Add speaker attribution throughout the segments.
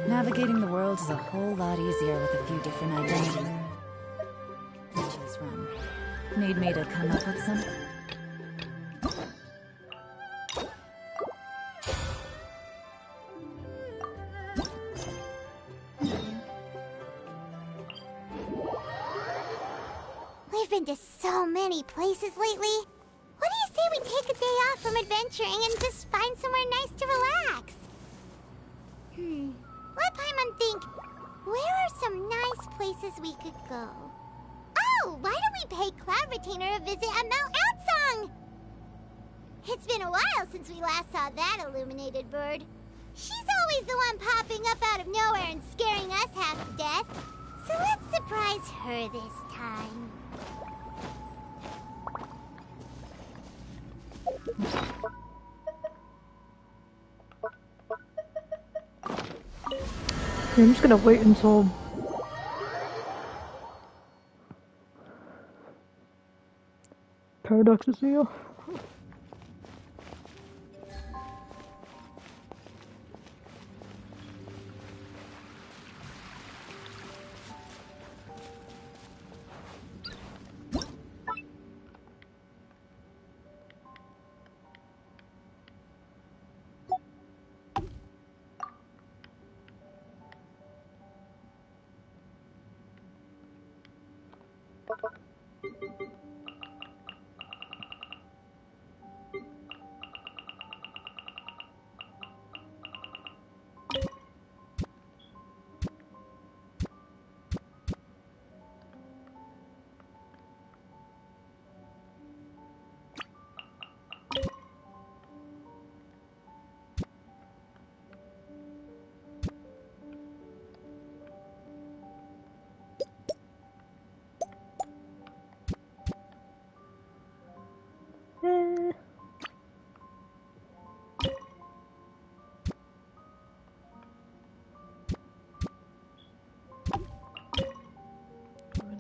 Speaker 1: Navigating the world is a whole lot easier with a few different identities to choose from. Need me to come up with some?
Speaker 2: We've been to so many places lately. What do you say we take a day off from adventuring and just find somewhere nice to relax? Let Paimon think. Where are some nice places we could go? Oh, why don't we pay Cloud Retainer a visit at Mount Outsong? It's been a while since we last saw that illuminated bird. She's always the one popping up out of nowhere and scaring us half to death. So let's surprise her this time.
Speaker 3: I'm just gonna wait until Paradox is here.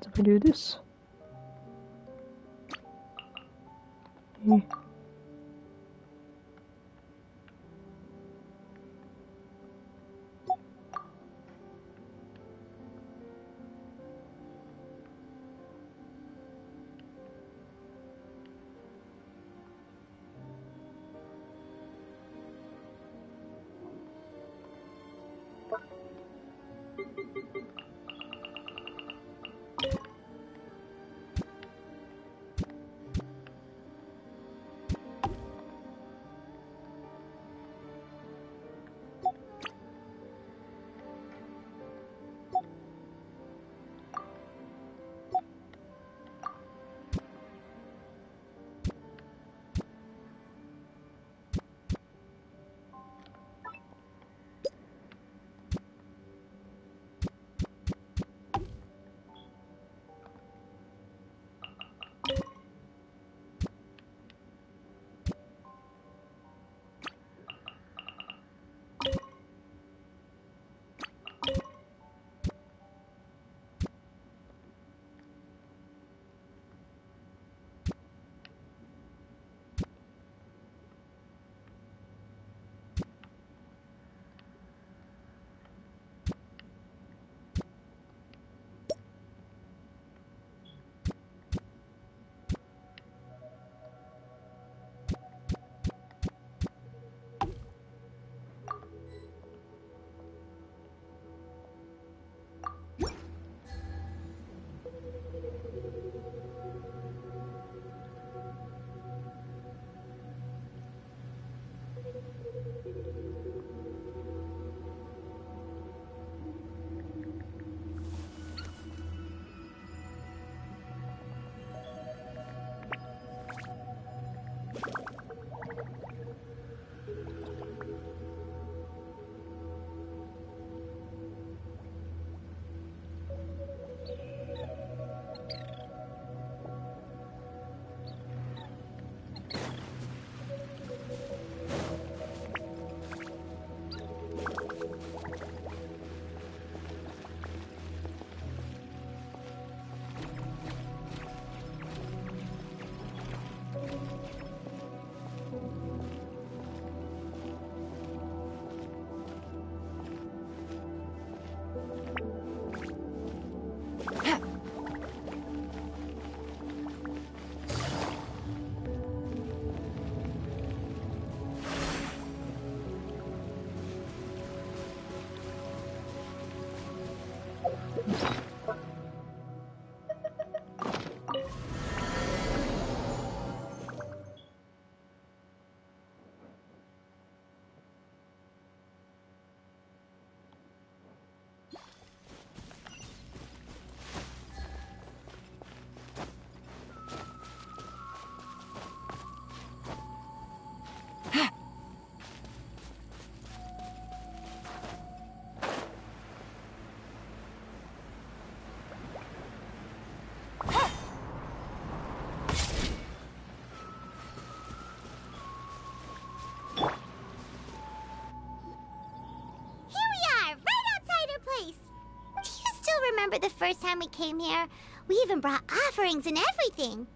Speaker 3: If I do this. Yeah.
Speaker 2: remember the first time we came here? We even brought offerings and everything.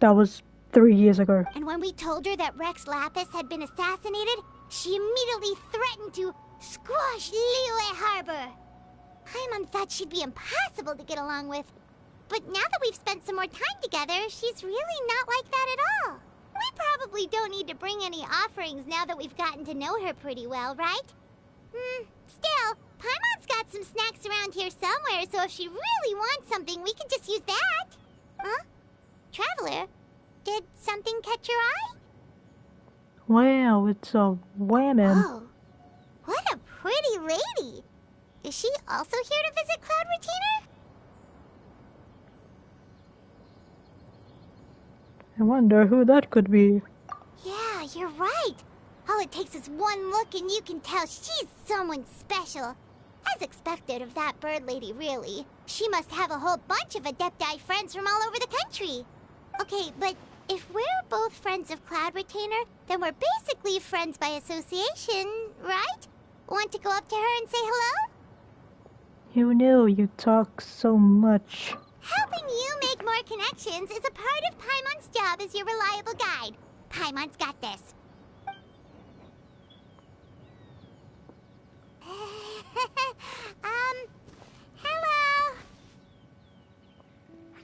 Speaker 3: That was 3 years ago.
Speaker 2: And when we told her that Rex Lapis had been assassinated, she immediately threatened to squash Liyue Harbor. Paimon thought she'd be impossible to get along with. But now that we've spent some more time together, she's really not like that at all. We probably don't need to bring any offerings now that we've gotten to know her pretty well, right? Still, Paimon's got some snacks around here somewhere, so if she really wants something, we can just use that. Huh? Traveler, did something catch your eye?
Speaker 3: Wow, it's a woman.
Speaker 2: Oh, what a pretty lady. Is she also here to visit Cloud Retainer?
Speaker 3: I wonder who that could be.
Speaker 2: Yeah, you're right. All it takes is one look and you can tell she's someone special. As expected of that bird lady, really. She must have a whole bunch of Adepti friends from all over the country. Okay, but if we're both friends of Cloud Retainer, then we're basically friends by association, right? Want to go up to her and say hello?
Speaker 3: You knew you talk so much.
Speaker 2: Helping you make more connections is a part of Paimon's job as your reliable guide. Paimon's got this. Hello.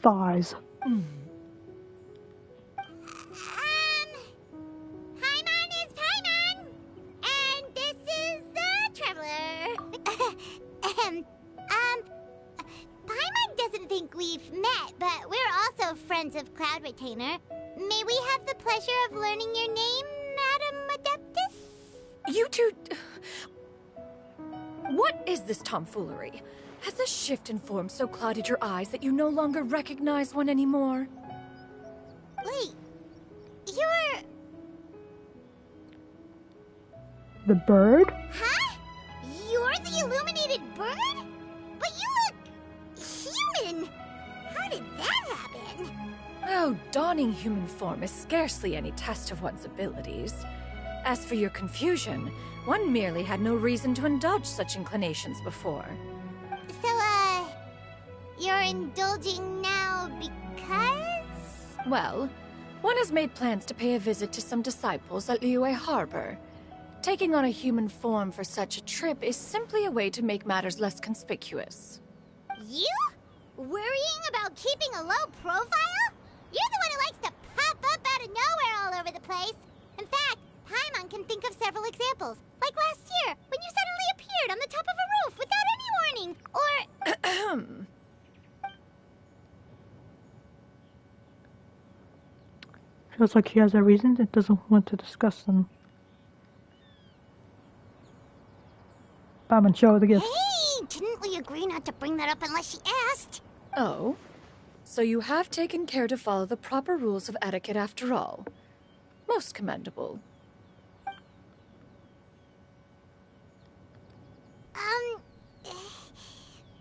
Speaker 3: Thighs.
Speaker 2: Paimon is Paimon, and this is the Traveler. Paimon doesn't think we've met, but we're also friends of Cloud Retainer. May we have the pleasure of learning your name, Madam Adeptus?
Speaker 4: You two... What is this tomfoolery? Has this shift in form so clouded your eyes that you no longer recognize one anymore?
Speaker 2: Wait, you're...
Speaker 3: The bird?
Speaker 2: Huh? You're the illuminated bird? But you look... human! How did that happen?
Speaker 4: Oh, donning human form is scarcely any test of one's abilities. As for your confusion, one merely had no reason to indulge such inclinations before.
Speaker 2: So, you're indulging now because?
Speaker 4: Well, one has made plans to pay a visit to some disciples at Liyue Harbor. Taking on a human form for such a trip is simply a way to make matters less conspicuous.
Speaker 2: You? Worrying about keeping a low profile? You're the one who likes to pop up out of nowhere all over the place. In fact, Paimon can think of several examples. Like last year, when you suddenly appeared on the top of a roof without any warning. Or...
Speaker 3: Feels like she has a reason and doesn't want to discuss them. Paimon, show her the gift.
Speaker 2: Hey, didn't we agree not to bring that up unless she asked?
Speaker 4: Oh? So you have taken care to follow the proper rules of etiquette after all. Most commendable.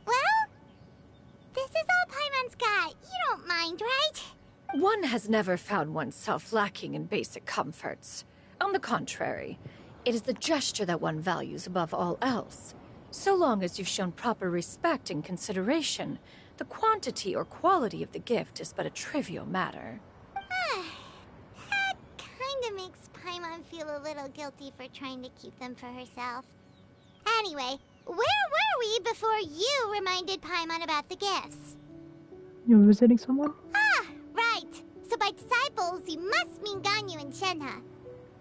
Speaker 2: Well, this is all Paimon's got. You don't mind, right?
Speaker 4: One has never found oneself lacking in basic comforts. On the contrary, it is the gesture that one values above all else. So long as you've shown proper respect and consideration, the quantity or quality of the gift is but a trivial matter.
Speaker 2: That kinda makes Paimon feel a little guilty for trying to keep them for herself. Anyway, where were we before you reminded Paimon about the gifts?
Speaker 3: You were visiting someone?
Speaker 2: Ah, right. So by disciples, you must mean Ganyu and Shenhe.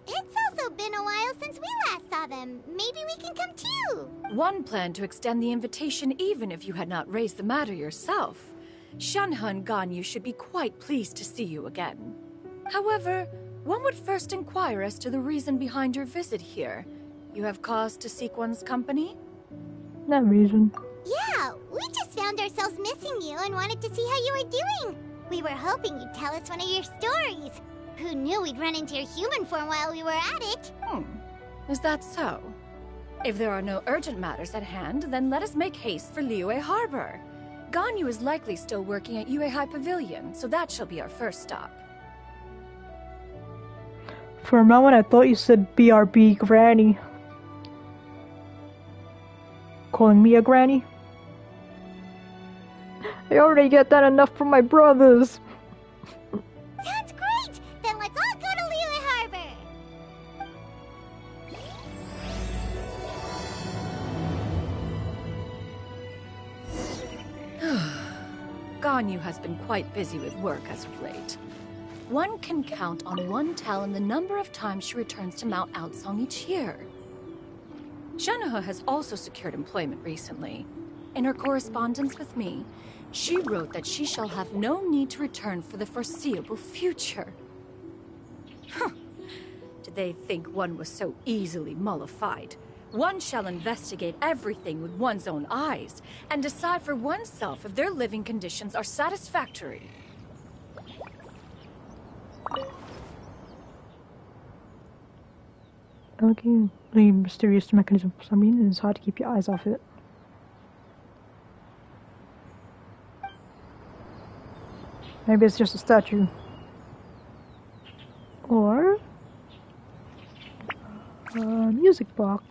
Speaker 2: It's also been a while since we last saw them. Maybe we can come too.
Speaker 4: One planned to extend the invitation even if you had not raised the matter yourself. Shenhe and Ganyu should be quite pleased to see you again. However, one would first inquire as to the reason behind your visit here. You have cause to seek one's company?
Speaker 3: No reason.
Speaker 2: Yeah, we just found ourselves missing you and wanted to see how you were doing. We were hoping you'd tell us one of your stories. Who knew we'd run into your human form while we were at it?
Speaker 4: Is that so? If there are no urgent matters at hand, then let us make haste for Liyue Harbor. Ganyu is likely still working at Yuehai Pavilion, so that shall be our first stop.
Speaker 3: For a moment I thought you said BRB Granny. Calling me a granny? I already get that enough from my brothers.
Speaker 2: Sounds great! Then let's all go to Liyue Harbor!
Speaker 4: Ganyu has been quite busy with work as of late. One can count on one talon the number of times she returns to Mount Aocang each year. Shenhe has also secured employment recently. In her correspondence with me, she wrote that she shall have no need to return for the foreseeable future. Did they think one was so easily mollified? One shall investigate everything with one's own eyes and decide for oneself if their living conditions are satisfactory.
Speaker 3: Okay, a mysterious mechanism for some reason. It's hard to keep your eyes off it. Maybe it's just a statue. Or a music box.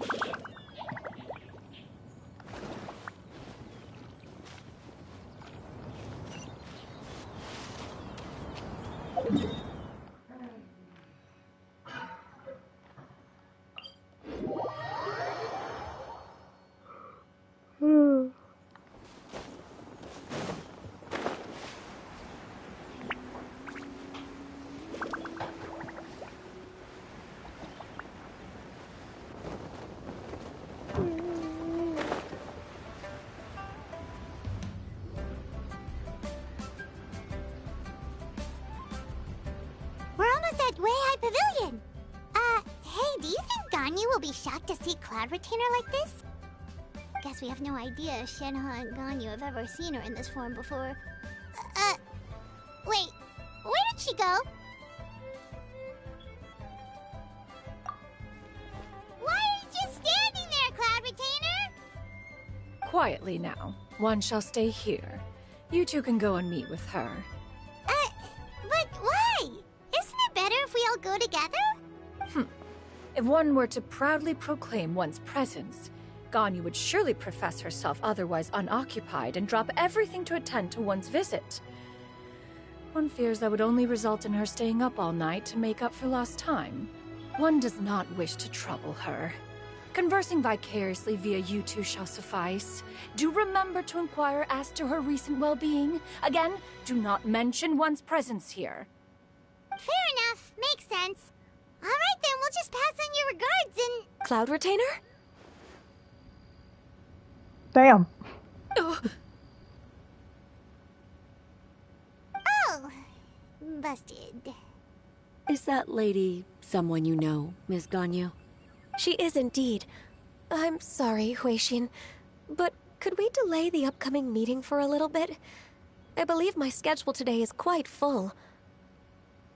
Speaker 2: We're almost at Weihai Pavilion! Hey, do you think Ganyu will be shocked to see Cloud Retainer like this? Guess we have no idea if Shenhe and Ganyu have ever seen her in this form before. Wait, where did she go? Why are you just standing there, Cloud Retainer?
Speaker 4: Quietly now. One shall stay here. You two can go and meet with her.
Speaker 2: But why? Isn't it better if we all go together?
Speaker 4: If one were to proudly proclaim one's presence, Ganyu would surely profess herself otherwise unoccupied and drop everything to attend to one's visit. One fears that would only result in her staying up all night to make up for lost time. One does not wish to trouble her. Conversing vicariously via you two shall suffice. Do remember to inquire as to her recent well-being. Again, do not mention one's presence here.
Speaker 2: Fair enough. Makes sense. Alright then, we'll just pass on your regards and...
Speaker 5: Cloud Retainer?
Speaker 3: Damn.
Speaker 2: Oh! Busted.
Speaker 5: Is that lady someone you know, Ms. Ganyu?
Speaker 6: She is indeed. I'm sorry, Huixin, but could we delay the upcoming meeting for a little bit? I believe my schedule today is quite full.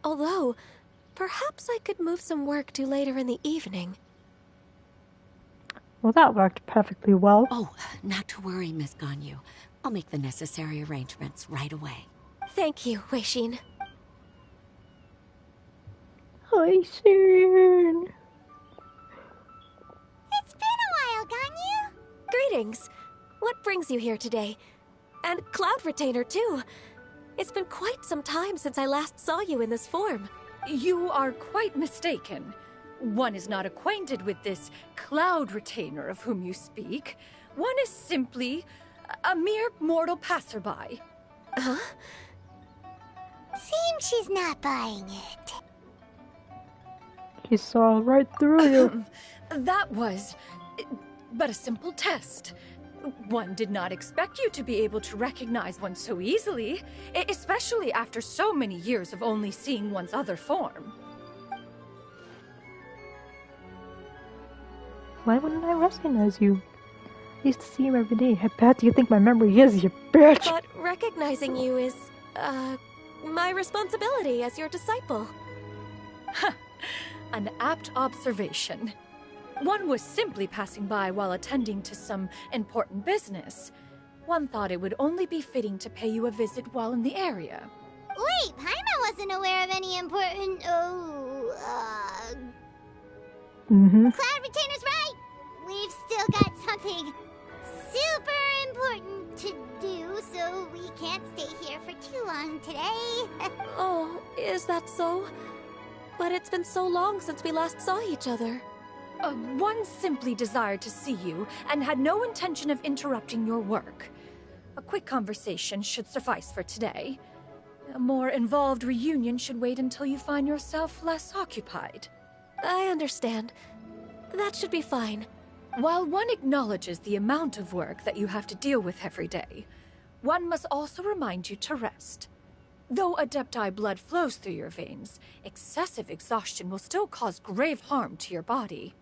Speaker 6: Although, perhaps I could move some work to later in the evening.
Speaker 3: Well, that worked perfectly well.
Speaker 5: Oh, not to worry, Ms. Ganyu. I'll make the necessary arrangements right away.
Speaker 6: Thank you, Huixin.
Speaker 3: Huixin.
Speaker 2: It's been a while, Ganyu.
Speaker 6: Greetings. What brings you here today? And Cloud Retainer, too. It's been quite some time since I last saw you in this form.
Speaker 4: You are quite mistaken. One is not acquainted with this Cloud Retainer of whom you speak. One is simply a mere mortal passerby.
Speaker 6: Huh?
Speaker 2: Seems she's not buying it.
Speaker 3: He saw right through you.
Speaker 4: That was but a simple test. One did not expect you to be able to recognize one so easily, especially after so many years of only seeing one's other form.
Speaker 3: Why wouldn't I recognize you? I used to see you every day. How bad do you think my memory is, you bitch?
Speaker 6: But recognizing you is, my responsibility as your disciple.
Speaker 4: An apt observation. One was simply passing by while attending to some important business. One thought it would only be fitting to pay you a visit while in the area.
Speaker 2: Wait, Paimon wasn't aware of any important... Cloud Retainer's right! We've still got something super important to do, so we can't home today.
Speaker 6: Oh, is that so? But it's been so long since we last saw each other.
Speaker 4: One simply desired to see you and had no intention of interrupting your work. A quick conversation should suffice for today. A more involved reunion should wait until you find yourself less occupied.
Speaker 6: I understand. That should be fine.
Speaker 4: While one acknowledges the amount of work that you have to deal with every day, one must also remind you to rest. Though Adepti blood flows through your veins, excessive exhaustion will still cause grave harm to your body.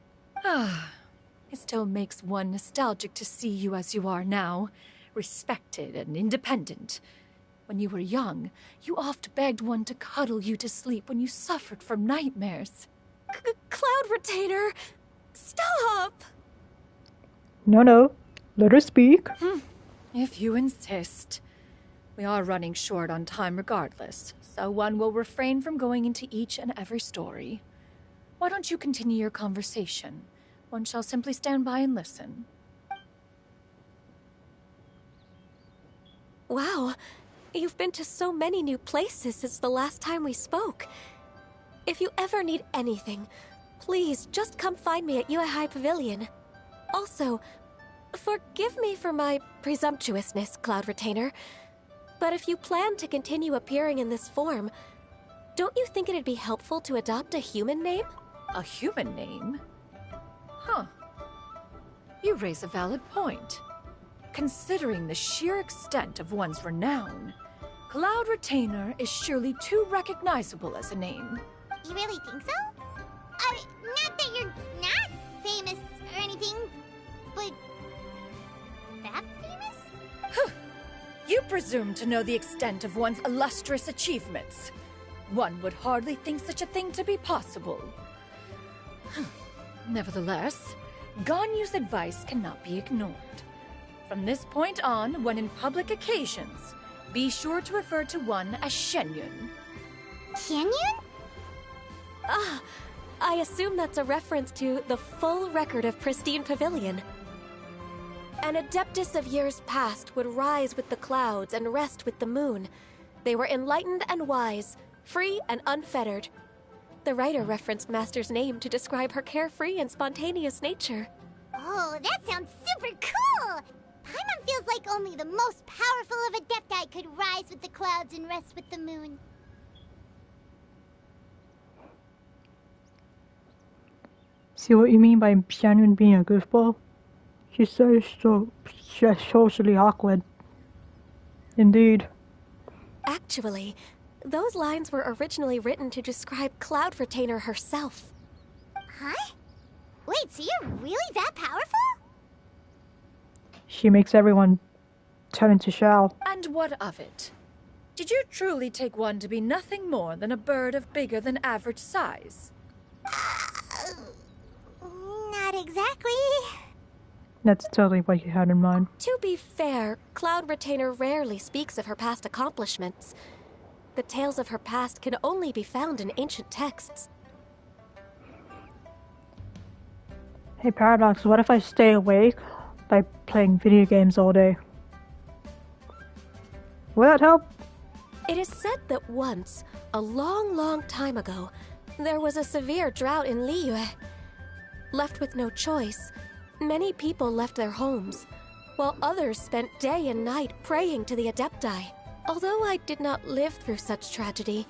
Speaker 4: It still makes one nostalgic to see you as you are now, respected and independent. When you were young, you oft begged one to cuddle you to sleep when you suffered from nightmares.
Speaker 6: Cloud Retainer! Stop!
Speaker 3: No. Let her speak.
Speaker 4: If you insist. We are running short on time regardless, so one will refrain from going into each and every story. Why don't you continue your conversation? One shall simply stand by and listen.
Speaker 6: Wow, you've been to so many new places since the last time we spoke. If you ever need anything, please just come find me at Uehai Pavilion. Also, forgive me for my presumptuousness, Cloud Retainer, but if you plan to continue appearing in this form, don't you think it'd be helpful to adopt a human name?
Speaker 4: A human name? Huh. You raise a valid point. Considering the sheer extent of one's renown, Cloud Retainer is surely too recognizable as a name.
Speaker 2: You really think so? Not that you're not famous or anything, but that famous?
Speaker 4: You presume to know the extent of one's illustrious achievements. One would hardly think such a thing to be possible. Nevertheless, Ganyu's advice cannot be ignored. From this point on, when in public occasions, be sure to refer to one as Shenyun.
Speaker 2: Shenyun?
Speaker 6: I assume that's a reference to the full record of Pristine Pavilion. An Adeptus of years past would rise with the clouds and rest with the moon. They were enlightened and wise, free and unfettered. The writer referenced Master's name to describe her carefree and spontaneous nature.
Speaker 2: Oh, that sounds super cool! Paimon feels like only the most powerful of Adepti could rise with the clouds and rest with the moon.
Speaker 3: See what you mean by Shannon being a goofball? She says so socially awkward. Indeed.
Speaker 6: Actually, those lines were originally written to describe Cloud Retainer herself.
Speaker 2: Huh? Wait, so you're really that powerful?
Speaker 3: She makes everyone turn into shell.
Speaker 4: And what of it? Did you truly take one to be nothing more than a bird of bigger than average size?
Speaker 2: Not exactly.
Speaker 3: That's totally what you had in mind.
Speaker 6: To be fair, Cloud Retainer rarely speaks of her past accomplishments. The tales of her past can only be found in ancient texts.
Speaker 3: Hey Paradox, what if I stay awake by playing video games all day? Will that help?
Speaker 6: It is said that once, a long time ago, there was a severe drought in Liyue. Left with no choice, many people left their homes, while others spent day and night praying to the Adepti. Although I did not live through such tragedy,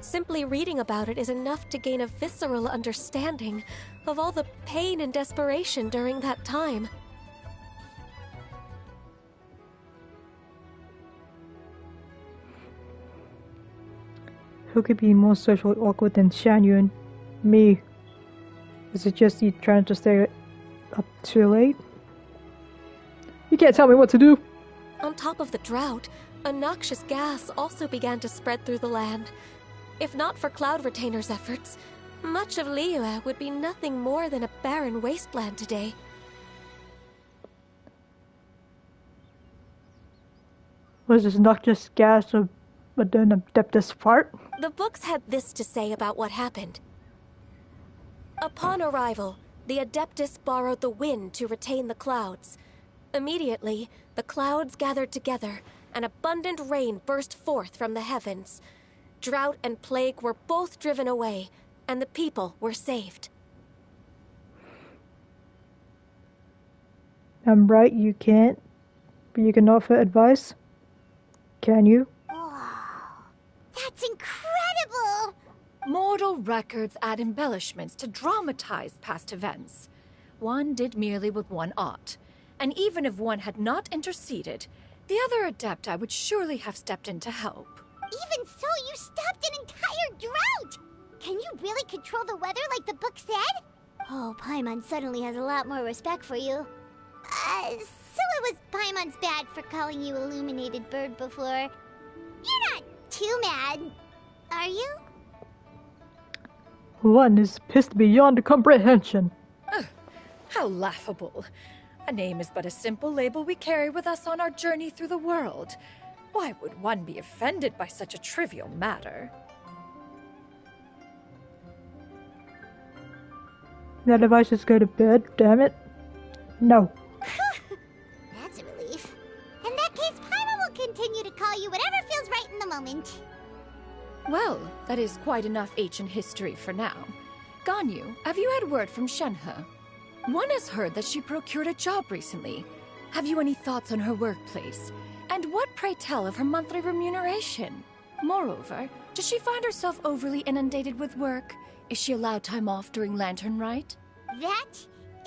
Speaker 6: simply reading about it is enough to gain a visceral understanding of all the pain and desperation during that time.
Speaker 3: Who could be more socially awkward than Shanyun? Me. Is it just you trying to stay up too late? You can't tell me what to do!
Speaker 6: On top of the drought, a noxious gas also began to spread through the land. If not for Cloud Retainer's efforts, much of Liyue would be nothing more than a barren wasteland today.
Speaker 3: Was this noxious gas an Adeptus fart?
Speaker 6: The books had this to say about what happened. Upon arrival, the Adeptus borrowed the wind to retain the clouds. Immediately, the clouds gathered together, an abundant rain burst forth from the heavens. Drought and plague were both driven away, and the people were saved.
Speaker 3: I'm right, you can't. But you can offer advice? Can you?
Speaker 2: Wow, that's incredible!
Speaker 4: Mortal records add embellishments to dramatize past events. One did merely with one art, and even if one had not interceded, the other adepti would surely have stepped in to help.
Speaker 2: Even so, you stopped an entire drought! Can you really control the weather like the book said? Oh, Paimon suddenly has a lot more respect for you. So it was Paimon's bad for calling you Illuminated Bird before. You're not too mad, are you?
Speaker 3: One is pissed beyond comprehension.
Speaker 4: How laughable. A name is but a simple label we carry with us on our journey through the world. Why would one be offended by such a trivial matter?
Speaker 3: That if I should go to bed, damn it. No.
Speaker 2: That's a relief. In that case, Paimon will continue to call you whatever feels right in the moment.
Speaker 4: Well, that is quite enough ancient history for now. Ganyu, have you had word from Shenhe? One has heard that she procured a job recently. Have you any thoughts on her workplace? And what, pray tell, of her monthly remuneration? Moreover, does she find herself overly inundated with work? Is she allowed time off during Lantern Rite?
Speaker 2: That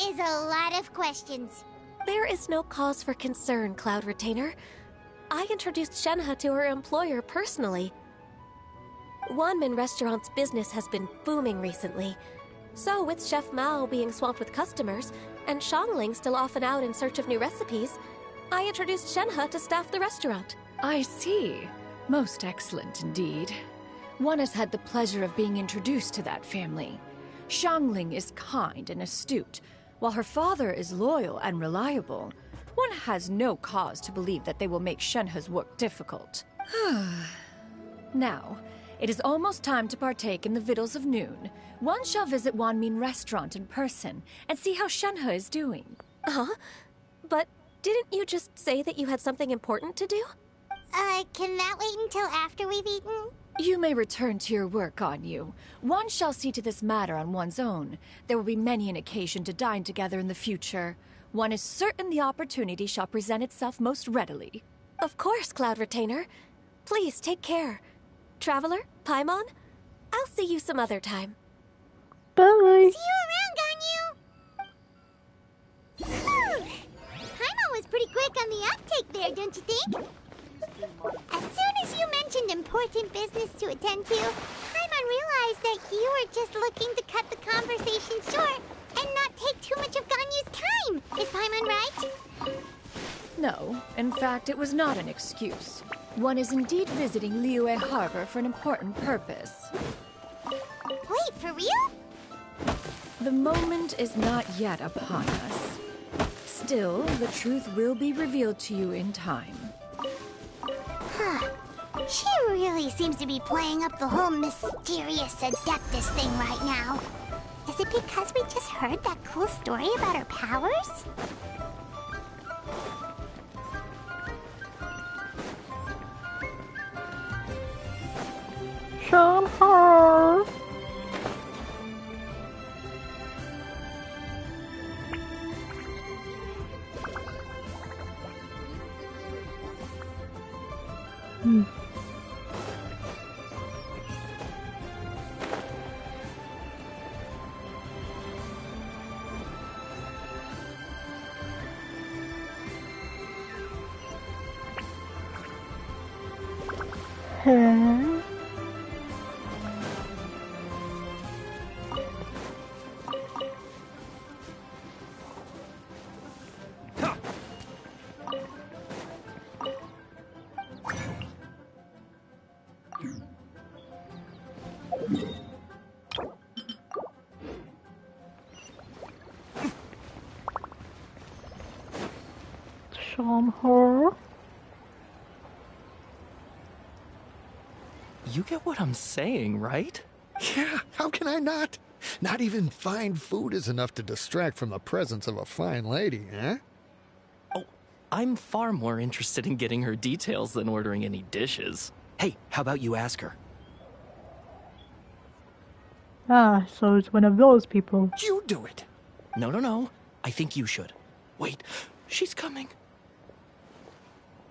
Speaker 2: is a lot of questions.
Speaker 6: There is no cause for concern, Cloud Retainer. I introduced Shenhe to her employer personally. Wanmin Restaurant's business has been booming recently. So, with Chef Mao being swamped with customers, and Shangling still off and out in search of new recipes, I introduced Shenhe to staff the restaurant.
Speaker 4: I see. Most excellent indeed. One has had the pleasure of being introduced to that family. Shangling is kind and astute, while her father is loyal and reliable. One has no cause to believe that they will make Shenhe's work difficult. Now, it is almost time to partake in the victuals of noon. One shall visit Wanmin Restaurant in person and see how Shenhe is doing.
Speaker 6: Huh? But didn't you just say that you had something important to do?
Speaker 2: Can that wait until after we've eaten?
Speaker 4: You may return to your work, Ganyu. One shall see to this matter on one's own. There will be many an occasion to dine together in the future. One is certain the opportunity shall present itself most readily.
Speaker 6: Of course, Cloud Retainer. Please take care. Traveler, Paimon, I'll see you some other time.
Speaker 3: Bye.
Speaker 2: See you around, Ganyu! Paimon was pretty quick on the uptake there, don't you think? As soon as you mentioned important business to attend to, Paimon realized that you were just looking to cut the conversation short and not take too much of Ganyu's time. Is Paimon right?
Speaker 4: No, in fact, it was not an excuse. One is indeed visiting Liyue Harbor for an important purpose.
Speaker 2: Wait, for real?
Speaker 4: The moment is not yet upon us. Still, the truth will be revealed to you in time.
Speaker 2: She really seems to be playing up the whole mysterious Adeptus thing right now. Is it because we just heard that cool story about her powers?
Speaker 3: Shenhe. Huh? Shenhe.
Speaker 7: You get what I'm saying, right?
Speaker 8: Yeah, how can I not? Not even fine food is enough to distract from the presence of a fine lady, eh?
Speaker 7: Oh, I'm far more interested in getting her details than ordering any dishes.
Speaker 9: Hey, how about you ask her?
Speaker 3: Ah, so it's one of those people.
Speaker 8: You do it.
Speaker 7: No. I think you should. Wait, she's coming.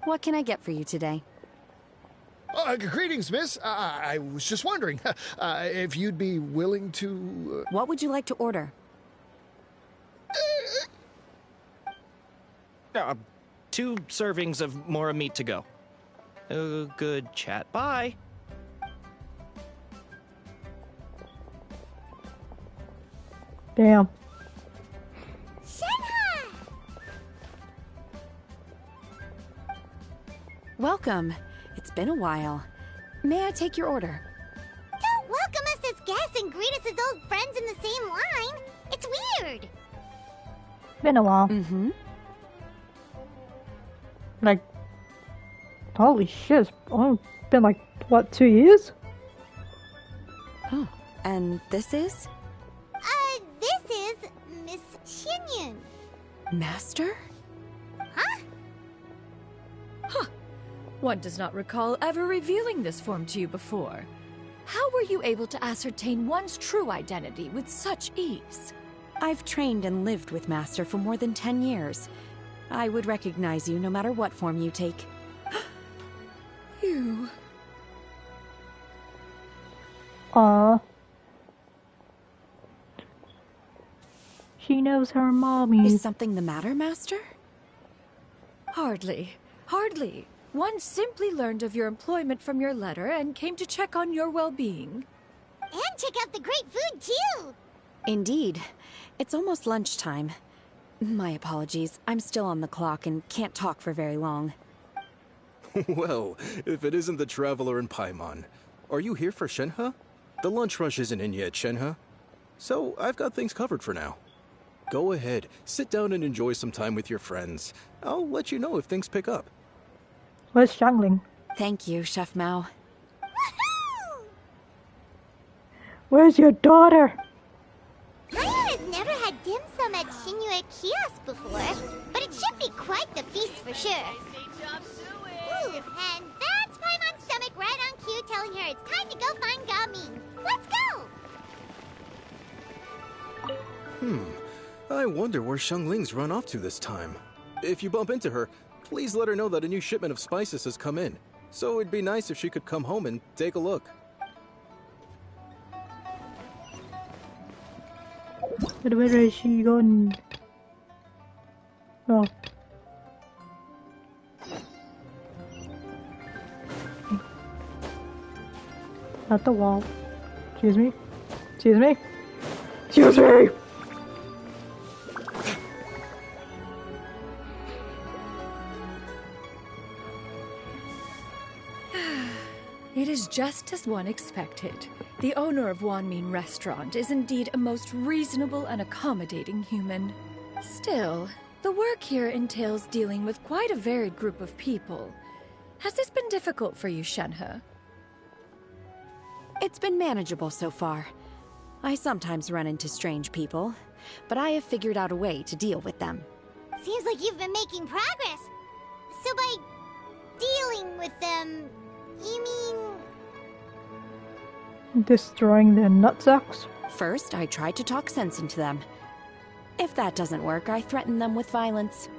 Speaker 10: What can I get for you today?
Speaker 8: Greetings, miss. I was just wondering if you'd be willing to...
Speaker 10: What would you like to order?
Speaker 7: 2 servings of more meat to go. Good chat. Bye.
Speaker 3: Damn.
Speaker 2: Shenhe!
Speaker 10: Welcome. It's been a while. May I take your order?
Speaker 2: Don't welcome us as guests and greet us as old friends in the same line. It's weird.
Speaker 3: Been a while.
Speaker 10: Mm-hmm.
Speaker 3: Like, holy shit, it's only been like, what, 2 years?
Speaker 10: Oh, and this is?
Speaker 2: This is Miss Xinyun.
Speaker 10: Master?
Speaker 2: Huh?
Speaker 4: One does not recall ever revealing this form to you before. How were you able to ascertain one's true identity with such ease?
Speaker 10: I've trained and lived with Master for more than 10 years. I would recognize you no matter what form you take.
Speaker 4: You...
Speaker 3: Aw. She knows her mommy.
Speaker 10: Is something the matter, Master?
Speaker 4: Hardly. One simply learned of your employment from your letter and came to check on your well-being.
Speaker 2: And check out the great food, too.
Speaker 10: Indeed. It's almost lunchtime. My apologies. I'm still on the clock and can't talk for very long.
Speaker 11: Well, if it isn't the Traveler in Paimon. Are you here for Shenhe? The lunch rush isn't in yet, Shenhe. So, I've got things covered for now. Go ahead, sit down and enjoy some time with your friends. I'll let you know if things pick up.
Speaker 3: Where's Xiangling?
Speaker 10: Thank you, Chef Mao.
Speaker 2: Woohoo!
Speaker 3: Where's your daughter?
Speaker 2: Ryan has never had dim sum at Shinue Kiosk before, but it should be quite the feast for sure. Ooh, and that's Paimon's stomach right on cue telling her it's time to go find Gamin. Let's go!
Speaker 11: I wonder where Xiangling's run off to this time. If you bump into her, please let her know that a new shipment of spices has come in. So it'd be nice if she could come home and take a look.
Speaker 3: But where is she gone? Oh. At the wall. Excuse me? Excuse me? Excuse me!
Speaker 4: It is just as one expected. The owner of Wanmin Restaurant is indeed a most reasonable and accommodating human. Still, the work here entails dealing with quite a varied group of people. Has this been difficult for you, Shenhe?
Speaker 10: It's been manageable so far. I sometimes run into strange people, but I have figured out a way to deal with them.
Speaker 2: Seems like you've been making progress. So by dealing with them, you mean...
Speaker 3: Destroying their nutsacks?
Speaker 10: First, I try to talk sense into them. If that doesn't work, I threaten them with violence.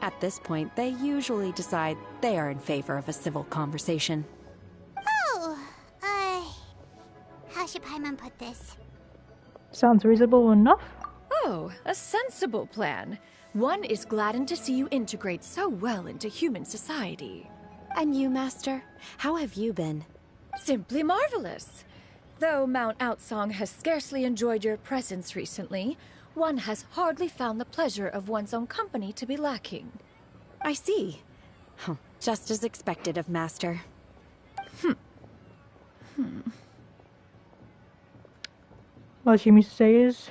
Speaker 10: At this point, they usually decide they are in favor of a civil conversation.
Speaker 2: Oh, how should Paimon put this?
Speaker 3: Sounds reasonable enough.
Speaker 4: Oh, a sensible plan. One is gladdened to see you integrate so well into human society.
Speaker 10: And you, Master? How have you been?
Speaker 4: Simply marvelous. Though Mount Outsong has scarcely enjoyed your presence recently, one has hardly found the pleasure of one's own company to be lacking.
Speaker 10: I see. Just as expected of Master.
Speaker 3: What she means to say is,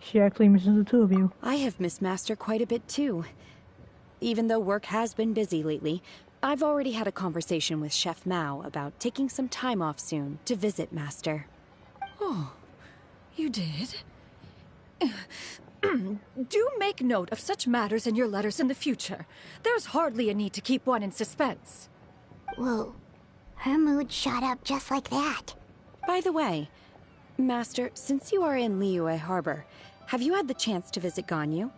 Speaker 3: she actually misses the two of you.
Speaker 10: I have missed Master quite a bit too. Even though work has been busy lately, I've already had a conversation with Chef Mao about taking some time off soon to visit Master.
Speaker 4: Oh, you did? Do make note of such matters in your letters in the future. There's hardly a need to keep one in suspense.
Speaker 2: Whoa. Her mood shot up just like that.
Speaker 10: By the way, Master, since you are in Liyue Harbor, have you had the chance to visit Ganyu?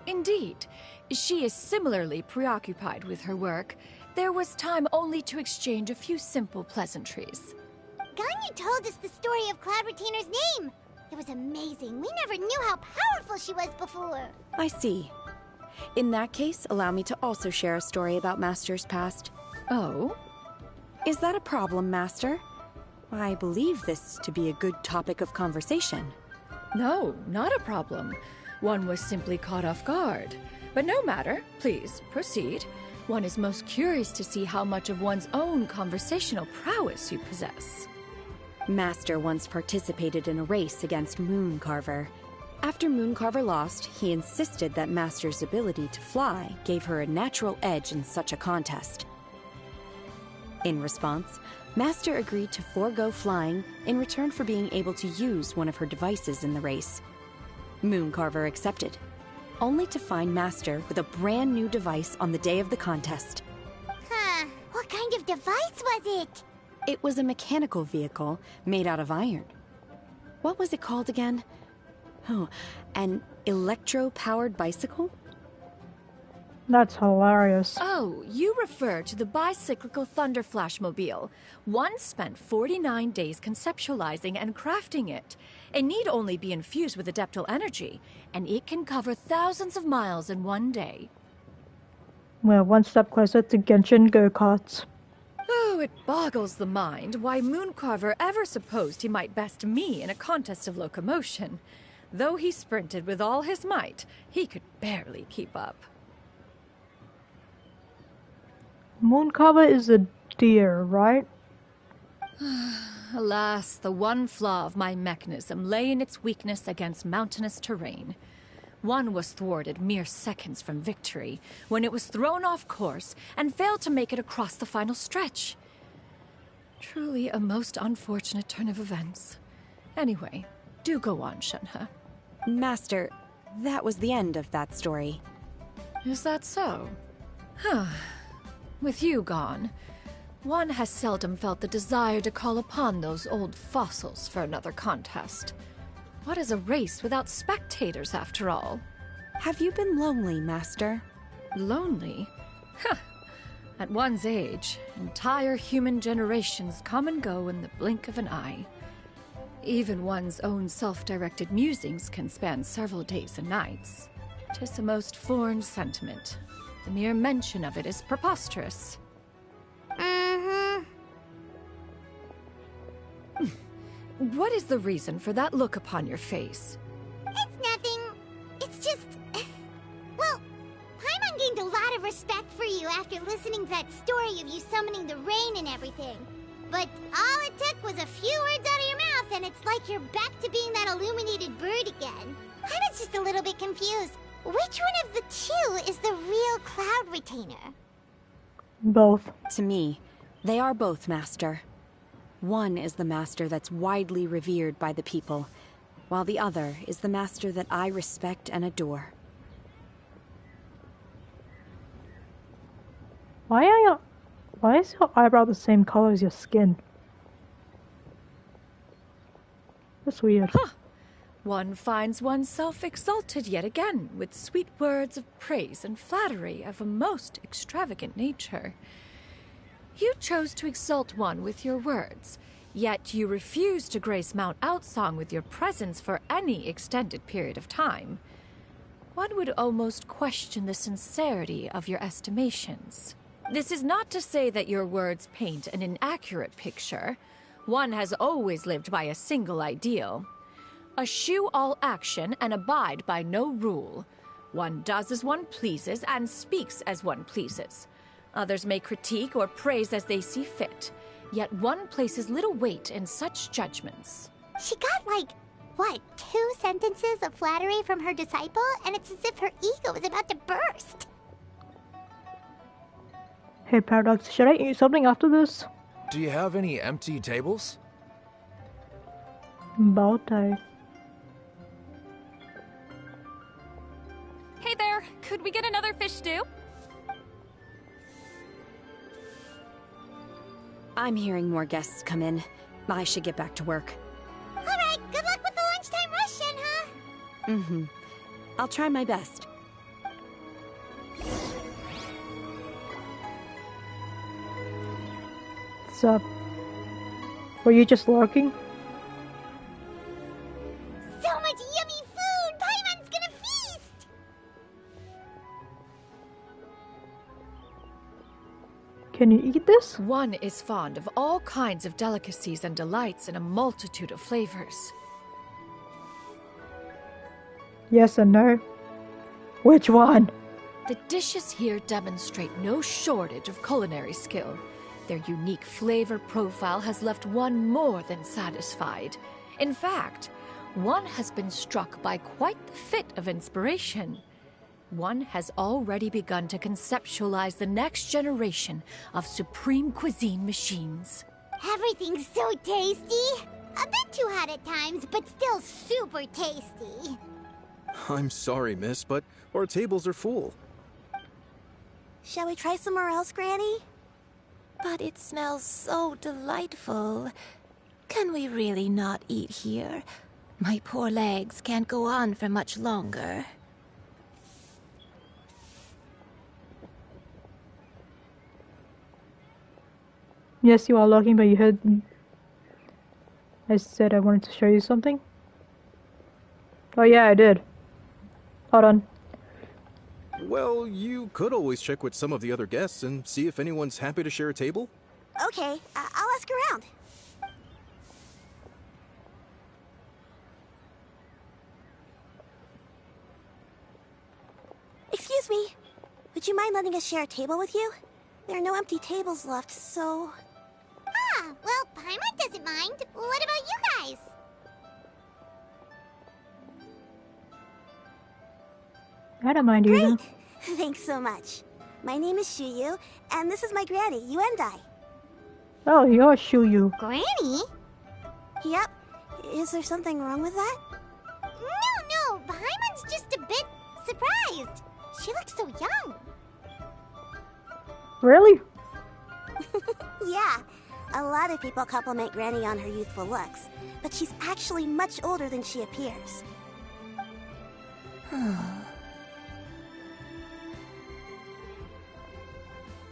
Speaker 4: Indeed. She is similarly preoccupied with her work. There was time only to exchange a few simple pleasantries.
Speaker 2: Ganyu told us the story of Cloud Retainer's name. It was amazing. We never knew how powerful she was before.
Speaker 10: I see. In that case, allow me to also share a story about Master's past.
Speaker 4: Oh?
Speaker 10: Is that a problem, Master? I believe this to be a good topic of conversation.
Speaker 4: No, not a problem. One was simply caught off guard. But no matter. Please, proceed. One is most curious to see how much of one's own conversational prowess you possess.
Speaker 10: Master once participated in a race against Mooncarver. After Mooncarver lost, he insisted that Master's ability to fly gave her a natural edge in such a contest. In response, Master agreed to forego flying in return for being able to use one of her devices in the race. Mooncarver accepted, only to find Master with a brand new device on the day of the contest.
Speaker 2: Huh. What kind of device was it?
Speaker 10: It was a mechanical vehicle made out of iron. What was it called again? Oh, an electro-powered bicycle?
Speaker 3: That's hilarious.
Speaker 4: Oh, you refer to the bicyclical Thunder Flashmobile. One spent 49 days conceptualizing and crafting it. It need only be infused with adeptal energy, and it can cover thousands of miles in one day.
Speaker 3: We're one step closer to Genshin go-karts.
Speaker 4: Oh, it boggles the mind why Mooncarver ever supposed he might best me in a contest of locomotion. Though he sprinted with all his might, he could barely keep up.
Speaker 3: Mooncarver is a deer, right?
Speaker 4: Alas, the one flaw of my mechanism lay in its weakness against mountainous terrain. One was thwarted mere seconds from victory, when it was thrown off course and failed to make it across the final stretch. Truly a most unfortunate turn of events. Anyway, do go on, Shenhe.
Speaker 10: Master, that was the end of that story.
Speaker 4: Is that so? Huh. With you gone, one has seldom felt the desire to call upon those old fossils for another contest. What is a race without spectators, after all?
Speaker 10: Have you been lonely, Master?
Speaker 4: Lonely? Huh. At one's age, entire human generations come and go in the blink of an eye. Even one's own self-directed musings can span several days and nights. 'Tis a most foreign sentiment. The mere mention of it is preposterous. What is the reason for that look upon your face?
Speaker 2: It's nothing. It's just... Well, Paimon gained a lot of respect for you after listening to that story of you summoning the rain and everything. But all it took was a few words out of your mouth and it's like you're back to being that illuminated bird again. I was just a little bit confused. Which one of the two is the real Cloud Retainer?
Speaker 3: Both.
Speaker 10: To me, they are both, Master. One is the master that's widely revered by the people, while the other is the master that I respect and adore.
Speaker 3: Why is your eyebrow the same color as your skin? That's weird.
Speaker 4: Huh. One finds oneself exalted yet again with sweet words of praise and flattery of a most extravagant nature. You chose to exalt one with your words, yet you refuse to grace Mount Outsong with your presence for any extended period of time. One would almost question the sincerity of your estimations. This is not to say that your words paint an inaccurate picture. One has always lived by a single ideal. Eschew all action and abide by no rule. One does as one pleases and speaks as one pleases. Others may critique or praise as they see fit, yet one places little weight in such judgments.
Speaker 2: She got like, what, 2 sentences of flattery from her disciple, and it's as if her ego is about to burst.
Speaker 3: Hey Paradox, should I eat something after this?
Speaker 12: Do you have any empty tables?
Speaker 3: About I.
Speaker 6: here. Could we get another fish stew?
Speaker 10: I'm hearing more guests come in. I should get back to work.
Speaker 2: Alright, good luck with the lunchtime rush, Shenhe.
Speaker 10: Mm-hmm. I'll try my best.
Speaker 3: What's up? Were you just lurking?
Speaker 2: So much yummy food! Paimon's gonna feast!
Speaker 3: Can you eat this?
Speaker 4: One is fond of all kinds of delicacies and delights in a multitude of flavors.
Speaker 3: Yes and no. Which one?
Speaker 4: The dishes here demonstrate no shortage of culinary skill. Their unique flavor profile has left one more than satisfied. In fact, one has been struck by quite the fit of inspiration. One has already begun to conceptualize the next generation of supreme cuisine machines.
Speaker 2: Everything's so tasty! A bit too hot at times, but still super tasty.
Speaker 11: I'm sorry, miss, but our tables are full.
Speaker 13: Shall we try somewhere else, Granny? But it smells so delightful. Can we really not eat here? My poor legs can't go on for much longer.
Speaker 3: Yes, you are lurking, but you heard me. I said I wanted to show you something. Oh yeah, I did. Hold on.
Speaker 11: Well, you could always check with some of the other guests and see if anyone's happy to share a table.
Speaker 13: Okay, I'll ask around. Excuse me. Would you mind letting us share a table with you? There are no empty tables left, so...
Speaker 2: Ah, well, Paimon doesn't mind. What about you guys?
Speaker 3: I don't mind either.
Speaker 13: Great! Thanks so much. My name is Shuyu, and this is my granny, Yuendai.
Speaker 3: Oh, you're Shuyu.
Speaker 2: Granny?
Speaker 13: Yep. Is there something wrong with that?
Speaker 2: No, Paimon's just a bit surprised. She looks so young.
Speaker 3: Really?
Speaker 13: Yeah. A lot of people compliment Granny on her youthful looks, but she's actually much older than she appears.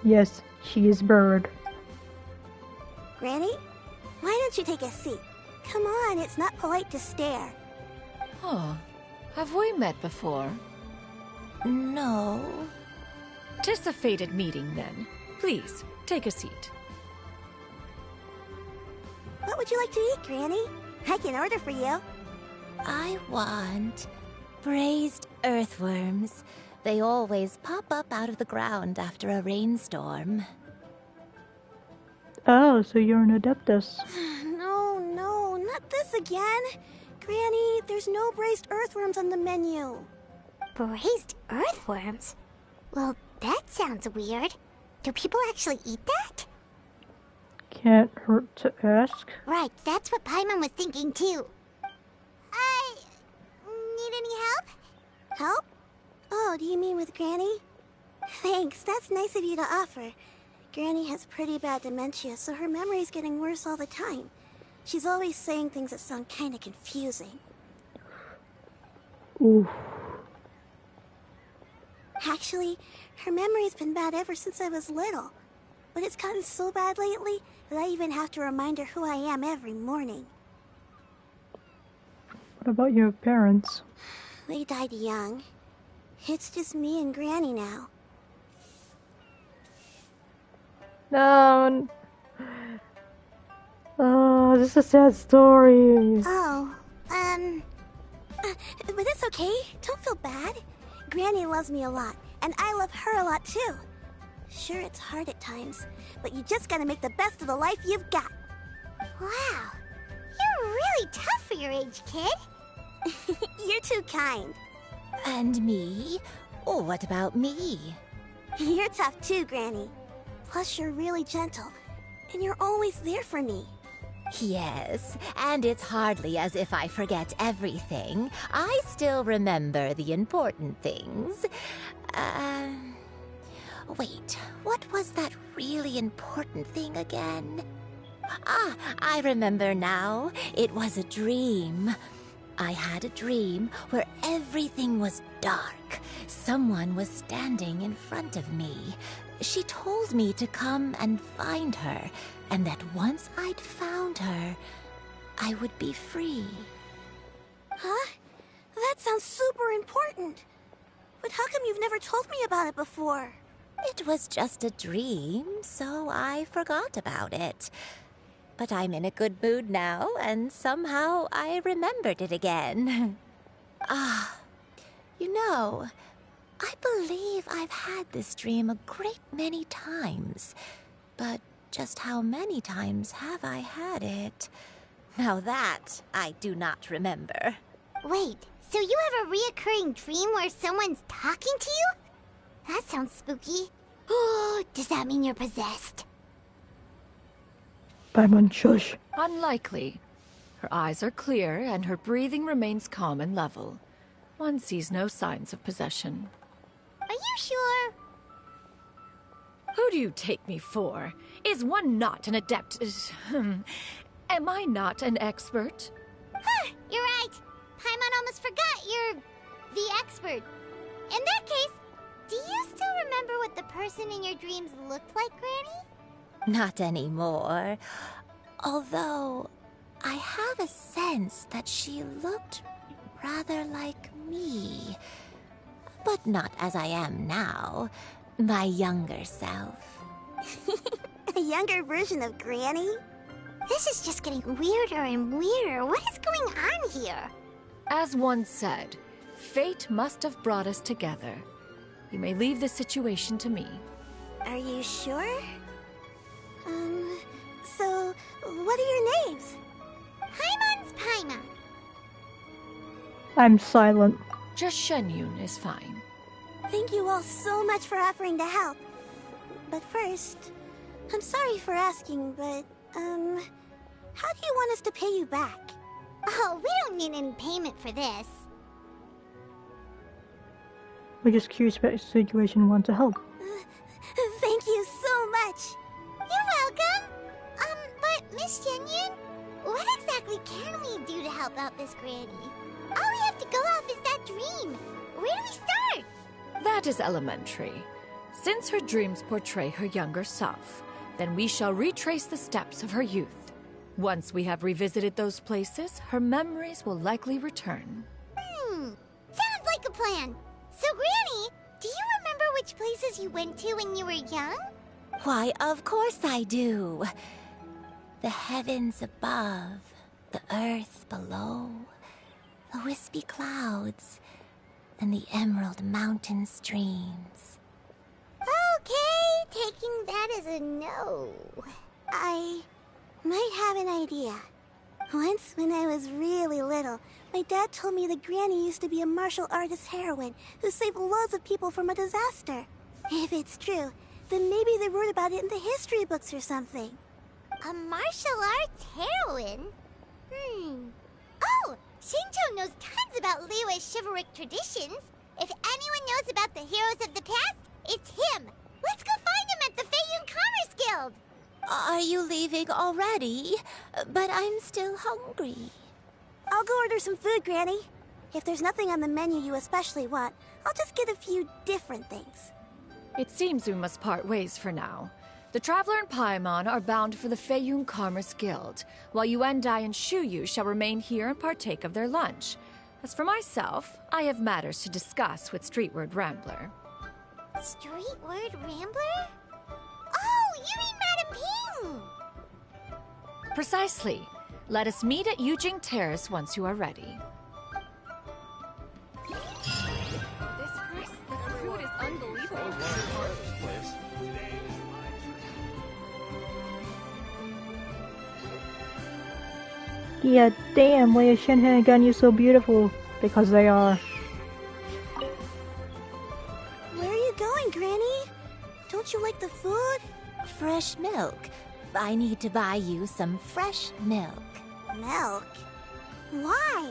Speaker 3: Yes, she is Bird.
Speaker 13: Granny? Why don't you take a seat? Come on, it's not polite to stare.
Speaker 4: Huh. Have we met before?
Speaker 13: No.
Speaker 4: 'Tis a fated meeting, then. Please, take a seat.
Speaker 13: What would you like to eat, Granny? I can order for you. I want braised earthworms. They always pop up out of the ground after a rainstorm.
Speaker 3: Oh, so you're an Adeptus.
Speaker 13: No, not this again. Granny, there's no braised earthworms on the menu.
Speaker 2: Braised earthworms? Well, that sounds weird. Do people actually eat that?
Speaker 3: Can't hurt to ask.
Speaker 2: Right, that's what Paimon was thinking too. Need any help?
Speaker 13: Help? Oh, do you mean with Granny? Thanks, that's nice of you to offer. Granny has pretty bad dementia, so her memory's getting worse all the time. She's always saying things that sound kinda confusing.
Speaker 3: Ooh.
Speaker 13: Actually, her memory's been bad ever since I was little. But it's gotten so bad lately that I even have to remind her who I am every morning.
Speaker 3: What about your parents?
Speaker 13: They died young. It's just me and Granny now.
Speaker 3: No. Oh, this is a sad story.
Speaker 13: Oh, but it's okay. Don't feel bad. Granny loves me a lot, and I love her a lot too. Sure, it's hard at times, but you just gotta make the best of the life you've got.
Speaker 2: Wow, you're really tough for your age, kid.
Speaker 13: You're too kind.
Speaker 5: And me? Oh, what about me?
Speaker 13: You're tough too, Granny. Plus, you're really gentle, and you're always there for me. Yes, and it's hardly as if I forget everything. I still remember the important things. Wait, what was that really important thing again? Ah, I remember now. It was a dream. I had a dream where everything was dark. Someone was standing in front of me. She told me to come and find her, and that once I'd found her, I would be free.
Speaker 14: Huh? That sounds super important. But how come you've never told me about it before?
Speaker 13: It was just a dream, so I forgot about it. But I'm in a good mood now, and somehow I remembered it again. You know, I believe I've had this dream a great many times. But just how many times have I had it? Now that I do not remember.
Speaker 2: Wait, so you have a reoccurring dream where someone's talking to you? That sounds spooky. Oh, does that mean you're possessed?
Speaker 3: Paimon, shush.
Speaker 4: Unlikely. Her eyes are clear, and her breathing remains calm and level. One sees no signs of possession.
Speaker 2: Are you sure?
Speaker 4: Who do you take me for? Is one not an adept? Am I not an expert?
Speaker 2: Huh, you're right. Paimon almost forgot you're the expert. In that case, do you still remember what the person in your dreams looked like, Granny?
Speaker 13: Not anymore. Although, I have a sense that she looked rather like me. But not as I am now. My younger self.
Speaker 14: A younger version of Granny?
Speaker 2: This is just getting weirder and weirder. What is going on here?
Speaker 4: As one said, fate must have brought us together. You may leave this situation to me.
Speaker 14: Are you sure? So, what are your names?
Speaker 2: Paimon's Paimon.
Speaker 3: I'm silent.
Speaker 4: Just Shenyun is fine.
Speaker 14: Thank you all so much for offering to help. But first, I'm sorry for asking, but, how do you want us to pay you back?
Speaker 2: Oh, we don't need any payment for this.
Speaker 3: We're just curious about the situation and want to help.
Speaker 14: Thank you so much.
Speaker 2: You're welcome. But Miss Shenyun, what exactly can we do to help out this Granny? All we have to go off is that dream. Where do we start?
Speaker 4: That is elementary. Since her dreams portray her younger self, then we shall retrace the steps of her youth. Once we have revisited those places, her memories will likely return.
Speaker 2: Sounds like a plan. So, Granny, do you remember which places you went to when you were young?
Speaker 13: Why, of course I do. The heavens above, the earth below, the wispy clouds, and the emerald mountain streams.
Speaker 2: Okay, taking that as a no.
Speaker 14: I might have an idea. Once, when I was really little, my dad told me that Granny used to be a martial artist heroine who saved loads of people from a disaster. If it's true, then maybe they wrote about it in the history books or something.
Speaker 2: A martial arts heroine? Oh, Shinto knows tons about Liyue's chivalric traditions. If anyone knows about the heroes of the past, it's him. Let's go find him at the Feiyun Commerce Guild.
Speaker 13: Are you leaving already? But I'm still hungry.
Speaker 14: I'll go order some food, Granny. If there's nothing on the menu you especially want, I'll just get a few different things.
Speaker 4: It seems we must part ways for now. The Traveler and Paimon are bound for the Feiyun Commerce Guild, while Yuendai and Shuyu shall remain here and partake of their lunch. As for myself, I have matters to discuss with Streetward Rambler.
Speaker 2: Streetward Rambler? Oh, you mean Madam Ping!
Speaker 4: Precisely. Let us meet at Yujing Terrace once you are ready.
Speaker 10: This food is unbelievable.
Speaker 3: Yeah, damn, why is Shenhe and Ganyu so beautiful? Because they are.
Speaker 14: Where are you going, Granny? Don't you like the food?
Speaker 13: Fresh milk. I need to buy you some fresh milk.
Speaker 14: Milk? Why?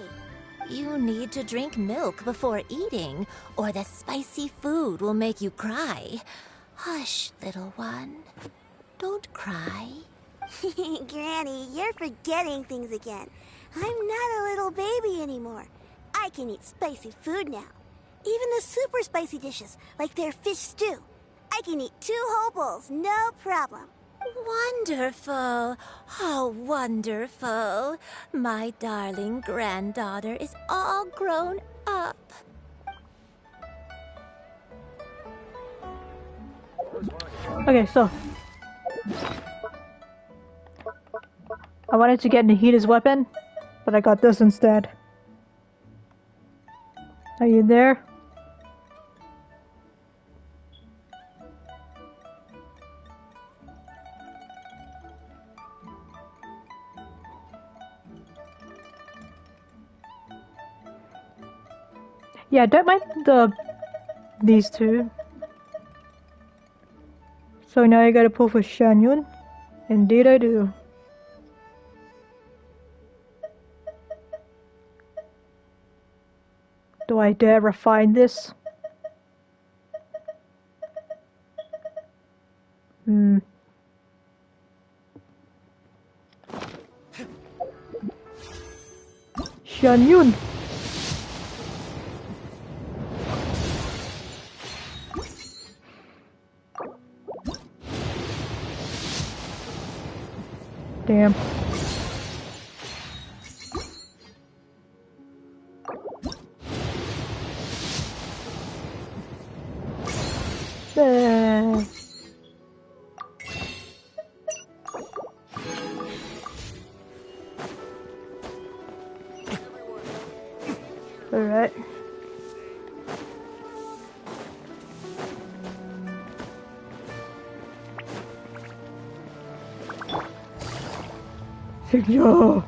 Speaker 13: You need to drink milk before eating, or the spicy food will make you cry. Hush, little one. Don't cry.
Speaker 14: Granny, you're forgetting things again. I'm not a little baby anymore. I can eat spicy food now. Even the super spicy dishes, like their fish stew. I can eat 2 whole bowls, no problem.
Speaker 13: Wonderful. How wonderful. My darling granddaughter is all grown up.
Speaker 3: Okay, so I wanted to get Nahida's weapon, but I got this instead. Are you there? Yeah, don't mind these two. So now I gotta pull for Shanyun. Indeed I do. Do I dare refine this? Shanyun! Damn. Alright. Yo,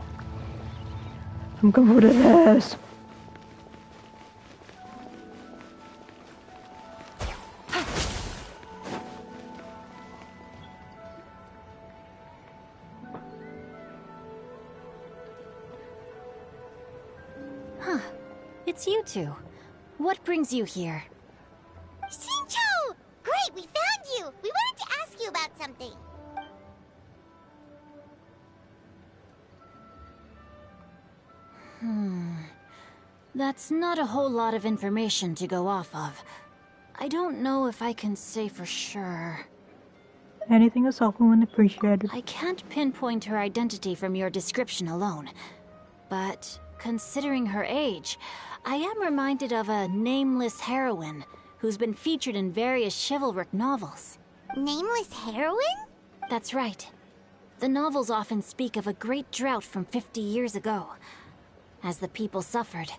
Speaker 3: I'm coming for the ass.
Speaker 1: Huh. It's you two. What brings you here?
Speaker 2: Shincho! Great, we found you! We wanted to ask you about something.
Speaker 1: That's not a whole lot of information to go off of. I don't know if I can say for sure.
Speaker 3: Anything is helpful and appreciated.
Speaker 1: I can't pinpoint her identity from your description alone. But considering her age, I am reminded of a nameless heroine who's been featured in various chivalric novels.
Speaker 2: Nameless heroine?
Speaker 1: That's right. The novels often speak of a great drought from 50 years ago. As the people suffered,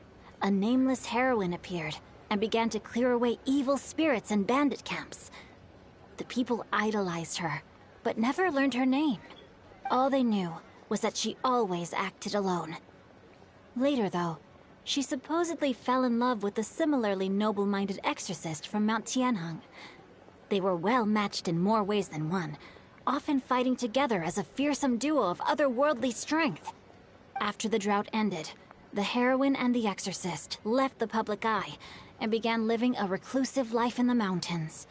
Speaker 1: a nameless heroine appeared and began to clear away evil spirits and bandit camps. The people idolized her, but never learned her name. All they knew was that she always acted alone. Later, though, she supposedly fell in love with a similarly noble-minded exorcist from Mount Tianheng. They were well matched in more ways than one, often fighting together as a fearsome duo of otherworldly strength. After the drought ended, the heroine and the exorcist left the public eye and began living a reclusive life in the mountains.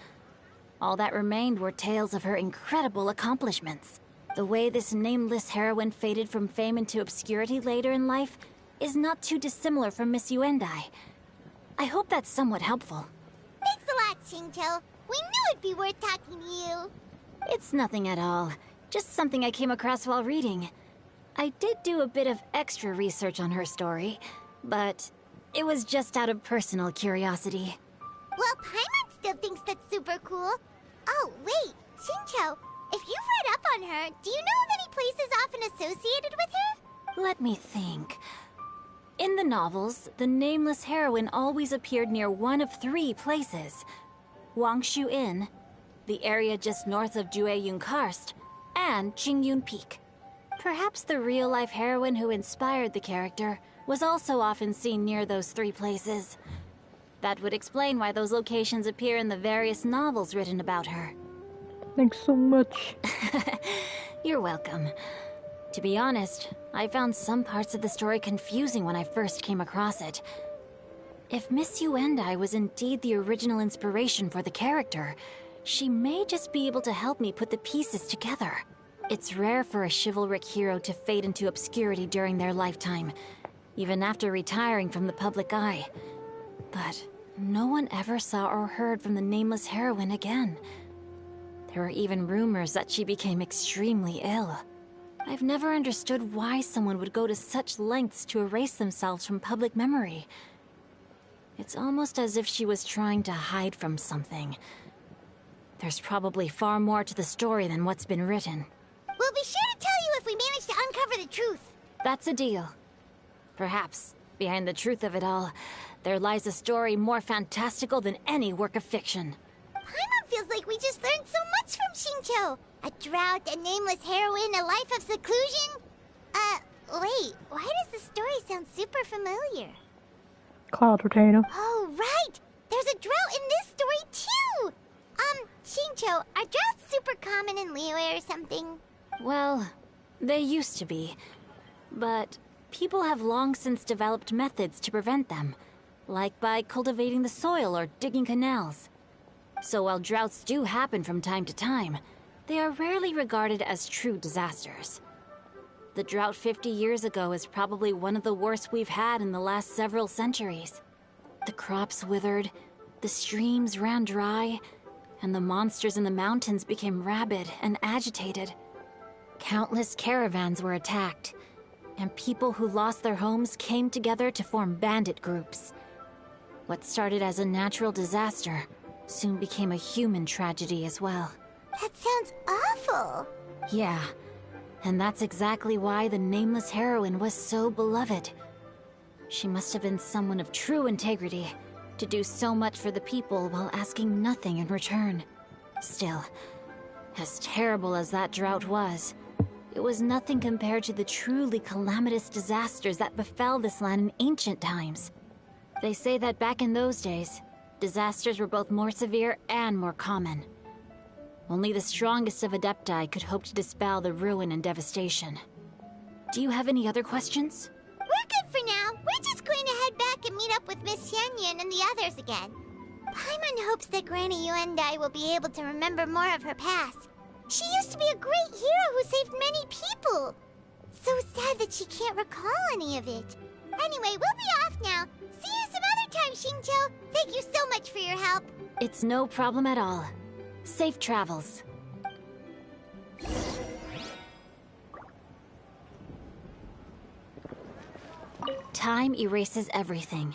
Speaker 1: All that remained were tales of her incredible accomplishments. The way this nameless heroine faded from fame into obscurity later in life is not too dissimilar from Miss Yuendai. I hope that's somewhat helpful.
Speaker 2: Thanks a lot, Shincho. We knew it'd be worth talking to you.
Speaker 1: It's nothing at all. Just something I came across while reading. I did do a bit of extra research on her story, but it was just out of personal curiosity.
Speaker 2: Well, Paimon still thinks that's super cool. Oh, wait, Shincho, if you've read up on her, do you know of any places often associated with her?
Speaker 1: Let me think. In the novels, the nameless heroine always appeared near one of 3 places. Wangshu Inn, the area just north of Jueyun Karst, and Qingyun Peak. Perhaps the real-life heroine who inspired the character was also often seen near those 3 places. That would explain why those locations appear in the various novels written about her.
Speaker 3: Thanks so much.
Speaker 1: You're welcome. To be honest, I found some parts of the story confusing when I first came across it. If Miss Yuendai was indeed the original inspiration for the character, she may just be able to help me put the pieces together. It's rare for a chivalric hero to fade into obscurity during their lifetime, even after retiring from the public eye. But no one ever saw or heard from the nameless heroine again. There were even rumors that she became extremely ill. I've never understood why someone would go to such lengths to erase themselves from public memory. It's almost as if she was trying to hide from something. There's probably far more to the story than what's been written.
Speaker 2: We'll be sure to tell you if we manage to uncover the truth.
Speaker 1: That's a deal. Perhaps, behind the truth of it all, there lies a story more fantastical than any work of fiction.
Speaker 2: Paimon feels like we just learned so much from Xingqiu. A drought, a nameless heroine, a life of seclusion. Wait, why does the story sound super familiar?
Speaker 3: Cloud Retainer.
Speaker 2: Oh, right! There's a drought in this story, too! Xingqiu, are droughts super common in Liyue or something?
Speaker 1: Well, they used to be. But people have long since developed methods to prevent them, like by cultivating the soil or digging canals. So while droughts do happen from time to time, they are rarely regarded as true disasters. The drought 50 years ago is probably one of the worst we've had in the last several centuries. The crops withered, the streams ran dry, and the monsters in the mountains became rabid and agitated. Countless caravans were attacked, and people who lost their homes came together to form bandit groups. What started as a natural disaster soon became a human tragedy as well.
Speaker 2: That sounds awful.
Speaker 1: Yeah, and that's exactly why the nameless heroine was so beloved. She must have been someone of true integrity, to do so much for the people while asking nothing in return. Still, as terrible as that drought was, it was nothing compared to the truly calamitous disasters that befell this land in ancient times. They say that back in those days, disasters were both more severe and more common. Only the strongest of Adepti could hope to dispel the ruin and devastation. Do you have any other questions?
Speaker 2: We're good for now. We're just going to head back and meet up with Miss Xianyun and the others again. Paimon hopes that Granny Yuendai will be able to remember more of her past. She used to be a great hero who saved many people. So sad that she can't recall any of it. Anyway, we'll be off now. See you some other time, Xingqiu. Thank you so much for your help.
Speaker 1: It's no problem at all. Safe travels. Time erases everything.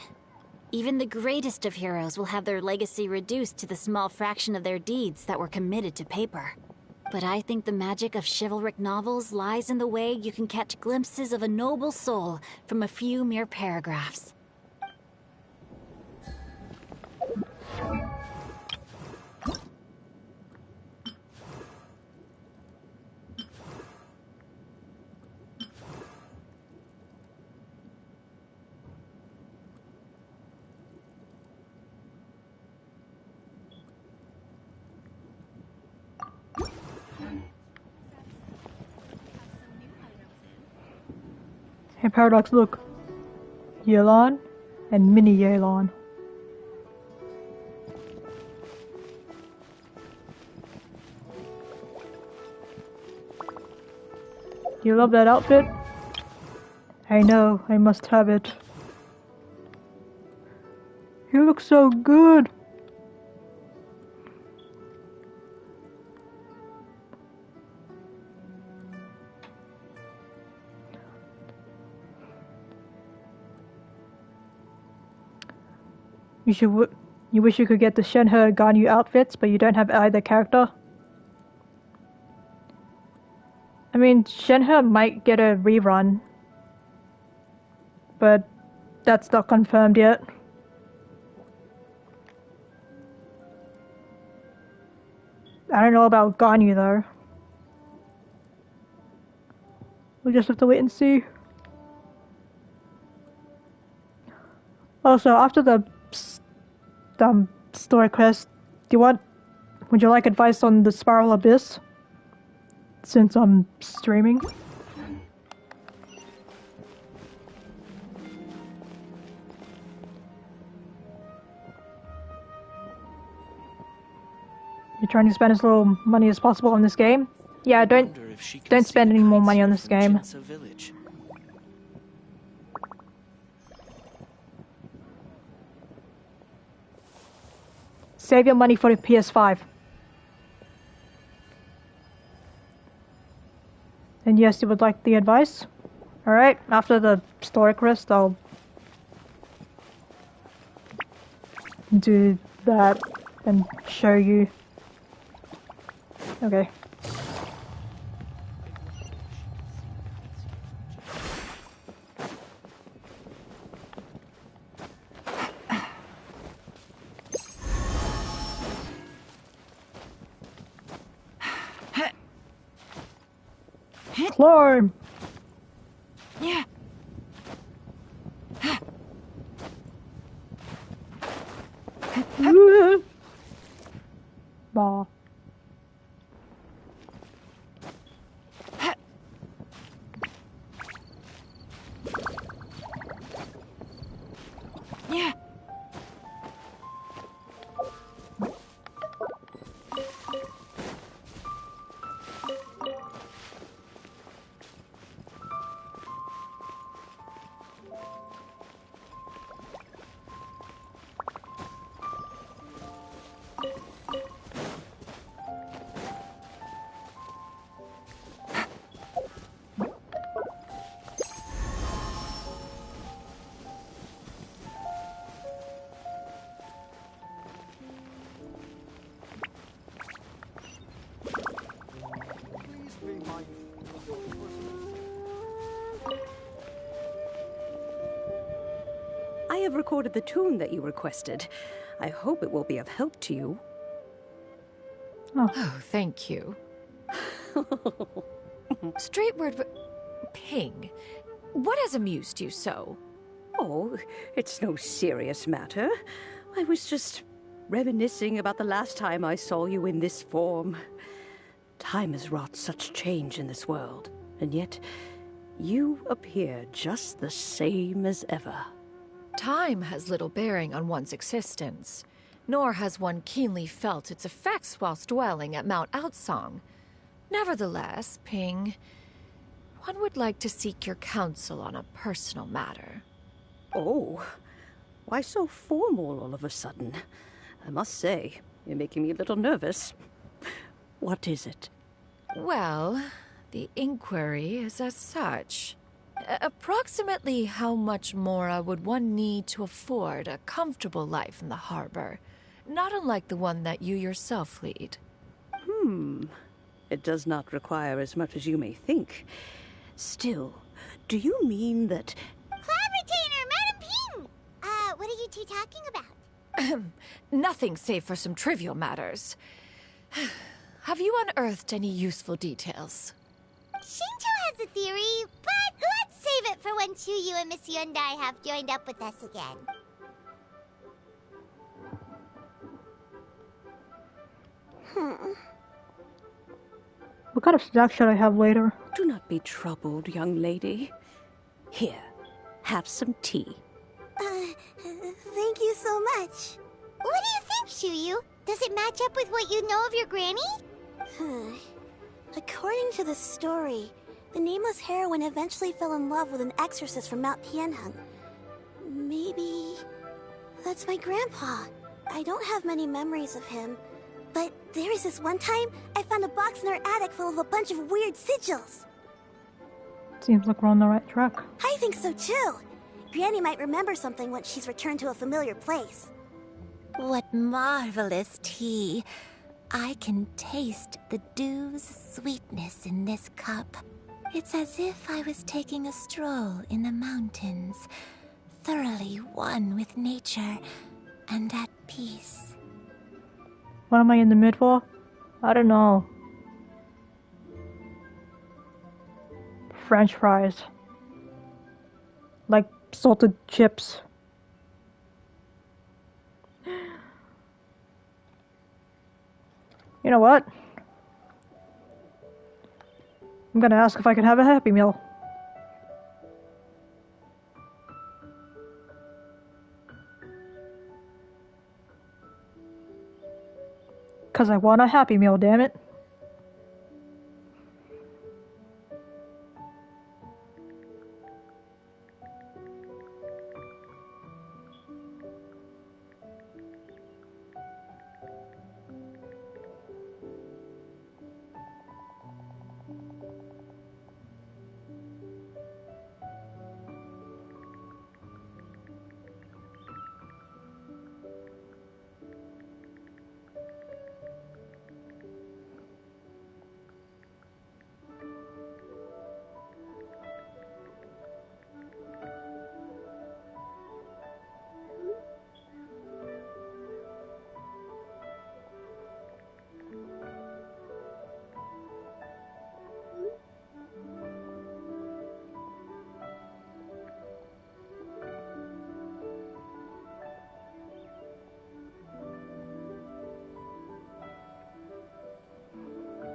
Speaker 1: Even the greatest of heroes will have their legacy reduced to the small fraction of their deeds that were committed to paper. But I think the magic of chivalric novels lies in the way you can catch glimpses of a noble soul from a few mere paragraphs.
Speaker 3: Hey Paradox, look. Yelan and Mini Yelan. You love that outfit? I know, I must have it. You look so good! You wish you could get the Shenhe Ganyu outfits, but you don't have either character? I mean, Shenhe might get a rerun, but that's not confirmed yet. I don't know about Ganyu though. We'll just have to wait and see. Also, after the story quest, would you like advice on the Spiral Abyss? since I'm streaming. You're trying to spend as little money as possible on this game? Yeah, don't spend any more money on this game. Save your money for the PS5. And yes, you would like the advice? Alright, after the story quest, I'll do that and show you. Okay. Climb!
Speaker 1: Yeah.
Speaker 3: Bah.
Speaker 1: Yeah.
Speaker 15: I have recorded the tune that you requested. I hope it will be of help to you.
Speaker 4: Oh, thank you. Straight word, Ping. What has amused you so?
Speaker 15: Oh, it's no serious matter. I was just reminiscing about the last time I saw you in this form. Time has wrought such change in this world, and yet you appear just the same as ever.
Speaker 4: Time has little bearing on one's existence, nor has one keenly felt its effects whilst dwelling at Mount Outsong. Nevertheless, Ping, one would like to seek your counsel on a personal matter.
Speaker 15: Oh, why so formal all of a sudden? I must say, you're making me a little nervous. What is it?
Speaker 4: Well, the inquiry is as such. Approximately how much more would one need to afford a comfortable life in the harbor, not unlike the one that you yourself lead?
Speaker 15: It does not require as much as you may think. Still, do you mean that...
Speaker 2: Clavitainer, Madam Ping! What are you two talking about?
Speaker 4: Nothing save for some trivial matters. Have you unearthed any useful details?
Speaker 2: Shinto has a theory, but let's save it for when Chuyu and Miss Yundai have joined up with us again.
Speaker 3: What kind of snack should I have later?
Speaker 15: Do not be troubled, young lady. Here, have some tea.
Speaker 14: Thank you so much.
Speaker 2: What do you think, Chuyu? Does it match up with what you know of your granny?
Speaker 14: According to the story, the nameless heroine eventually fell in love with an exorcist from Mount Tianheng. Maybe that's my grandpa. I don't have many memories of him, but there was this one time I found a box in our attic full of a bunch of weird sigils.
Speaker 3: Seems like we're on the right track.
Speaker 14: I think so too. Granny might remember something once she's returned to a familiar place.
Speaker 13: What marvelous tea. I can taste the dew's sweetness in this cup. It's as if I was taking a stroll in the mountains, thoroughly one with nature and at peace.
Speaker 3: What am I in the mood for? I don't know. French fries. Like salted chips. You know what? I'm gonna ask if I can have a Happy Meal. Cause I want a Happy Meal, damn it.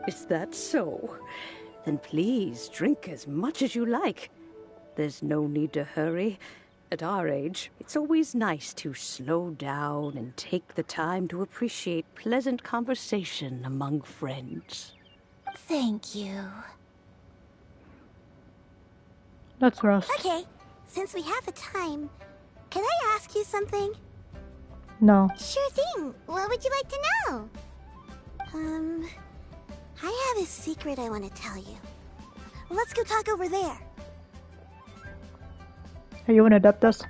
Speaker 15: Is that so? Then please drink as much as you like. There's no need to hurry. At our age, it's always nice to slow down and take the time to appreciate pleasant conversation among friends.
Speaker 13: Thank you.
Speaker 3: Let's rest.
Speaker 14: Okay, since we have the time, can I ask you something?
Speaker 3: No.
Speaker 2: Sure thing. What would you like to know?
Speaker 14: I have a secret I want to tell you. Let's go talk over there.
Speaker 3: Are you an Adeptus?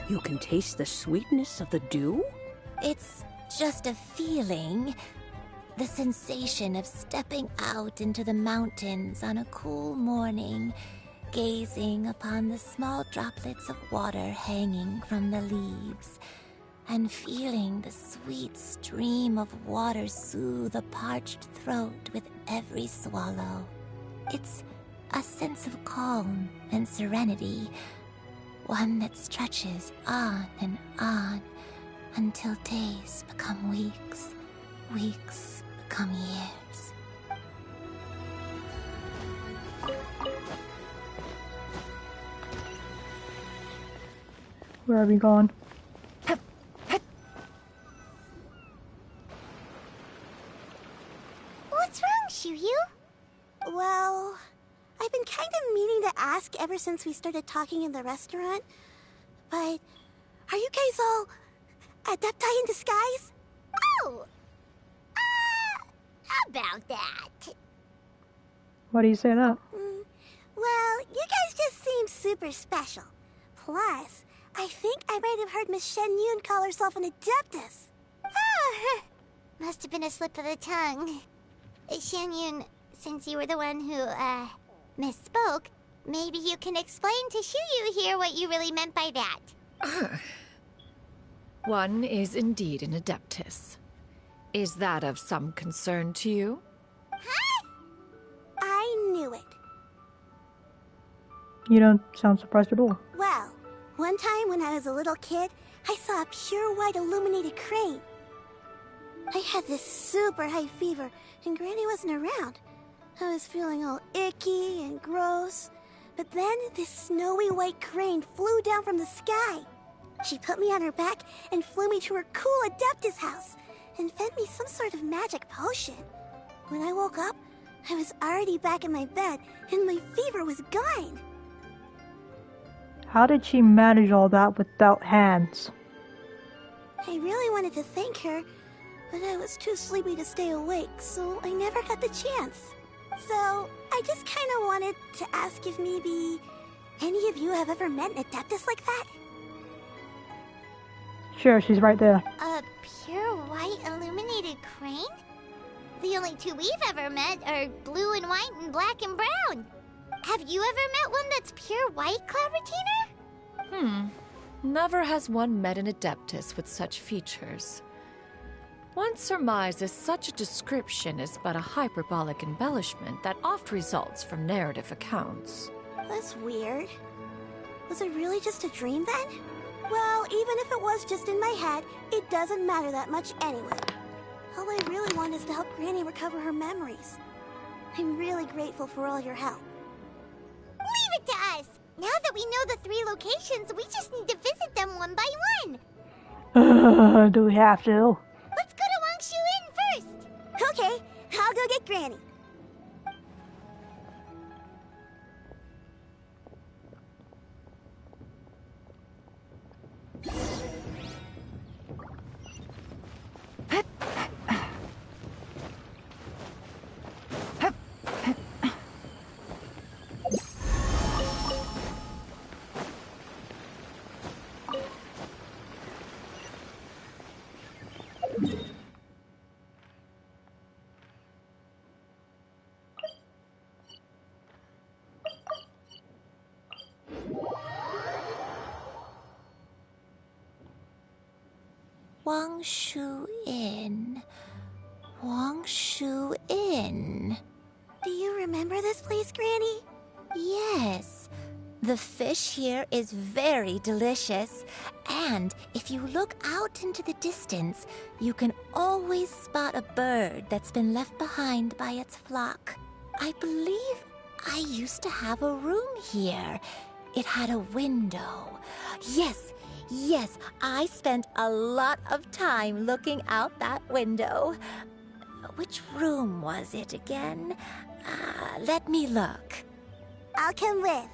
Speaker 15: You can taste the sweetness of the dew?
Speaker 13: It's just a feeling. The sensation of stepping out into the mountains on a cool morning, gazing upon the small droplets of water hanging from the leaves, and feeling the sweet stream of water soothe a parched throat with every swallow. It's a sense of calm and serenity, one that stretches on and on until days become weeks, weeks become years.
Speaker 3: Where are we going?
Speaker 2: What's wrong, Shiryu?
Speaker 14: Well, I've been kind of meaning to ask ever since we started talking in the restaurant. But are you guys all adepti in disguise?
Speaker 2: Oh! About that.
Speaker 3: Why do you say that?
Speaker 14: Well, you guys just seem super special. Plus, I think I might have heard Miss Shen Yun call herself an Adeptus.
Speaker 2: Oh, must have been a slip of the tongue. Shen Yun, since you were the one who, misspoke, maybe you can explain to Shiryu here what you really meant by that.
Speaker 4: One is indeed an Adeptus. Is that of some concern to you?
Speaker 2: Huh?
Speaker 14: I knew it.
Speaker 3: You don't sound surprised at all.
Speaker 14: Well, one time when I was a little kid, I saw a pure white illuminated crane. I had this super high fever, and Granny wasn't around. I was feeling all icky and gross. But then this snowy white crane flew down from the sky. She put me on her back and flew me to her cool Adeptus house and fed me some sort of magic potion. When I woke up, I was already back in my bed and my fever was gone.
Speaker 3: How did she manage all that without hands?
Speaker 14: I really wanted to thank her, but I was too sleepy to stay awake, so I never got the chance. So, I just kind of wanted to ask if maybe any of you have ever met an Adeptus like that?
Speaker 3: Sure, she's right there.
Speaker 2: A pure white illuminated crane? The only two we've ever met are blue and white and black and brown. Have you ever met one that's pure white, Cloud Retainer?
Speaker 4: Never has one met an Adeptus with such features. One surmises such a description is but a hyperbolic embellishment that oft results from narrative accounts.
Speaker 14: That's weird. Was it really just a dream then? Well, even if it was just in my head, it doesn't matter that much anyway. All I really want is to help Granny recover her memories. I'm really grateful for all your help.
Speaker 2: Leave it to us! Now that we know the 3 locations, we just need to visit them one by one.
Speaker 3: Do we have to?
Speaker 2: Let's go to Wangshu Inn first.
Speaker 14: Okay, I'll go get Granny.
Speaker 13: Wangshu Inn. Wangshu Inn.
Speaker 14: Do you remember this place, Granny?
Speaker 13: Yes. The fish here is very delicious. And if you look out into the distance, you can always spot a bird that's been left behind by its flock. I believe I used to have a room here. It had a window. Yes, I spent a lot of time looking out that window. Which room was it again? Let me look.
Speaker 14: I'll come with.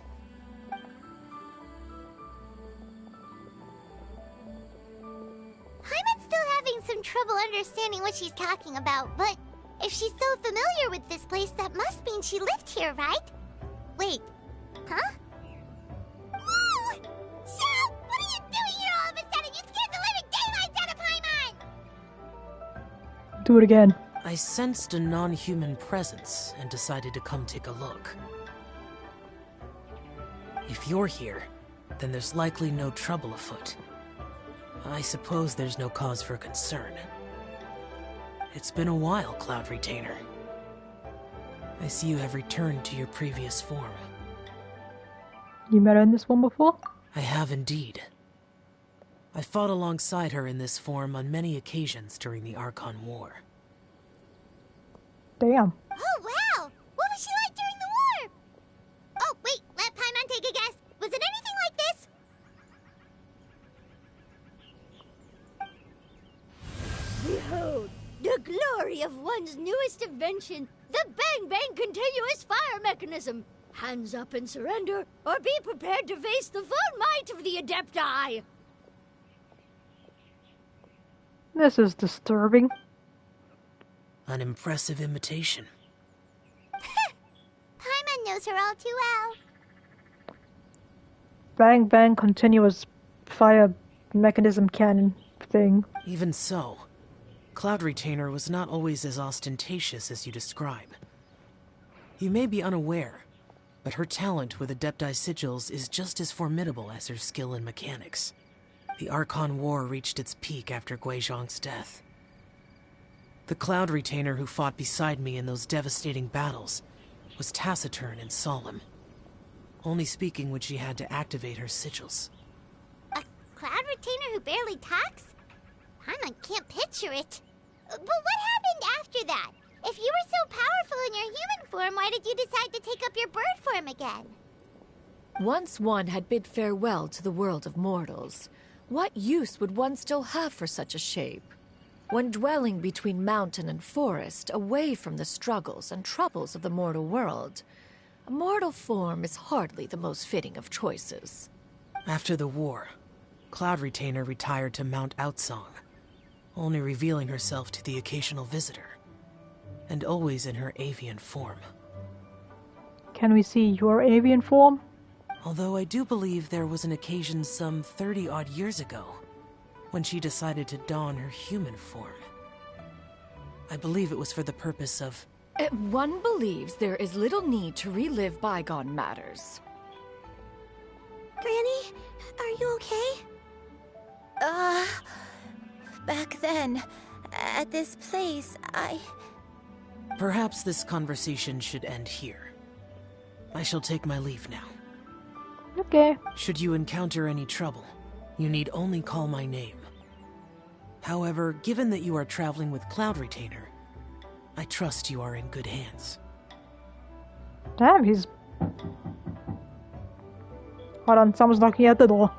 Speaker 2: Paimon's still having some trouble understanding what she's talking about, but if she's so familiar with this place, that must mean she lived here, right? Wait, huh? Whoa! Shao! What are you doing here all of a sudden? You scared the living daylights out of Paimon!
Speaker 3: Do it again.
Speaker 16: I sensed a non-human presence and decided to come take a look. If you're here, then there's likely no trouble afoot. I suppose there's no cause for concern. It's been a while, Cloud Retainer. I see you have returned to your previous form.
Speaker 3: You met her in this one before?
Speaker 16: I have indeed. I fought alongside her in this form on many occasions during the Archon War.
Speaker 3: Damn.
Speaker 2: Oh, wow! What was she like during the war? Oh, wait, let Paimon take a guess. Was it anything like this?
Speaker 17: Behold, the glory of one's newest invention, the Bang Bang Continuous Fire Mechanism. Hands up and surrender, or be prepared to face the full might of the Adepti.
Speaker 3: This is disturbing.
Speaker 16: An impressive imitation.
Speaker 2: Paimon knows her all too well.
Speaker 3: Bang bang continuous fire mechanism cannon thing.
Speaker 16: Even so, Cloud Retainer was not always as ostentatious as you describe. You may be unaware, but her talent with Adepti sigils is just as formidable as her skill in mechanics. The Archon War reached its peak after Guizhong's death. The Cloud Retainer who fought beside me in those devastating battles was taciturn and solemn, only speaking when she had to activate her sigils.
Speaker 2: A Cloud Retainer who barely talks? Paimon can't picture it. But what happened after that? If you were so powerful in your human form, why did you decide to take up your bird form again?
Speaker 4: Once one had bid farewell to the world of mortals, what use would one still have for such a shape? When dwelling between mountain and forest, away from the struggles and troubles of the mortal world, a mortal form is hardly the most fitting of choices.
Speaker 16: After the war, Cloud Retainer retired to Mount Outsong, only revealing herself to the occasional visitor, and always in her avian form.
Speaker 3: Can we see your avian form?
Speaker 16: Although I do believe there was an occasion some 30-odd years ago, when she decided to don her human form. I believe it was for the purpose of...
Speaker 4: One believes there is little need to relive bygone matters.
Speaker 14: Granny, are you okay?
Speaker 13: Back then, at this place,
Speaker 16: Perhaps this conversation should end here. I shall take my leave now.
Speaker 3: Okay.
Speaker 16: Should you encounter any trouble, you need only call my name. However, given that you are traveling with Cloud Retainer, I trust you are in good hands.
Speaker 3: Damn, he's... Hold on, someone's knocking at the door.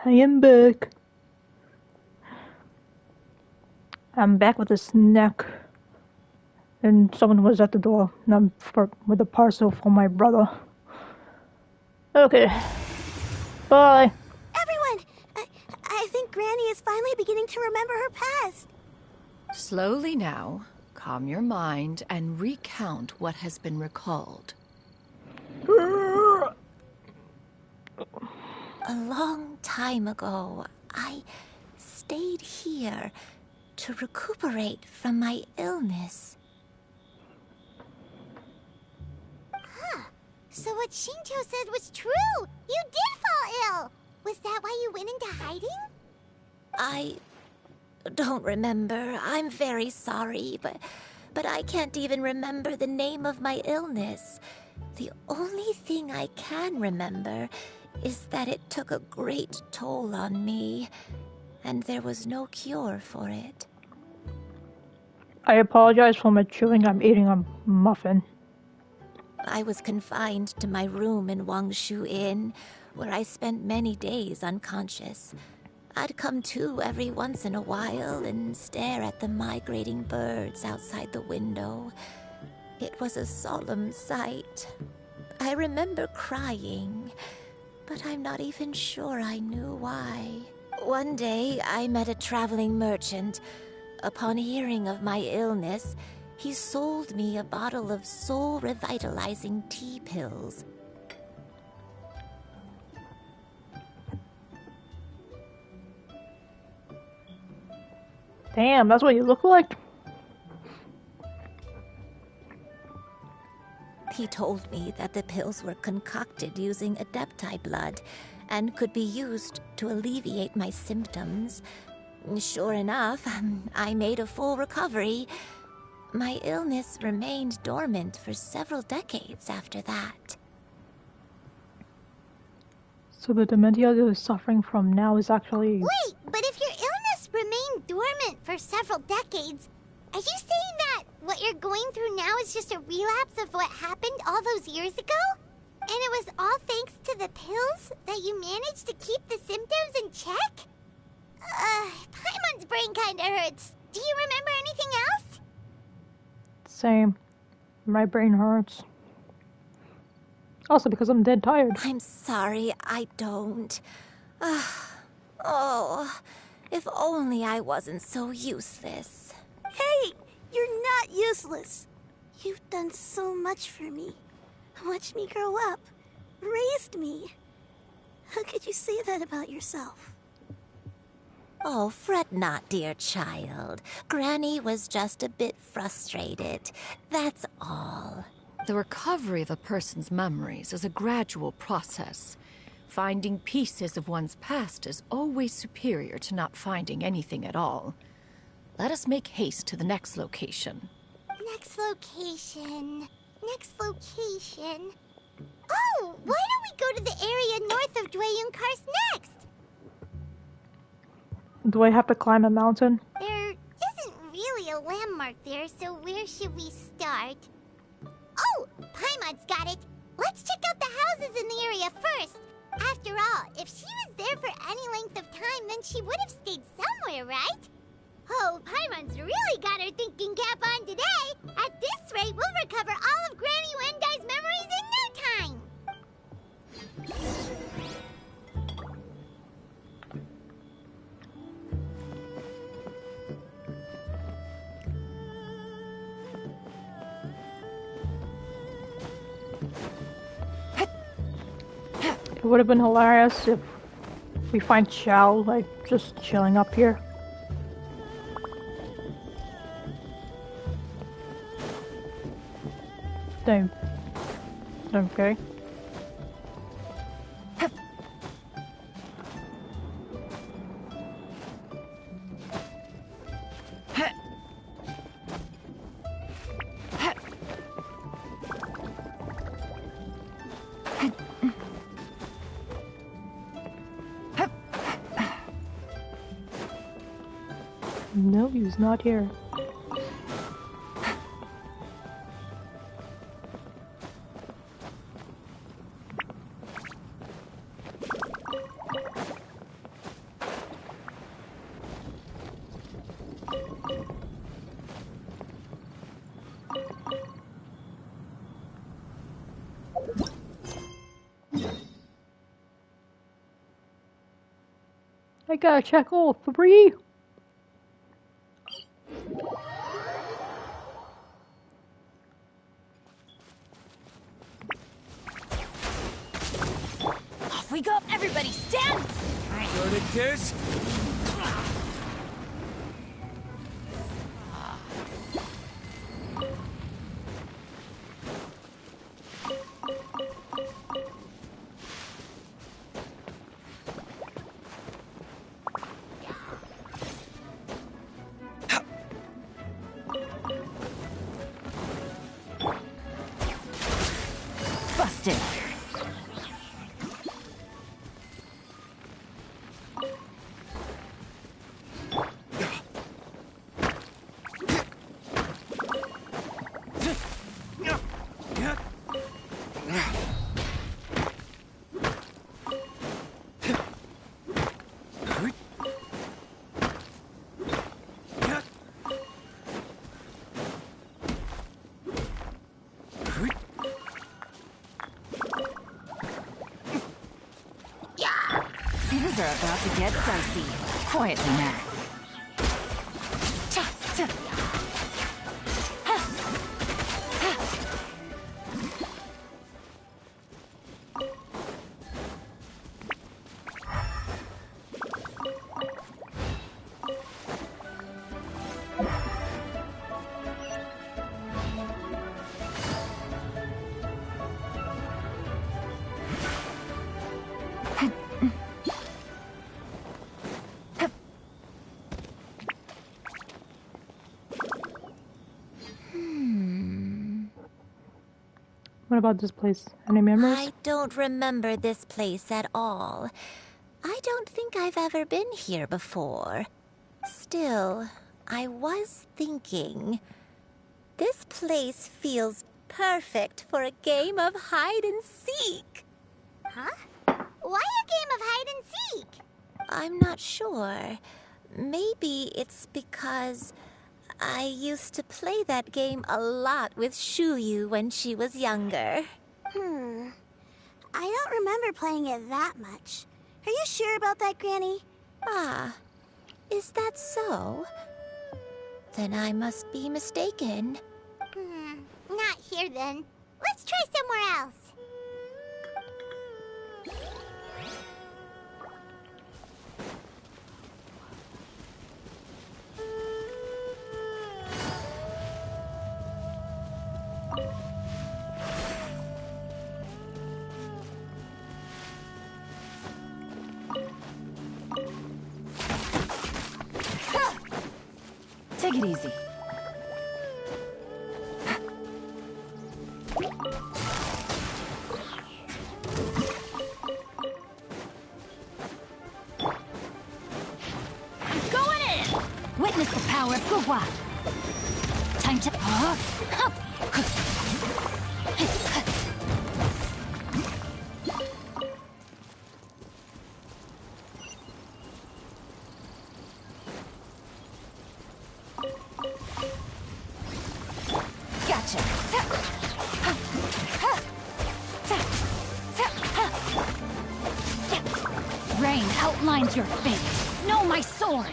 Speaker 3: I am back. I'm back with a snack. And someone was at the door with a parcel for my brother. Okay. Bye.
Speaker 14: Everyone! I think Granny is finally beginning to remember her past.
Speaker 4: Slowly now, calm your mind and recount what has been recalled.
Speaker 13: A long time ago, I stayed here to recuperate from my illness.
Speaker 2: Huh. So what Shinto said was true! You did fall ill! Was that why you went into hiding?
Speaker 13: I don't remember. I'm very sorry, but I can't even remember the name of my illness. The only thing I can remember is that it took a great toll on me, and there was no cure for it.
Speaker 3: I apologize for my chewing. I'm eating a muffin.
Speaker 13: I was confined to my room in Wangshu Inn, where I spent many days unconscious. I'd come to every once in a while and stare at the migrating birds outside the window. It was a solemn sight. I remember crying, but I'm not even sure I knew why. One day, I met a traveling merchant. Upon hearing of my illness, he sold me a bottle of soul-revitalizing tea pills.
Speaker 3: Damn, that's what you look like?
Speaker 13: He told me that the pills were concocted using Adepti blood and could be used to alleviate my symptoms. Sure enough, I made a full recovery. My illness remained dormant for several decades after that.
Speaker 3: So the dementia you're suffering from now is actually...
Speaker 2: Wait, but if your illness remained dormant for several decades, are you saying that what you're going through now is just a relapse of what happened all those years ago? And it was all thanks to the pills that you managed to keep the symptoms in check? Paimon's brain kinda hurts. Do you remember anything else?
Speaker 3: Same. My brain hurts. Also because I'm dead tired.
Speaker 13: I'm sorry, I don't. Oh, if only I wasn't so useless.
Speaker 14: Hey, you're not useless. You've done so much for me. Watched me grow up. Raised me. How could you say that about yourself?
Speaker 13: Oh, fret not, dear child. Granny was just a bit frustrated. That's all.
Speaker 4: The recovery of a person's memories is a gradual process. Finding pieces of one's past is always superior to not finding anything at all. Let us make haste to the next location.
Speaker 2: Next location. Next location. Oh, why don't we go to the area north of Dwayun Karst next?
Speaker 3: Do I have to climb a mountain?
Speaker 2: There isn't really a landmark there, so where should we start? Oh, Paimon's got it. Let's check out the houses in the area first. After all, if she was there for any length of time, then she would have stayed somewhere, right? Oh, Paimon's really got her thinking cap on today. At this rate, we'll recover all of Granny Wendai's memories in no time.
Speaker 3: It would have been hilarious if we find Xiao, like, just chilling up here. Damn. Okay. No, he's not here. I gotta check all 3.
Speaker 1: Off we go! Everybody stand!
Speaker 18: Verdict
Speaker 1: Busted! Things are about to get dicey. Quietly now.
Speaker 3: What about this place? Any memories?
Speaker 13: I don't remember this place at all. I don't think I've ever been here before. Still, I was thinking, this place feels perfect for a game of hide and seek.
Speaker 2: Huh? Why a game of hide and seek?
Speaker 13: I'm not sure. Maybe it's because I used to play that game a lot with Shuyu when she was younger.
Speaker 14: I don't remember playing it that much. Are you sure about that, Granny?
Speaker 13: Ah, is that so? Then I must be mistaken.
Speaker 2: Not here then. Let's try somewhere else.
Speaker 1: Take it easy. Going in! Witness the power of Gugwa. Time to... Gotcha. Rain outlines your fate. Know my sword.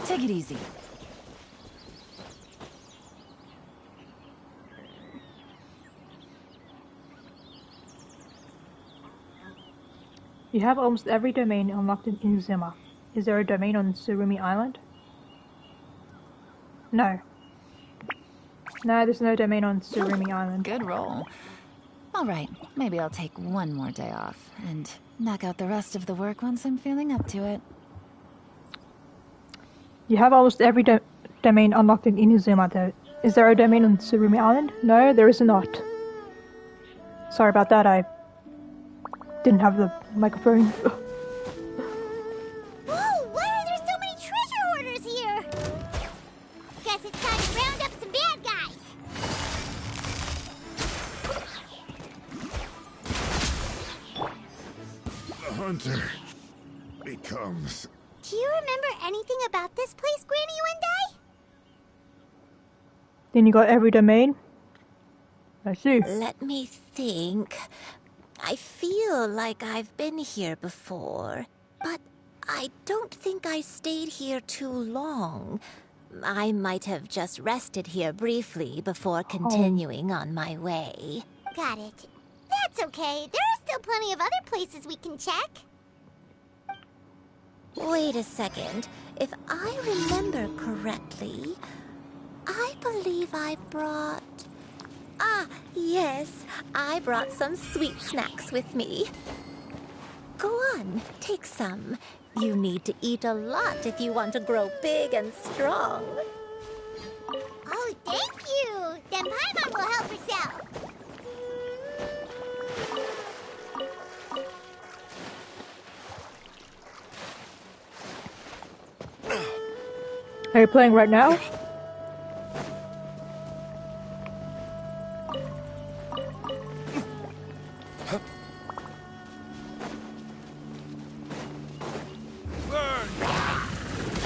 Speaker 1: Take it easy.
Speaker 3: You have almost every domain unlocked in Inazuma. Is there a domain on Surumi Island? No. No, there's no domain on Surumi Island.
Speaker 1: Good roll. All right, maybe I'll take one more day off and knock out the rest of the work once I'm feeling up to it.
Speaker 3: You have almost every domain unlocked in Inazuma, though. Is there a domain on Surumi Island? No, there is not. Sorry about that, I didn't have the microphone.
Speaker 2: Whoa, why are there so many treasure hoarders here? Guess it's time to round up some bad guys.
Speaker 19: The hunter becomes
Speaker 2: Do you remember anything about this place, Granny Wendai?
Speaker 3: Then you got every domain? I see.
Speaker 13: Let me think. I feel like I've been here before, but I don't think I stayed here too long. I might have just rested here briefly before continuing on my way.
Speaker 2: Got it. That's okay. There are still plenty of other places we can check.
Speaker 13: Wait a second. If I remember correctly, I believe I brought... Ah, yes. I brought some sweet snacks with me. Go on, take some. You need to eat a lot if you want to grow big and strong.
Speaker 2: Oh, thank you! Then Paimon will help herself.
Speaker 3: Are you playing right now?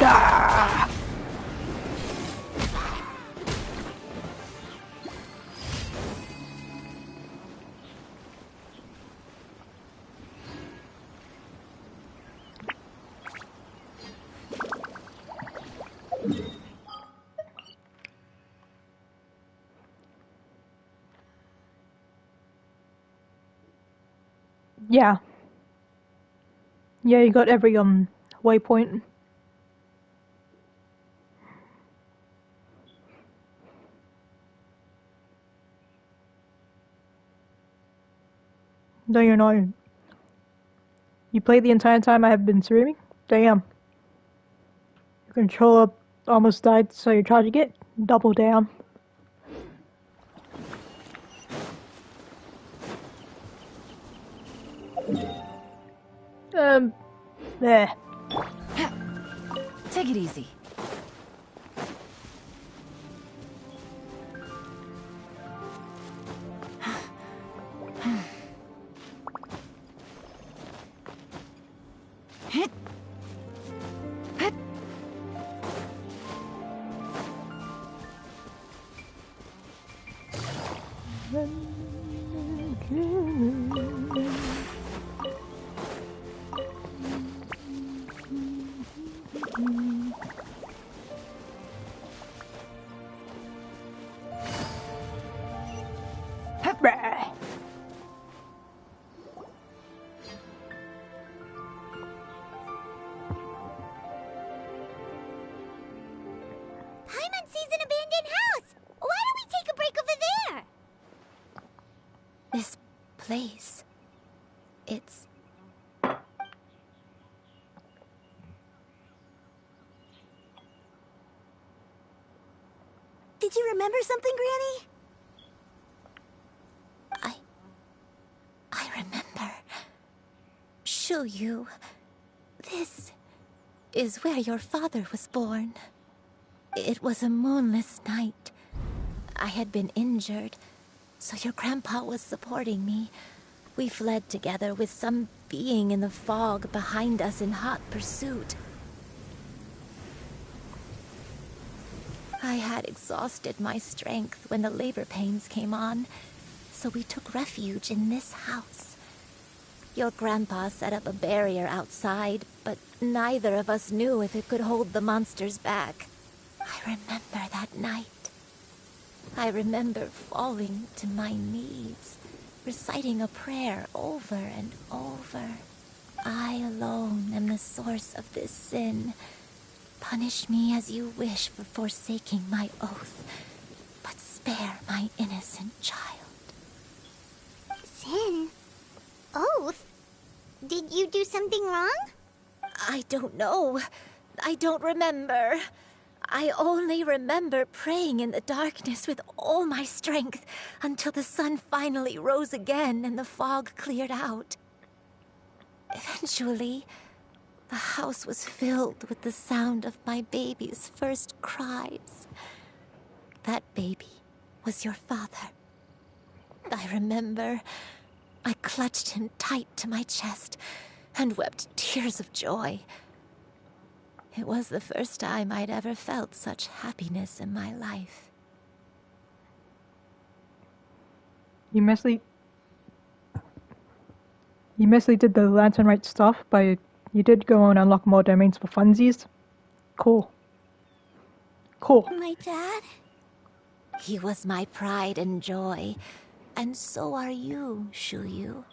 Speaker 3: Ah! Yeah. Yeah, you got every waypoint. No, you're not. You played the entire time I have been streaming? Damn. Your controller almost died, so you tried to get double down. There.
Speaker 19: Take it easy.
Speaker 2: Paimon sees an abandoned house! Why don't we take a break over there?
Speaker 13: This place... it's...
Speaker 14: Did you remember something, Granny?
Speaker 13: I remember. Shuyu. This is where your father was born. It was a moonless night. I had been injured, so your grandpa was supporting me. We fled together with some being in the fog behind us in hot pursuit. I had exhausted my strength when the labor pains came on, so we took refuge in this house. Your grandpa set up a barrier outside, but neither of us knew if it could hold the monsters back. I remember that night. I remember falling to my knees, reciting a prayer over and over. I alone am the source of this sin. Punish me as you wish for forsaking my oath, but spare my innocent child.
Speaker 2: Sin? Oath? Did you do something wrong?
Speaker 13: I don't know. I don't remember. I only remember praying in the darkness with all my strength until the sun finally rose again and the fog cleared out. Eventually, the house was filled with the sound of my baby's first cries. That baby was your father. I remember I clutched him tight to my chest and wept tears of joy. It was the first time I'd ever felt such happiness in my life.
Speaker 3: You mostly did the Lantern Right stuff, but you did go and unlock more domains for funsies. Cool. Cool.
Speaker 14: My dad?
Speaker 13: He was my pride and joy, and so are you, Shuyu.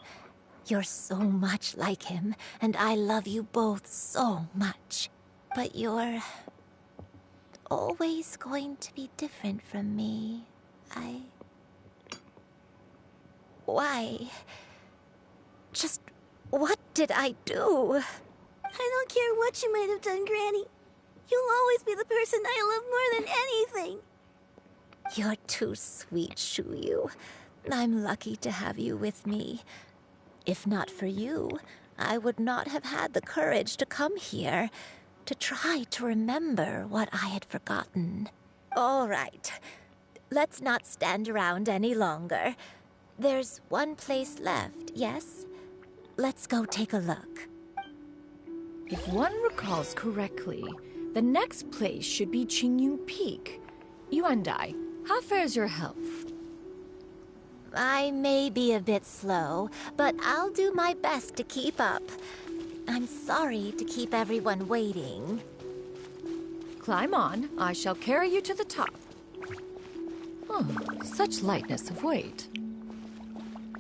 Speaker 13: You're so much like him, and I love you both so much. But you're always going to be different from me. Why? Just what did I do?
Speaker 14: I don't care what you might have done, Granny. You'll always be the person I love more than anything.
Speaker 13: You're too sweet, Shuyu. I'm lucky to have you with me. If not for you, I would not have had the courage to come here, to try to remember what I had forgotten. All right, let's not stand around any longer. There's one place left, yes? Let's go take a look.
Speaker 4: If one recalls correctly, the next place should be Qingyu Peak. Yuandai, how fares your health?
Speaker 13: I may be a bit slow, but I'll do my best to keep up. I'm sorry to keep everyone waiting.
Speaker 4: Climb on. I shall carry you to the top. Oh, such lightness of weight.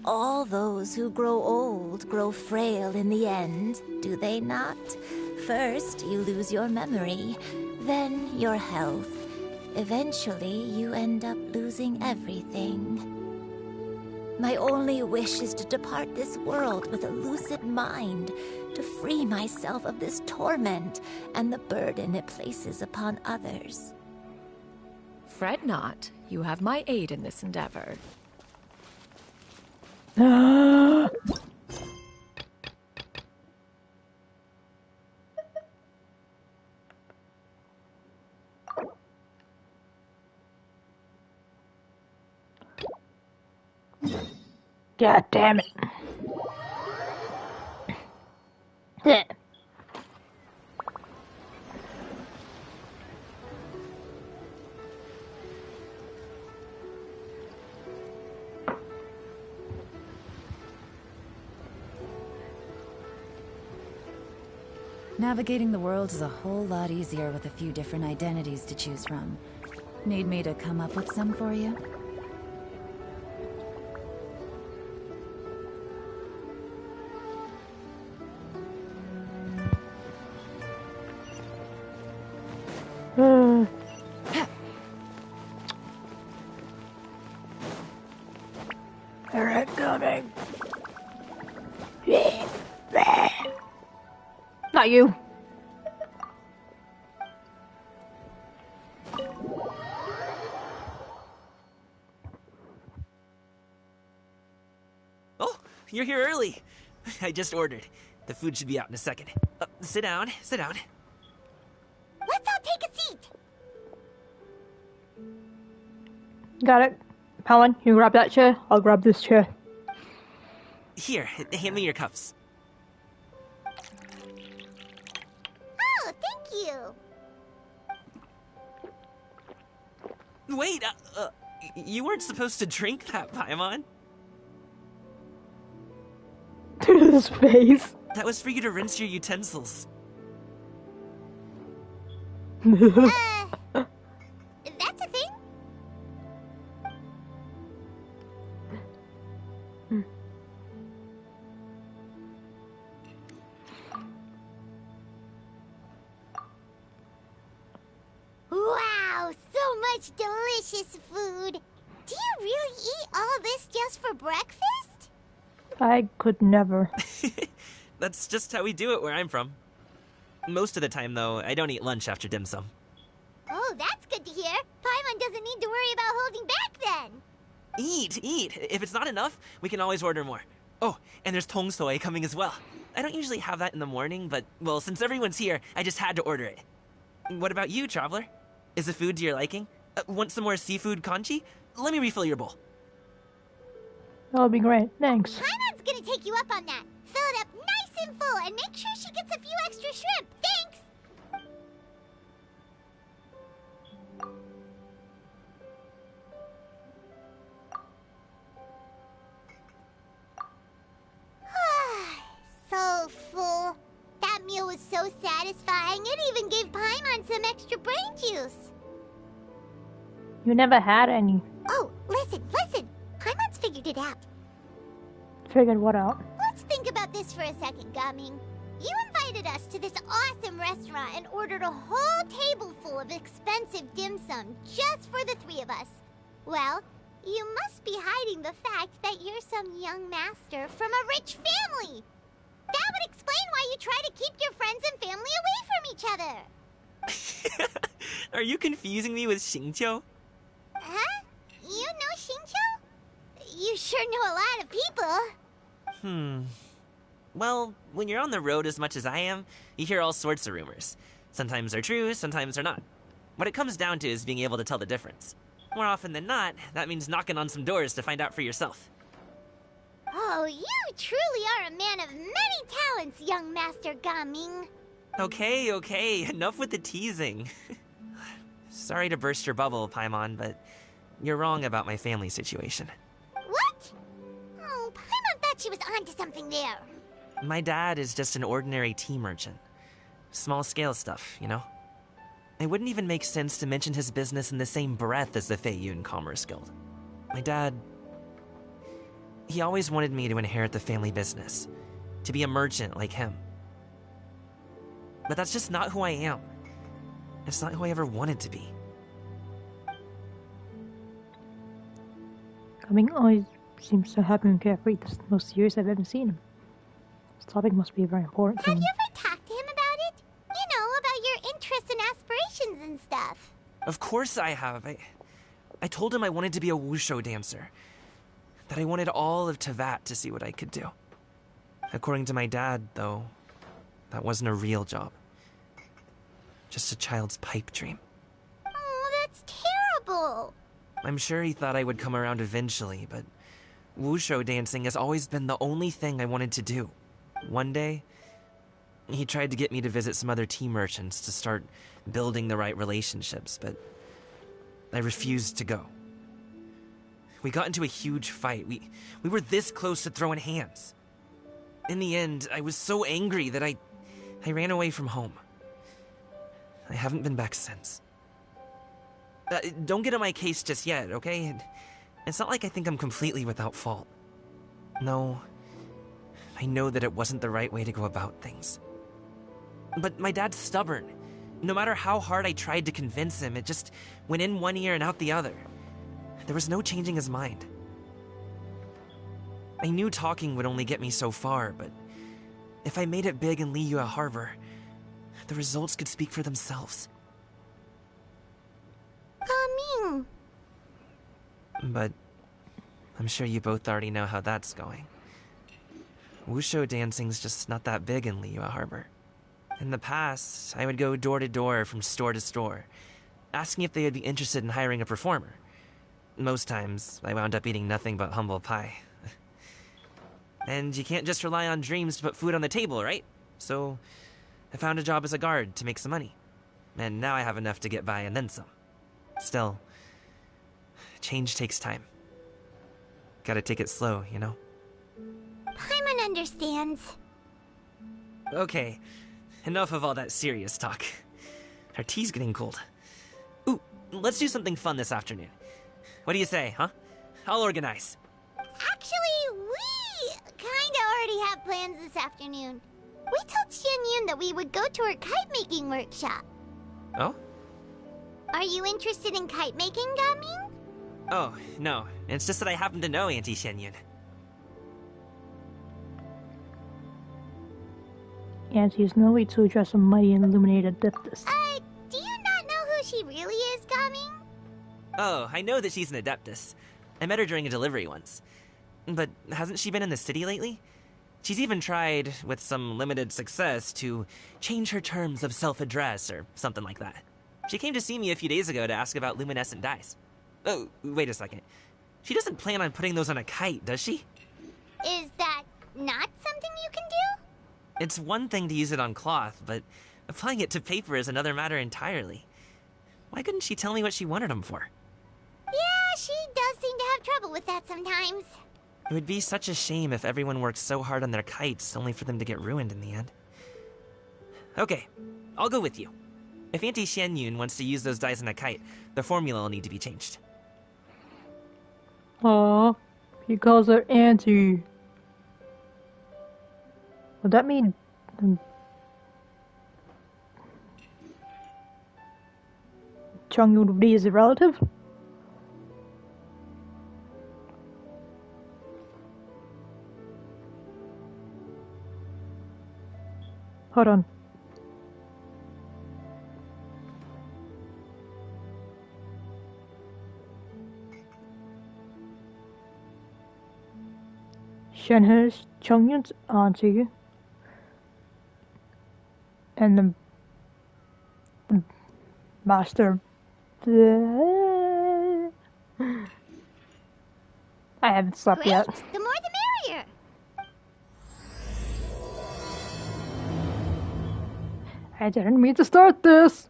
Speaker 13: All those who grow old grow frail in the end, do they not? First, you lose your memory, then your health. Eventually, you end up losing everything. My only wish is to depart this world with a lucid mind, to free myself of this torment and the burden it places upon others.
Speaker 4: Fret not. You have my aid in this endeavor.
Speaker 3: God damn it. Yeah.
Speaker 19: Navigating the world is a whole lot easier with a few different identities to choose from. Need me to come up with some for you?
Speaker 3: They're coming. Not you.
Speaker 20: Oh, you're here early. I just ordered. The food should be out in a second. Sit down, sit down.
Speaker 2: Let's all take a seat.
Speaker 3: Got it. Helen, you grab that chair, I'll grab this chair.
Speaker 20: Here, hand me your cups.
Speaker 2: Oh, thank you.
Speaker 20: Wait, you weren't supposed to drink that, Paimon.
Speaker 3: To his face.
Speaker 20: That was for you to rinse your utensils.
Speaker 2: That's a thing? Wow, so much delicious food. Do you really eat all this just for breakfast?
Speaker 3: I could never.
Speaker 20: That's just how we do it where I'm from. Most of the time, though, I don't eat lunch after dim sum.
Speaker 2: Oh, that's good to hear. Paimon doesn't need to worry about holding back then.
Speaker 20: Eat, eat. If it's not enough, we can always order more. Oh, and there's tong soy coming as well. I don't usually have that in the morning, but, well, since everyone's here, I just had to order it. What about you, Traveler? Is the food to your liking? Want some more seafood congee? Let me refill your bowl.
Speaker 3: That'll be great, thanks.
Speaker 2: Paimon's gonna take you up on that. Fill it up nice and full and make sure she gets a few extra shrimp. Thanks! So full. That meal was so satisfying, it even gave Paimon some extra brain juice.
Speaker 3: You never had any.
Speaker 2: Oh, listen. Paimon's figured it out.
Speaker 3: Figured what out?
Speaker 2: Let's think about this for a second, Gaming. You invited us to this awesome restaurant and ordered a whole table full of expensive dim sum just for the three of us. Well, you must be hiding the fact that you're some young master from a rich family. That would explain why you try to keep your friends and family away from each other.
Speaker 20: Are you confusing me with Xingqiu?
Speaker 2: Huh? You know Xingqiu? You sure know a lot of people.
Speaker 20: Well, when you're on the road as much as I am, you hear all sorts of rumors. Sometimes they're true, sometimes they're not. What it comes down to is being able to tell the difference. More often than not, that means knocking on some doors to find out for yourself.
Speaker 2: Oh, you truly are a man of many talents, young Master Gaming.
Speaker 20: Okay, enough with the teasing. Sorry to burst your bubble, Paimon, but you're wrong about my family situation.
Speaker 2: What? Oh, Paimon thought she was onto something there.
Speaker 20: My dad is just an ordinary tea merchant. Small-scale stuff, you know? It wouldn't even make sense to mention his business in the same breath as the Feiyun Commerce Guild. My dad... he always wanted me to inherit the family business, to be a merchant like him. But that's just not who I am. It's not who I ever wanted to be.
Speaker 3: Coming always seems so happy and carefree. This is the most serious I've ever seen him. This topic must be very important to him.
Speaker 2: Have you ever talked to him about it? You know, about your interests and aspirations and stuff.
Speaker 20: Of course I have. I told him I wanted to be a wushu dancer. That I wanted all of Tevat to see what I could do. According to my dad, though, that wasn't a real job. Just a child's pipe dream.
Speaker 2: Oh, that's terrible.
Speaker 20: I'm sure he thought I would come around eventually, but wushu dancing has always been the only thing I wanted to do. One day, he tried to get me to visit some other tea merchants to start building the right relationships, but I refused to go. We got into a huge fight. We were this close to throwing hands. In the end, I was so angry that I ran away from home. I haven't been back since. Don't get on my case just yet, okay? It's not like I think I'm completely without fault. No, I know that it wasn't the right way to go about things. But my dad's stubborn. No matter how hard I tried to convince him, it just went in one ear and out the other. There was no changing his mind. I knew talking would only get me so far, but if I made it big in Liyue Harbor, the results could speak for themselves.
Speaker 2: Gaming.
Speaker 20: But I'm sure you both already know how that's going. Wushu dancing's just not that big in Liyue Harbor. In the past, I would go door to door from store to store, asking if they would be interested in hiring a performer. Most times, I wound up eating nothing but humble pie. And you can't just rely on dreams to put food on the table, right? So, I found a job as a guard to make some money. And now I have enough to get by and then some. Still, change takes time. Gotta take it slow, you know?
Speaker 2: Paimon understands.
Speaker 20: Okay, enough of all that serious talk. Our tea's getting cold. Ooh, let's do something fun this afternoon. What do you say, huh? I'll organize.
Speaker 2: Actually, we kinda already have plans this afternoon. We told Xianyun that we would go to her kite-making workshop.
Speaker 20: Oh?
Speaker 2: Are you interested in kite-making, Gaming?
Speaker 20: Oh, no. It's just that I happen to know Auntie Xianyun.
Speaker 3: Auntie is no way to address a mighty and illuminated adeptus.
Speaker 2: Do you not know who she really is, Gaming?
Speaker 20: Oh, I know that she's an adeptus. I met her during a delivery once. But hasn't she been in the city lately? She's even tried, with some limited success, to change her terms of self-address or something like that. She came to see me a few days ago to ask about luminescent dyes. Oh, wait a second. She doesn't plan on putting those on a kite, does she?
Speaker 2: Is that not something you can do?
Speaker 20: It's one thing to use it on cloth, but applying it to paper is another matter entirely. Why couldn't she tell me what she wanted them for?
Speaker 2: Yeah, she does seem to have trouble with that sometimes.
Speaker 20: It would be such a shame if everyone worked so hard on their kites only for them to get ruined in the end. Okay, I'll go with you. If Auntie Xianyun wants to use those dies on a kite, the formula will need to be changed.
Speaker 3: Aww, he calls her Auntie. Would that mean... Changyun is a relative? Hold on. Shenhe's Changyun's auntie. And the master. I haven't slept
Speaker 2: Great,
Speaker 3: yet.
Speaker 2: the more the merrier.
Speaker 3: I didn't mean to start this.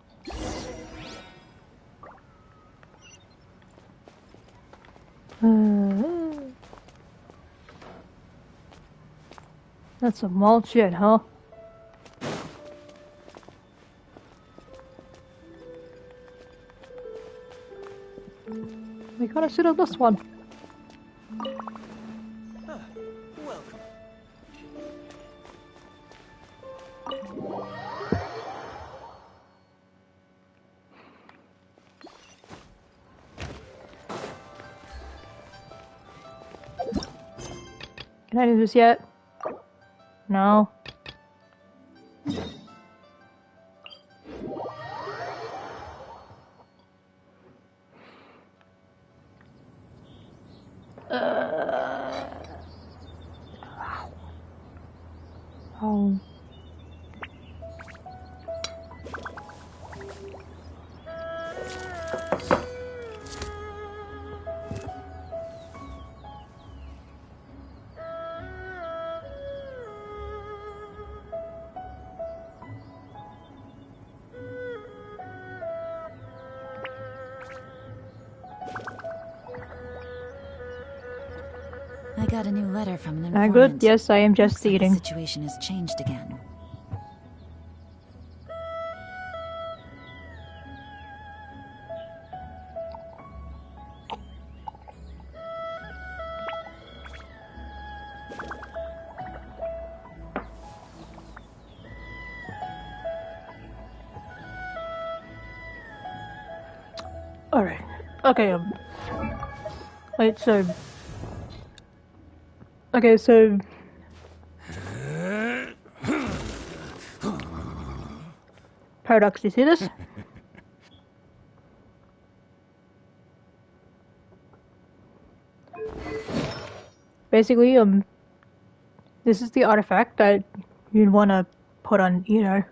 Speaker 3: That's some wild shit, huh? We gotta sit on this one.
Speaker 20: Welcome.
Speaker 3: Can I do this yet? No. Oh.
Speaker 19: I got a new letter from an
Speaker 3: Am I
Speaker 19: informant.
Speaker 3: good? Yes, I am just
Speaker 19: Looks like
Speaker 3: eating.
Speaker 19: the situation has changed again.
Speaker 3: Alright. Okay, wait, so... Okay, so... Paradox, do you see this? Basically, this is the artifact that you'd want to put on, you know.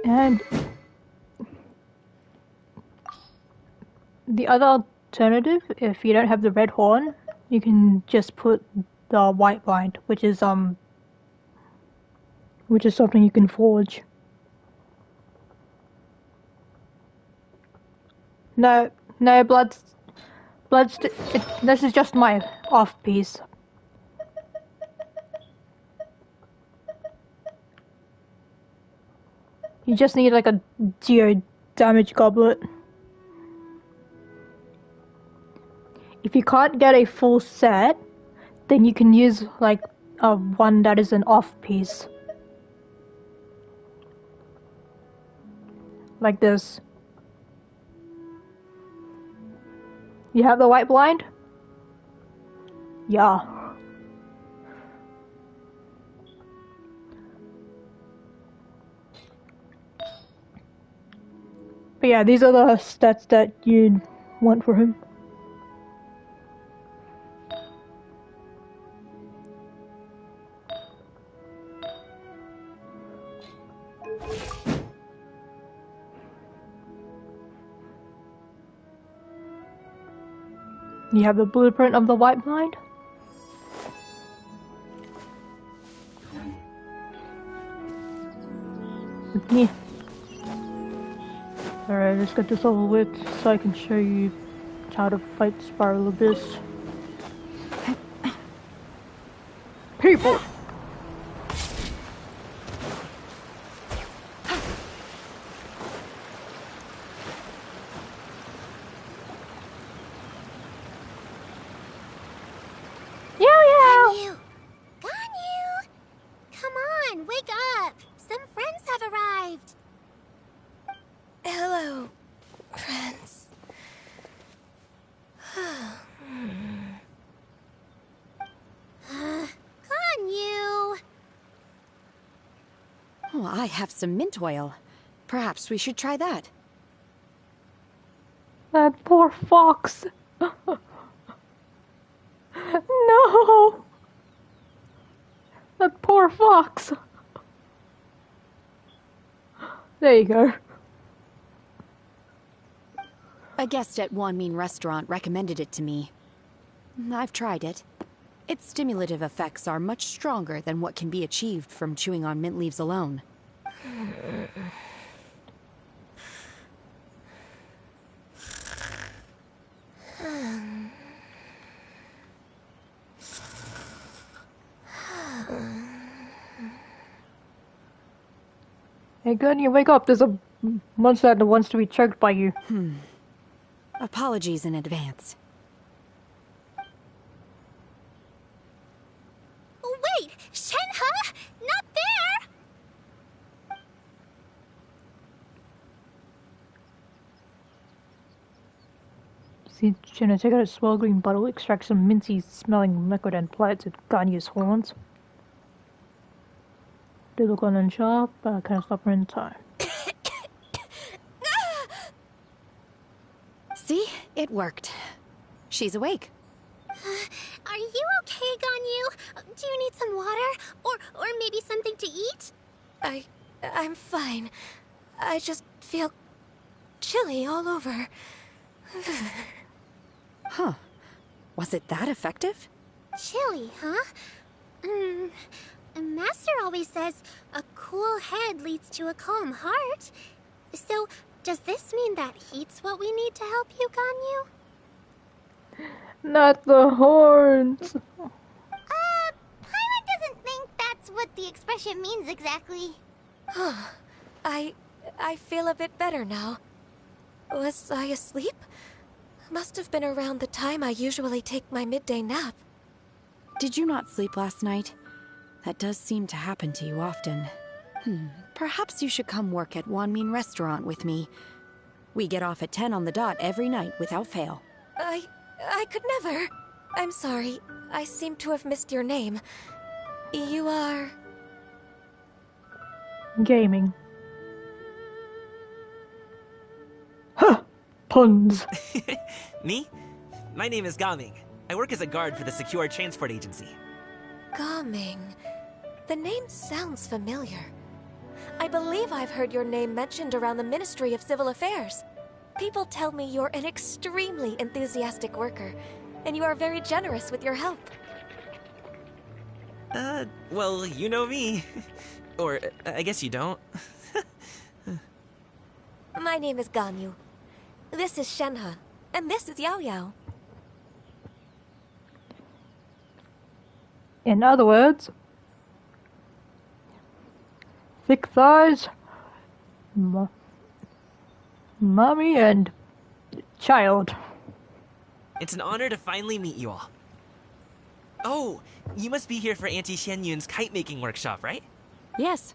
Speaker 3: And the other alternative, if you don't have the red horn, you can just put the white blind, which is something you can forge. No, this is just my off piece. You just need like a geo damage goblet. If you can't get a full set, then you can use like a one that is an off piece. Like this. You have the white blind? Yeah. But yeah, these are the stats that you'd want for him. You have the blueprint of the white mind? With me. Alright, let's get this over with so I can show you how to fight Spiral Abyss. People!
Speaker 2: Ganyu! Ganyu! Come on, wake up! Some friends have arrived!
Speaker 6: Hello, friends.
Speaker 2: Ganyu!
Speaker 10: Oh, I have some mint oil. Perhaps we should try that.
Speaker 3: That poor fox! No! That poor fox! There you go.
Speaker 10: A guest at Wanmin restaurant recommended it to me. I've tried it. Its stimulative effects are much stronger than what can be achieved from chewing on mint leaves alone.
Speaker 3: Hey, Ganyu, wake up! There's a monster that wants to be choked by you.
Speaker 10: Apologies in advance.
Speaker 2: Wait! Shenhe! Not there!
Speaker 3: See, Jenna, take out a small green bottle, extract some minty smelling liquid and apply it to Ganyu's horns. They look on and sharp, but I can't stop her in time.
Speaker 10: See? It worked. She's awake.
Speaker 2: Are you okay, Ganyu? Do you need some water? Or maybe something to eat?
Speaker 6: I'm fine. I just feel chilly all over.
Speaker 10: Huh. Was it that effective?
Speaker 2: Chilly, huh? Master always says a cool head leads to a calm heart. So, does this mean that heat's what we need to help you, Ganyu?
Speaker 3: Not the horns!
Speaker 2: Paimon doesn't think that's what the expression means exactly.
Speaker 6: I feel a bit better now. Was I asleep? Must have been around the time I usually take my midday nap.
Speaker 10: Did you not sleep last night? That does seem to happen to you often. Perhaps you should come work at Wanmin restaurant with me. We get off at 10 on the dot every night without fail.
Speaker 6: I could never. I'm sorry. I seem to have missed your name. You are...
Speaker 3: Gaming. Huh! Puns.
Speaker 20: Me? My name is Gaming. I work as a guard for the Secure Transport Agency.
Speaker 6: Gaming. The name sounds familiar. I believe I've heard your name mentioned around the Ministry of Civil Affairs. People tell me you're an extremely enthusiastic worker, and you are very generous with your help.
Speaker 20: Well, you know me. Or, I guess you don't.
Speaker 6: My name is Ganyu. This is Shenhe, and this is Yao Yao.
Speaker 3: In other words, thick thighs, mommy and child.
Speaker 20: It's an honor to finally meet you all. Oh, you must be here for Auntie Xianyun's kite-making workshop, right?
Speaker 10: Yes.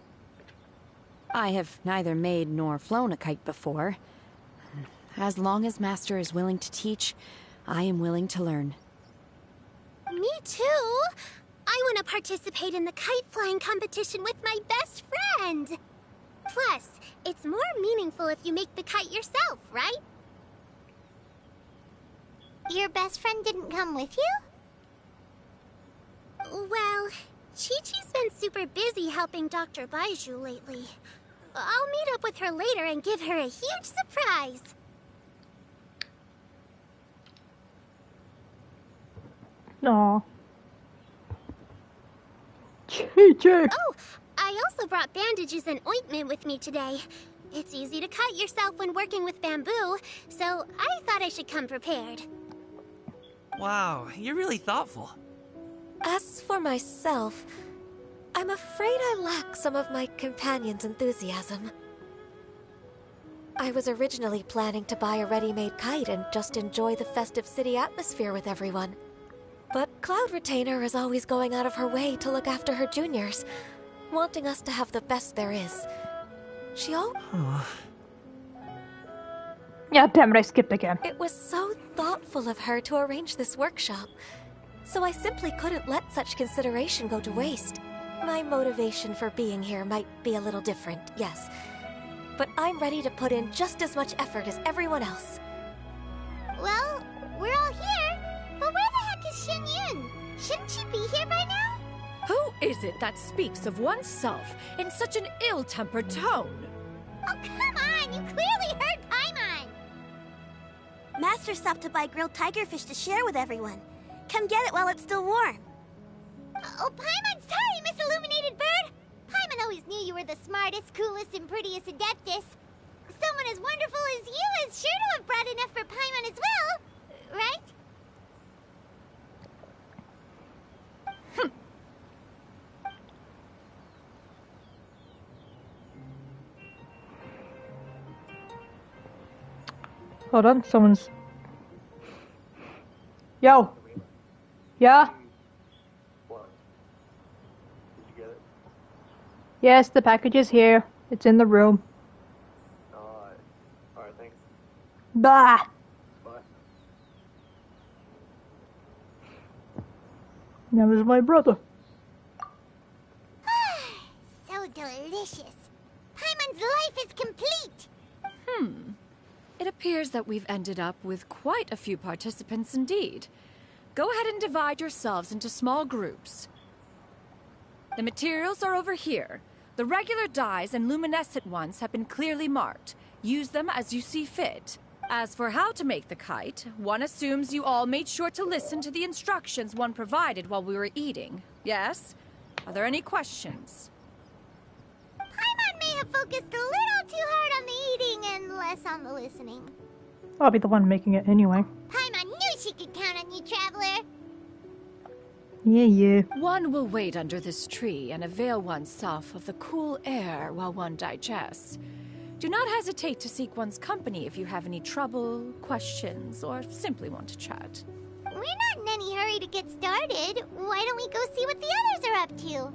Speaker 10: I have neither made nor flown a kite before. As long as Master is willing to teach, I am willing to learn.
Speaker 2: Me too! I want to participate in the kite flying competition with my best friend! Plus, it's more meaningful if you make the kite yourself, right? Your best friend didn't come with you? Well, Chi-Chi's been super busy helping Dr. Baiju lately. I'll meet up with her later and give her a huge surprise.
Speaker 3: Aw. JJ!
Speaker 2: Oh, I also brought bandages and ointment with me today. It's easy to cut yourself when working with bamboo, so I thought I should come prepared.
Speaker 20: Wow, you're really thoughtful.
Speaker 6: As for myself, I'm afraid I lack some of my companion's enthusiasm. I was originally planning to buy a ready-made kite and just enjoy the festive city atmosphere with everyone. But Cloud Retainer is always going out of her way to look after her juniors, wanting us to have the best there is. She always...
Speaker 3: Yeah, damn it, I skipped again.
Speaker 6: It was so thoughtful of her to arrange this workshop, so I simply couldn't let such consideration go to waste. My motivation for being here might be a little different, yes, but I'm ready to put in just as much effort as everyone else.
Speaker 2: Well, we're all here, but where the heck is Xinyun? Shouldn't she be here by now?
Speaker 4: Who is it that speaks of oneself in such an ill-tempered tone?
Speaker 2: Oh, come on! You clearly heard Paimon!
Speaker 14: Master stopped to buy grilled tigerfish to share with everyone. Come get it while it's still warm.
Speaker 2: Oh, Paimon, sorry, Miss Illuminated Bird! Paimon always knew you were the smartest, coolest, and prettiest Adeptus. Someone as wonderful as you is sure to have brought enough for Paimon as well, right?
Speaker 3: Hold on, someone's... Yo! Yeah?
Speaker 21: What? Did you get it?
Speaker 3: Yes, the package is here. It's in the room.
Speaker 21: Alright, thanks.
Speaker 3: Bah!
Speaker 21: Bye.
Speaker 3: That was my brother.
Speaker 2: So delicious. Paimon's life is complete.
Speaker 4: It appears that we've ended up with quite a few participants indeed. Go ahead and divide yourselves into small groups. The materials are over here. The regular dyes and luminescent ones have been clearly marked. Use them as you see fit. As for how to make the kite, one assumes you all made sure to listen to the instructions one provided while we were eating. Yes? Are there any questions?
Speaker 2: Paimon may have focused a little too hard on the eating and less on the listening.
Speaker 3: I'll be the one making it anyway.
Speaker 2: Paimon knew she could count on you, Traveler.
Speaker 3: Yeah.
Speaker 4: One will wait under this tree and avail oneself of the cool air while one digests. Do not hesitate to seek one's company if you have any trouble, questions, or simply want to chat.
Speaker 2: We're not in any hurry to get started. Why don't we go see what the others are up to?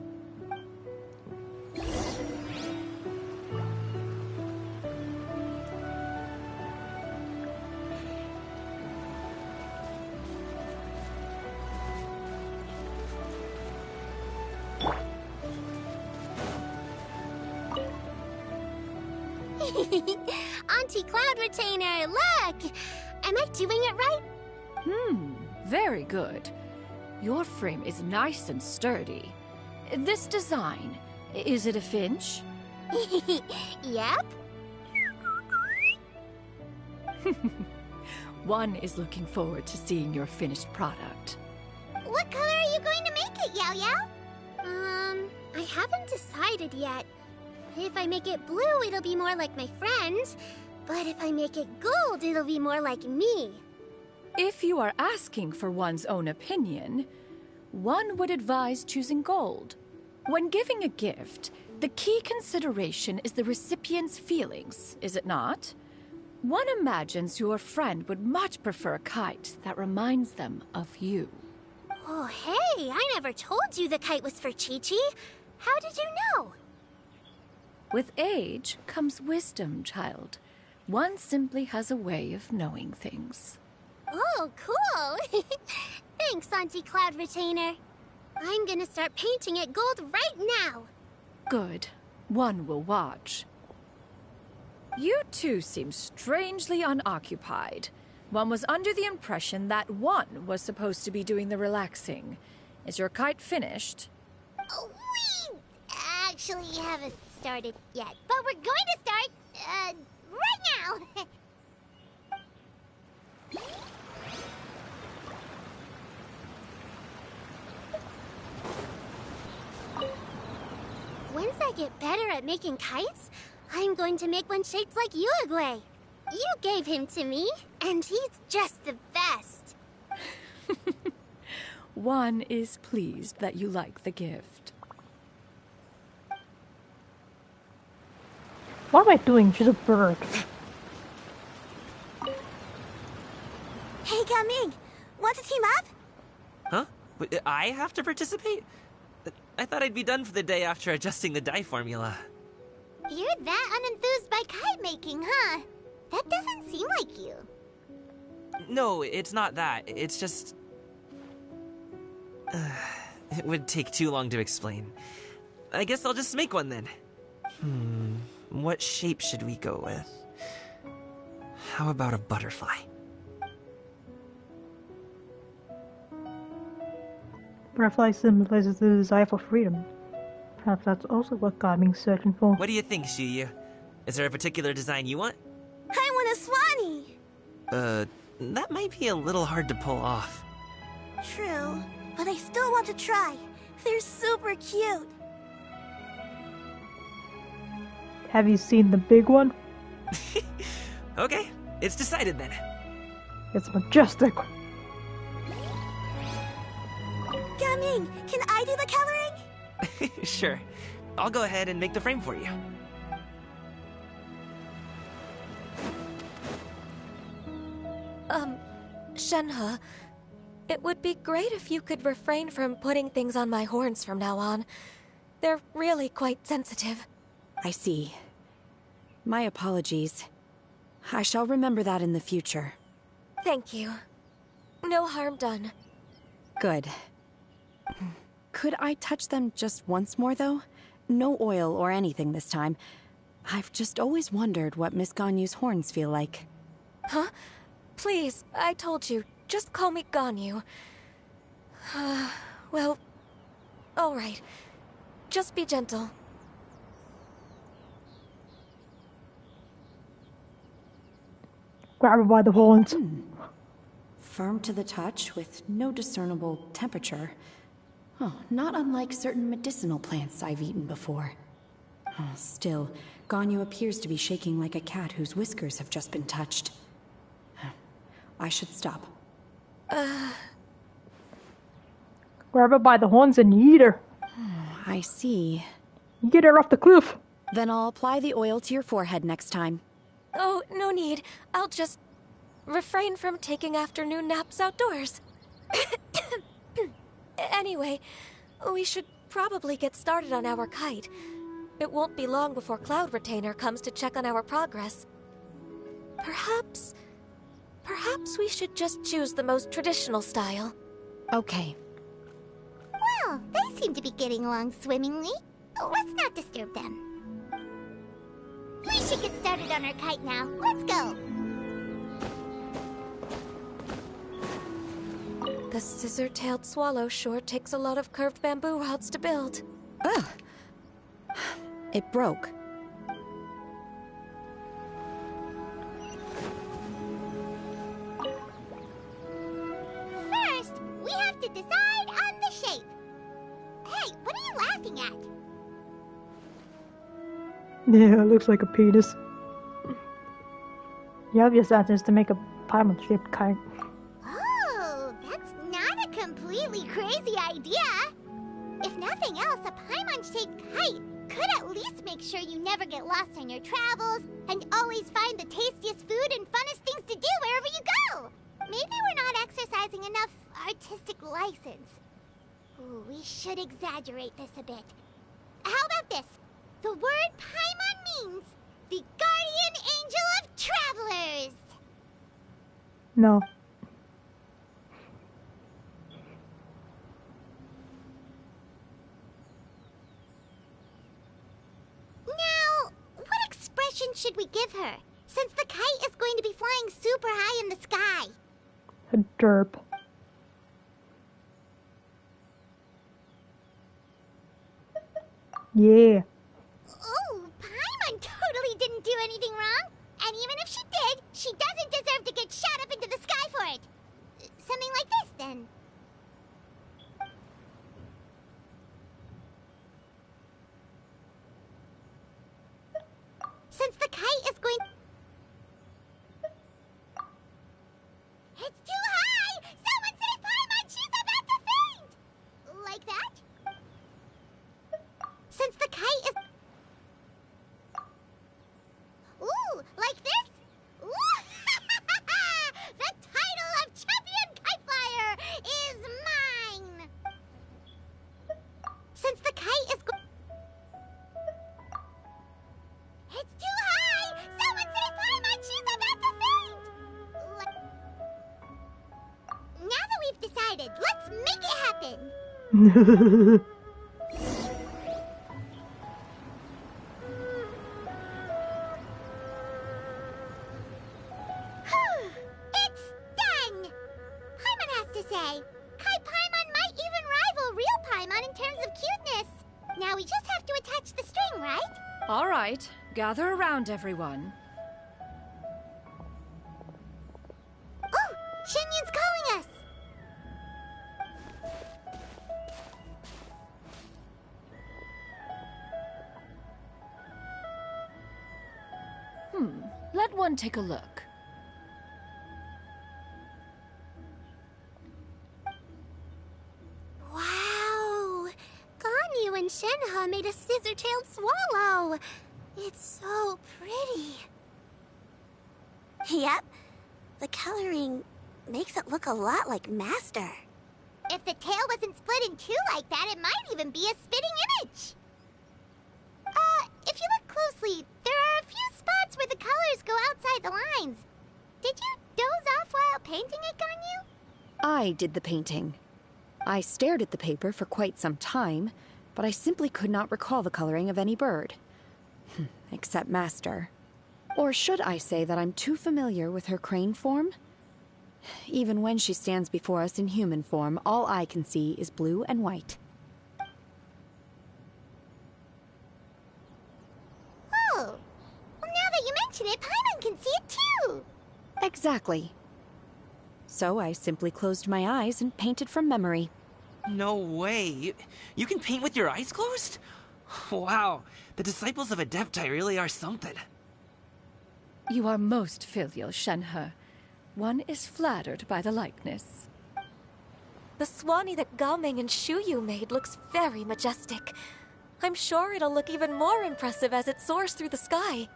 Speaker 2: Auntie Cloud Retainer, look! Am I doing it right?
Speaker 4: Very good. Your frame is nice and sturdy. This design, is it a finch?
Speaker 2: Yep.
Speaker 4: One is looking forward to seeing your finished product.
Speaker 2: What color are you going to make it, Yao Yao? I haven't decided yet. If I make it blue, it'll be more like my friends. But if I make it gold, it'll be more like me.
Speaker 4: If you are asking for one's own opinion, one would advise choosing gold. When giving a gift, the key consideration is the recipient's feelings, is it not? One imagines your friend would much prefer a kite that reminds them of you.
Speaker 2: Oh, hey, I never told you the kite was for Chi-Chi. How did you know?
Speaker 4: With age comes wisdom, child. One simply has a way of knowing things.
Speaker 2: Oh, cool. Thanks, Auntie Cloud Retainer. I'm gonna start painting it gold right now.
Speaker 4: Good. One will watch. You two seem strangely unoccupied. One was under the impression that one was supposed to be doing the relaxing. Is your kite finished?
Speaker 2: We actually haven't started yet, but we're going to start, right now. Once I get better at making kites, I'm going to make one shaped like Uruguay. You gave him to me, and he's just the best.
Speaker 10: One is pleased that you like the gift.
Speaker 3: What am I doing? She's a bird.
Speaker 14: Hey, Gaming! Want to team up?
Speaker 20: Huh? Wait, I have to participate? I thought I'd be done for the day after adjusting the dye formula.
Speaker 2: You're that unenthused by kite making, huh? That doesn't seem like you.
Speaker 20: No, it's not that. It's just... it would take too long to explain. I guess I'll just make one then. What shape should we go with? How about a butterfly?
Speaker 3: Butterfly symbolizes the desire for freedom. Perhaps that's also what Gaming's searching for.
Speaker 20: What do you think, Shuyu? Is there a particular design you want?
Speaker 14: I want a swanee!
Speaker 20: That might be a little hard to pull off.
Speaker 14: True, but I still want to try. They're super cute.
Speaker 3: Have you seen the big one?
Speaker 20: Okay, it's decided then.
Speaker 3: It's majestic.
Speaker 14: Gaming, can I do the coloring?
Speaker 20: Sure. I'll go ahead and make the frame for you.
Speaker 6: Shenhe, it would be great if you could refrain from putting things on my horns from now on. They're really quite sensitive.
Speaker 10: I see. My apologies. I shall remember that in the future.
Speaker 6: Thank you. No harm done.
Speaker 10: Good. Could I touch them just once more, though? No oil or anything this time. I've just always wondered what Miss Ganyu's horns feel like.
Speaker 6: Huh? Please, I told you. Just call me Ganyu. Well, alright. Just be gentle.
Speaker 3: Grab her by the horns.
Speaker 10: Firm to the touch with no discernible temperature. Oh, not unlike certain medicinal plants I've eaten before. Oh, still, Ganyu appears to be shaking like a cat whose whiskers have just been touched. I should stop.
Speaker 3: Grab her by the horns and eat her.
Speaker 10: I see.
Speaker 3: Get her off the cliff.
Speaker 10: Then I'll apply the oil to your forehead next time.
Speaker 6: Oh, no need. I'll just refrain from taking afternoon naps outdoors. Anyway, we should probably get started on our kite. It won't be long before Cloud Retainer comes to check on our progress. Perhaps we should just choose the most traditional style.
Speaker 10: Okay.
Speaker 2: Well, they seem to be getting along swimmingly. Let's not disturb them. We should get started on our kite now. Let's go.
Speaker 6: The scissor-tailed swallow sure takes a lot of curved bamboo rods to build.
Speaker 10: Ugh. It broke.
Speaker 2: First, we have to decide on the shape. Hey, what are you laughing at?
Speaker 3: Yeah, it looks like a penis. The obvious answer is to make a Paimon-shaped kite.
Speaker 2: Oh, that's not a completely crazy idea. If nothing else, a Paimon-shaped kite could at least make sure you never get lost on your travels and always find the tastiest food and funnest things to do wherever you go. Maybe we're not exercising enough artistic license. Ooh, we should exaggerate this a bit. How about this? The word Paimon means the guardian angel of travelers.
Speaker 3: No.
Speaker 2: Now, what expression should we give her? Since the kite is going to be flying super high in the sky.
Speaker 3: A derp. Yeah.
Speaker 2: Oh, didn't do anything wrong. And even if she did, she doesn't deserve to get shot up into the sky for it. Something like this, then. Since the kite is going... It's too high! Someone save Paimon! She's about to faint! Like that? Since the kite is... Ooh, like this? Ooh! The title of Champion Kite Flyer is mine! Since the kite is... It's too high! Someone save Paimon! She's about to faint! Now that we've decided, let's make it happen! It's done! Paimon has to say, Kai Paimon might even rival real Paimon in terms of cuteness. Now we just have to attach the string, right?
Speaker 4: All right, gather around, everyone.
Speaker 2: Oh! Shenyun's calling us!
Speaker 4: Let one take a look.
Speaker 14: Wow! Ganyu and Shenhe made a scissor-tailed swallow. It's so pretty. Yep. The coloring makes it look a lot like Master.
Speaker 2: If the tail wasn't split in two like that, it might even be a spitting image. If you look closely, there are a few spots where the colors go outside the lines. Did you doze off while painting it, Ganyu?
Speaker 10: I did the painting. I stared at the paper for quite some time, but I simply could not recall the coloring of any bird. Except Master. Or should I say that I'm too familiar with her crane form? Even when she stands before us in human form, all I can see is blue and white.
Speaker 2: Oh, well, now that you mention it, Paimon can see it too.
Speaker 10: Exactly. So I simply closed my eyes and painted from memory.
Speaker 20: No way. You can paint with your eyes closed? Wow, the disciples of Adepti really are something.
Speaker 4: You are most filial, Shenhe. One is flattered by the likeness.
Speaker 6: The Swanee that Gaming and Shuyu made looks very majestic. I'm sure it'll look even more impressive as it soars through the sky.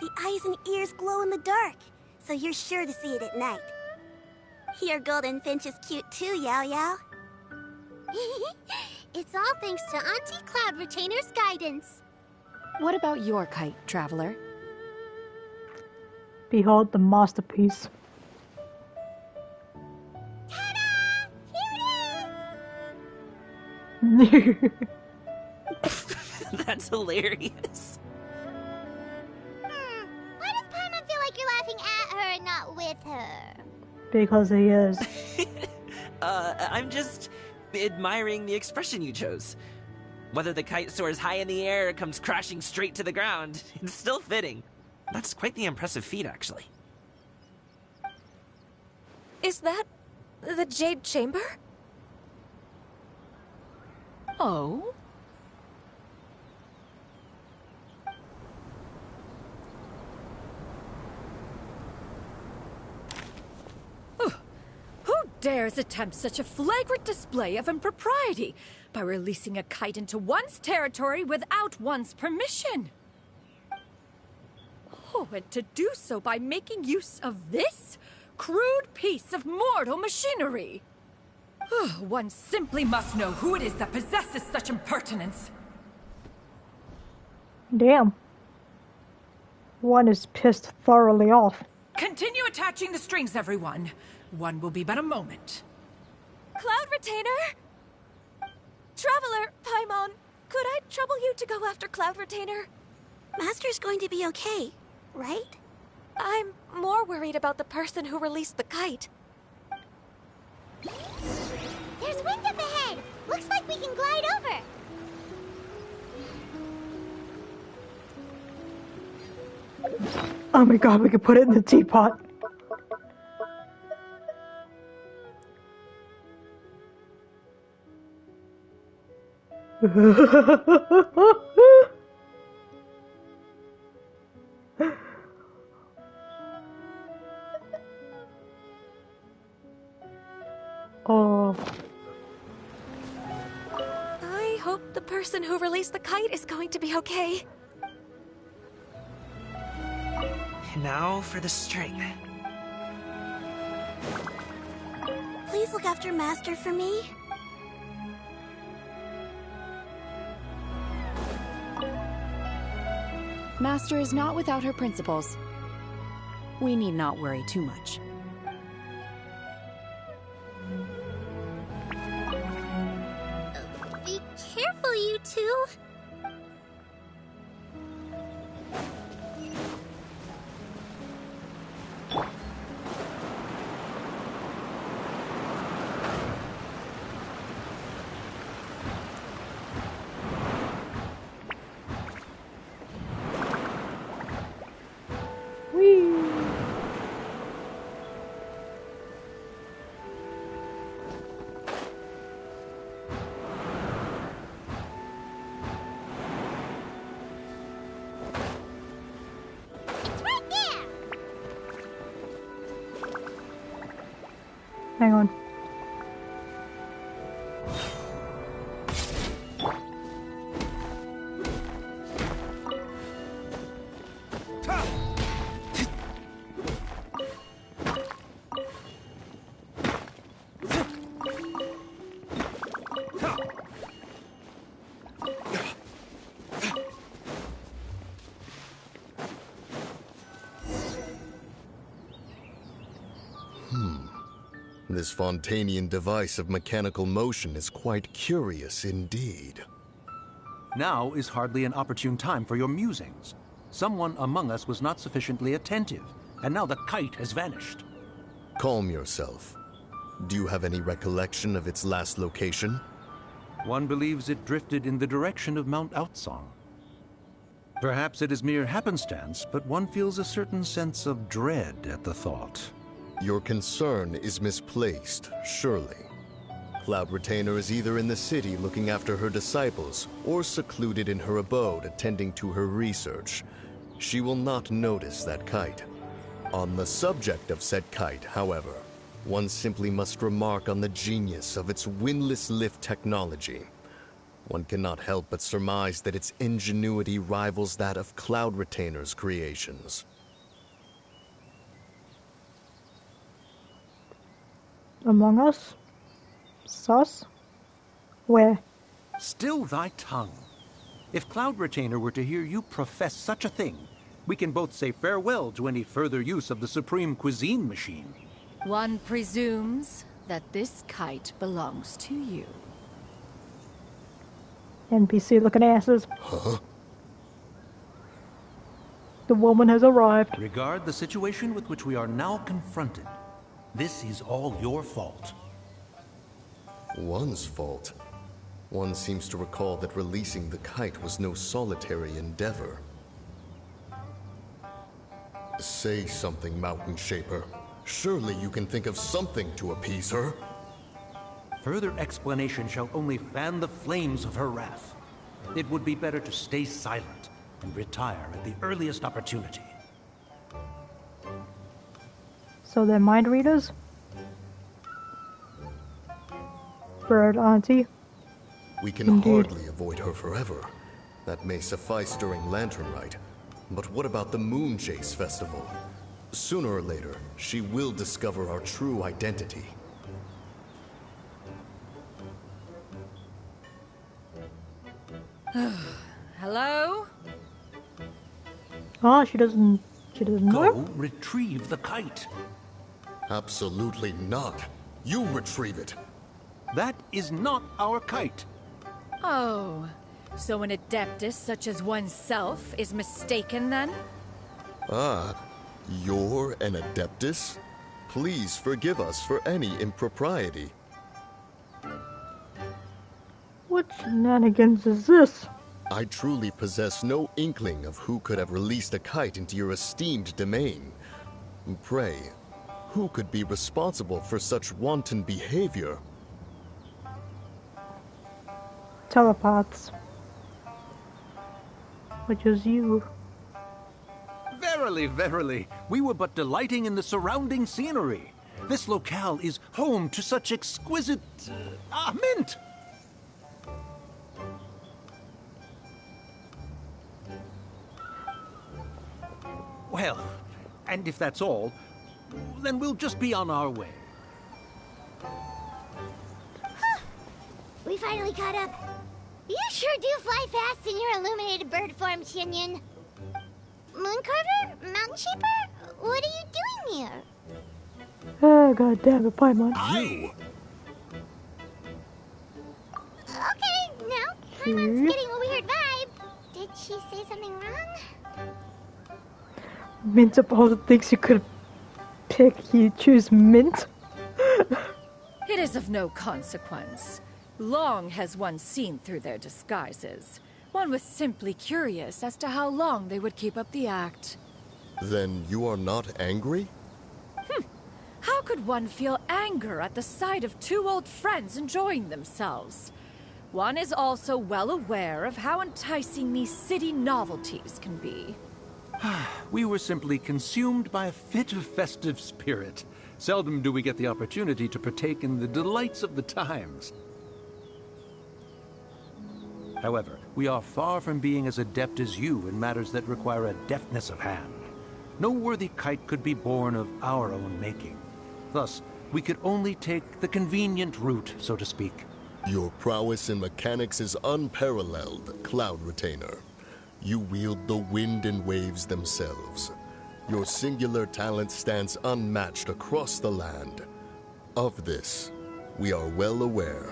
Speaker 14: The eyes and ears glow in the dark, so you're sure to see it at night. Your golden finch is cute too, Yao Yao.
Speaker 2: It's all thanks to Auntie Cloud Retainer's guidance.
Speaker 10: What about your kite, Traveler?
Speaker 3: Behold the masterpiece.
Speaker 2: Ta-da!
Speaker 20: That's hilarious.
Speaker 2: Why does Paimon feel like you're laughing at her and not with her?
Speaker 3: Because he is.
Speaker 20: I'm just admiring the expression you chose. Whether the kite soars high in the air or comes crashing straight to the ground, it's still fitting. That's quite the impressive feat, actually.
Speaker 6: Is that the Jade Chamber?
Speaker 4: Oh? Who dares attempt such a flagrant display of impropriety by releasing a kite into one's territory without one's permission? Oh, and to do so by making use of this crude piece of mortal machinery. One simply must know who it is that possesses such impertinence.
Speaker 3: Damn. One is pissed thoroughly off.
Speaker 4: Continue attaching the strings, everyone. One will be but a moment.
Speaker 6: Cloud Retainer! Traveler, Paimon, could I trouble you to go after Cloud Retainer?
Speaker 14: Master's going to be okay, right?
Speaker 6: I'm more worried about the person who released the kite.
Speaker 2: There's wind up ahead! Looks like we can glide over!
Speaker 3: Oh my god, we could put it in the teapot. Oh.
Speaker 6: I hope the person who released the kite is going to be okay.
Speaker 20: Now for the string.
Speaker 14: Please look after Master for me.
Speaker 10: Master is not without her principles. We need not worry too much.
Speaker 2: Be careful, you two.
Speaker 3: Hang on.
Speaker 9: This Fontanian device of mechanical motion is quite curious indeed.
Speaker 22: Now is hardly an opportune time for your musings. Someone among us was not sufficiently attentive, and now the kite has vanished.
Speaker 9: Calm yourself. Do you have any recollection of its last location?
Speaker 22: One believes it drifted in the direction of Mount Outsong. Perhaps it is mere happenstance, but one feels a certain sense of dread at the thought.
Speaker 9: Your concern is misplaced, surely. Cloud Retainer is either in the city looking after her disciples, or secluded in her abode attending to her research. She will not notice that kite. On the subject of said kite, however, one simply must remark on the genius of its windless lift technology. One cannot help but surmise that its ingenuity rivals that of Cloud Retainer's creations.
Speaker 3: Among Us? Sus? Where?
Speaker 22: Still thy tongue. If Cloud Retainer were to hear you profess such a thing, we can both say farewell to any further use of the Supreme Cuisine Machine.
Speaker 4: One presumes that this kite belongs to you.
Speaker 3: NPC looking asses.
Speaker 9: Huh?
Speaker 3: The woman has arrived.
Speaker 22: Regard the situation with which we are now confronted. This is all your fault.
Speaker 9: One's fault? One seems to recall that releasing the kite was no solitary endeavor. Say something, Mountain Shaper. Surely you can think of something to appease her.
Speaker 22: Further explanation shall only fan the flames of her wrath. It would be better to stay silent and retire at the earliest opportunity.
Speaker 3: So they're mind readers? Bird Auntie?
Speaker 9: We can hardly avoid her forever. That may suffice during Lantern Rite. But what about the Moon Chase Festival? Sooner or later, she will discover our true identity.
Speaker 4: Hello?
Speaker 3: Oh, she doesn't know?
Speaker 22: Go retrieve the kite.
Speaker 9: Absolutely not. You retrieve it.
Speaker 22: That is not our kite.
Speaker 4: Oh, so an adeptus such as oneself is mistaken then?
Speaker 9: Ah, you're an adeptus? Please forgive us for any impropriety.
Speaker 3: What shenanigans is this?
Speaker 9: I truly possess no inkling of who could have released a kite into your esteemed domain. Pray, who could be responsible for such wanton behavior?
Speaker 3: Telepaths. Which is you.
Speaker 22: Verily, verily, we were but delighting in the surrounding scenery. This locale is home to such exquisite... mint! Well, and if that's all, then we'll just be on our way.
Speaker 2: We finally caught up. You sure do fly fast in your illuminated bird form, Shinyan. Mooncarver? Mountain Shaper? What are you doing here?
Speaker 3: Oh, god damn it, Paimon.
Speaker 22: You!
Speaker 2: Okay, now Paimon's getting a weird vibe. Did she say something wrong?
Speaker 3: Mint of all the things you could pick, you choose mint?
Speaker 4: It is of no consequence. Long has one seen through their disguises. One was simply curious as to how long they would keep up the act.
Speaker 9: Then you are not angry?
Speaker 4: How could one feel anger at the sight of two old friends enjoying themselves? One is also well aware of how enticing these city novelties can be.
Speaker 22: We were simply consumed by a fit of festive spirit. Seldom do we get the opportunity to partake in the delights of the times. However, we are far from being as adept as you in matters that require a deftness of hand. No worthy kite could be born of our own making. Thus, we could only take the convenient route, so to speak.
Speaker 9: Your prowess in mechanics is unparalleled, Cloud Retainer. You wield the wind and waves themselves. Your singular talent stands unmatched across the land. Of this, we are well aware.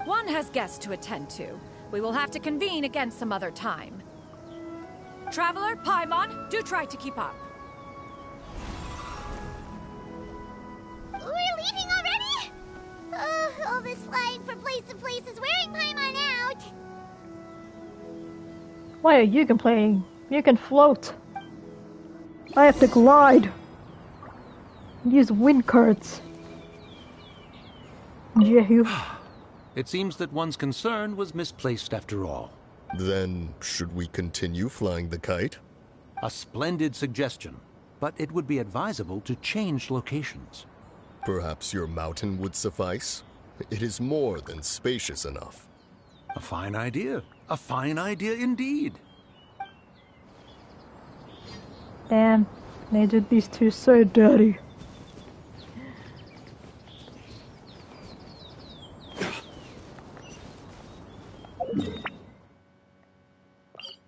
Speaker 4: One has guests to attend to. We will have to convene again some other time. Traveler, Paimon, do try to keep up.
Speaker 2: We're leaving already? Oh, all this flying from place to place is wearing Paimon out.
Speaker 3: Why are you complaining? You can float. I have to glide. Use wind currents. Jehu.
Speaker 22: It seems that one's concern was misplaced after all.
Speaker 9: Then, should we continue flying the kite?
Speaker 22: A splendid suggestion, but it would be advisable to change locations.
Speaker 9: Perhaps your mountain would suffice? It is more than spacious enough.
Speaker 22: A fine idea. A fine idea indeed.
Speaker 3: Damn, they did these two so dirty.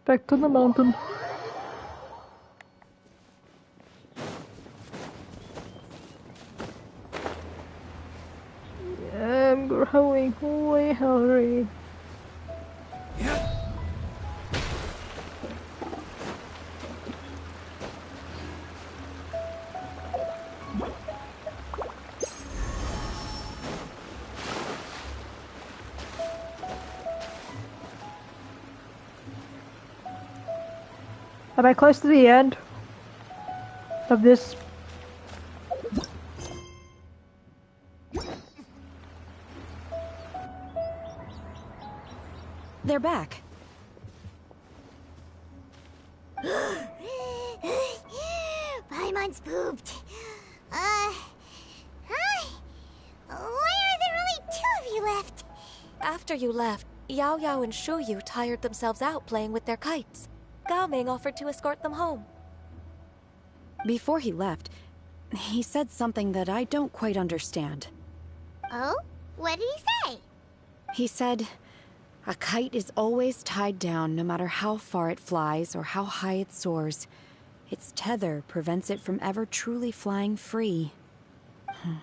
Speaker 3: Back to the mountain. I'm growing way hungry. Am I close to the end of this?
Speaker 10: They're back.
Speaker 2: Paimon's pooped. Hi. Why are there only two of you left?
Speaker 6: After you left, Yao Yao and Shu Yu tired themselves out playing with their kites. Gao Ming offered to escort them home.
Speaker 10: Before he left, he said something that I don't quite understand.
Speaker 2: Oh? What did he say?
Speaker 10: He said, a kite is always tied down no matter how far it flies or how high it soars. Its tether prevents it from ever truly flying free.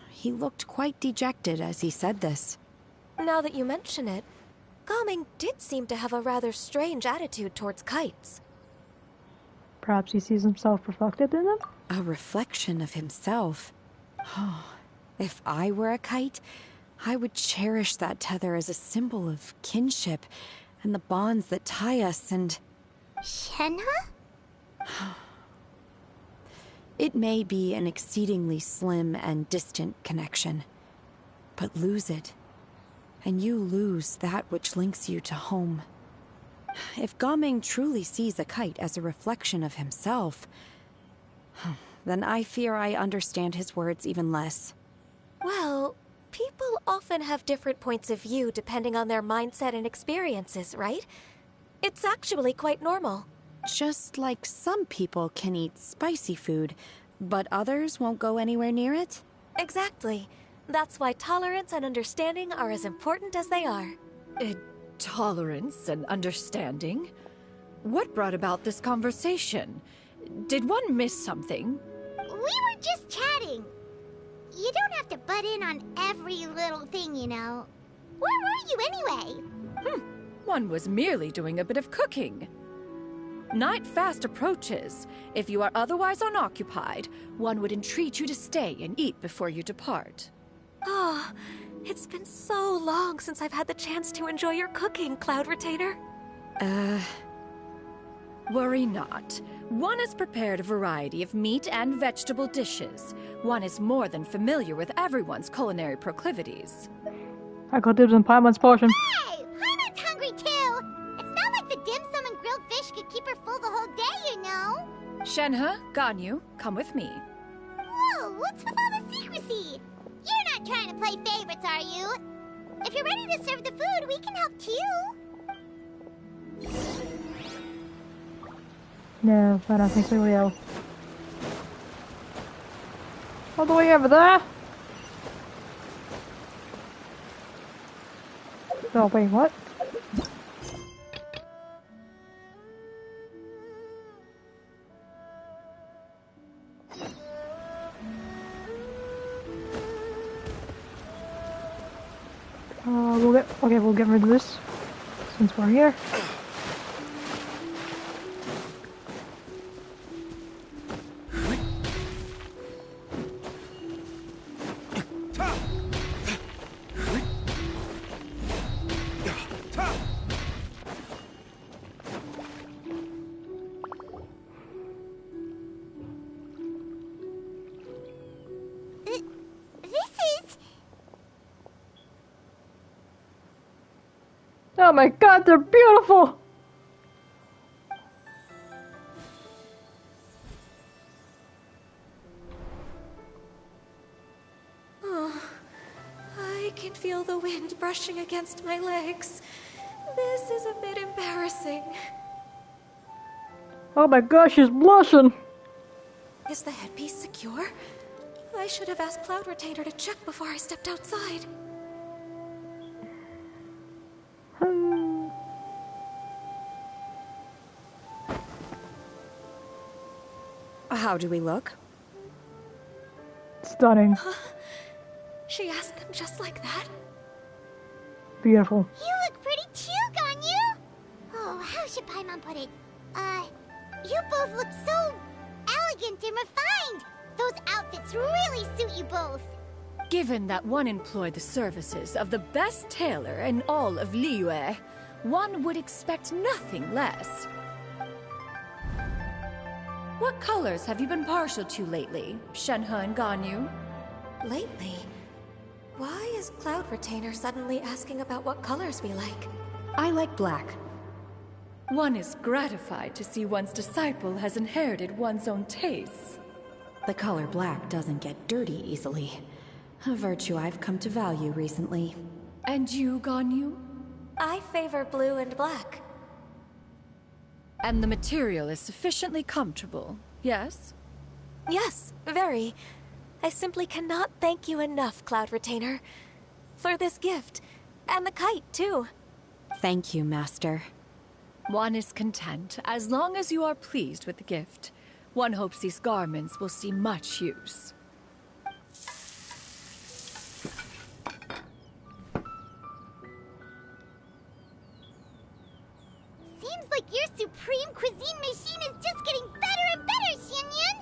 Speaker 10: He looked quite dejected as he said this.
Speaker 6: Now that you mention it, Gao Ming did seem to have a rather strange attitude towards kites.
Speaker 3: Perhaps he sees himself reflected in them?
Speaker 10: A reflection of himself. If I were a kite, I would cherish that tether as a symbol of kinship and the bonds that tie us, and...
Speaker 2: Shenhe?
Speaker 10: It may be an exceedingly slim and distant connection, but lose it, and you lose that which links you to home. If Gaming truly sees a kite as a reflection of himself, then I fear I understand his words even less.
Speaker 6: Well, people often have different points of view depending on their mindset and experiences, right? It's actually quite normal.
Speaker 10: Just like some people can eat spicy food, but others won't go anywhere near it?
Speaker 6: Exactly. That's why tolerance and understanding are as important as they are.
Speaker 4: Tolerance and understanding? What brought about this conversation? Did one miss something?
Speaker 2: We were just chatting. You don't have to butt in on every little thing, you know. Where were you anyway?
Speaker 4: One was merely doing a bit of cooking. Night fast approaches. If you are otherwise unoccupied, one would entreat you to stay and eat before you depart.
Speaker 6: Oh, it's been so long since I've had the chance to enjoy your cooking, Cloud Retainer.
Speaker 4: Worry not. One has prepared a variety of meat and vegetable dishes. One is more than familiar with everyone's culinary proclivities.
Speaker 3: I got dibs on Paimon's portion.
Speaker 2: Hey, Paimon's hungry too. It's not like the dim sum and grilled fish could keep her full the whole day, you know.
Speaker 4: Shenhe, Ganyu, come with me.
Speaker 2: Whoa, what's with all the secrecy? You're not trying to play favorites, are you? If you're ready to serve the food, we can help too.
Speaker 3: No, I don't think we will. All the way over there? Oh, wait, what? We'll get rid of this since we're here. Oh my god, they're beautiful!
Speaker 6: Oh, I can feel the wind brushing against my legs. This is a bit embarrassing.
Speaker 3: Oh my gosh, she's blushing!
Speaker 6: Is the headpiece secure? I should have asked Cloud Retainer to check before I stepped outside.
Speaker 10: How do we look?
Speaker 3: Stunning.
Speaker 2: She asked them just like that?
Speaker 3: Beautiful.
Speaker 2: You look pretty too, Ganyu! Oh, how should Paimon put it? You both look so elegant and refined! Those outfits really suit you both!
Speaker 4: Given that one employed the services of the best tailor in all of Liyue, one would expect nothing less. What colors have you been partial to lately, Shenhe and Ganyu?
Speaker 6: Lately? Why is Cloud Retainer suddenly asking about what colors we like?
Speaker 10: I like black.
Speaker 4: One is gratified to see one's disciple has inherited one's own tastes.
Speaker 10: The color black doesn't get dirty easily. A virtue I've come to value recently.
Speaker 4: And you, Ganyu?
Speaker 6: I favor blue and black.
Speaker 4: And the material is sufficiently comfortable, yes?
Speaker 6: Yes, very. I simply cannot thank you enough, Cloud Retainer. For this gift. And the kite, too.
Speaker 10: Thank you, Master.
Speaker 4: One is content, as long as you are pleased with the gift. One hopes these garments will see much use.
Speaker 2: Seems like your supreme cuisine machine is just getting better and better, Xianyun!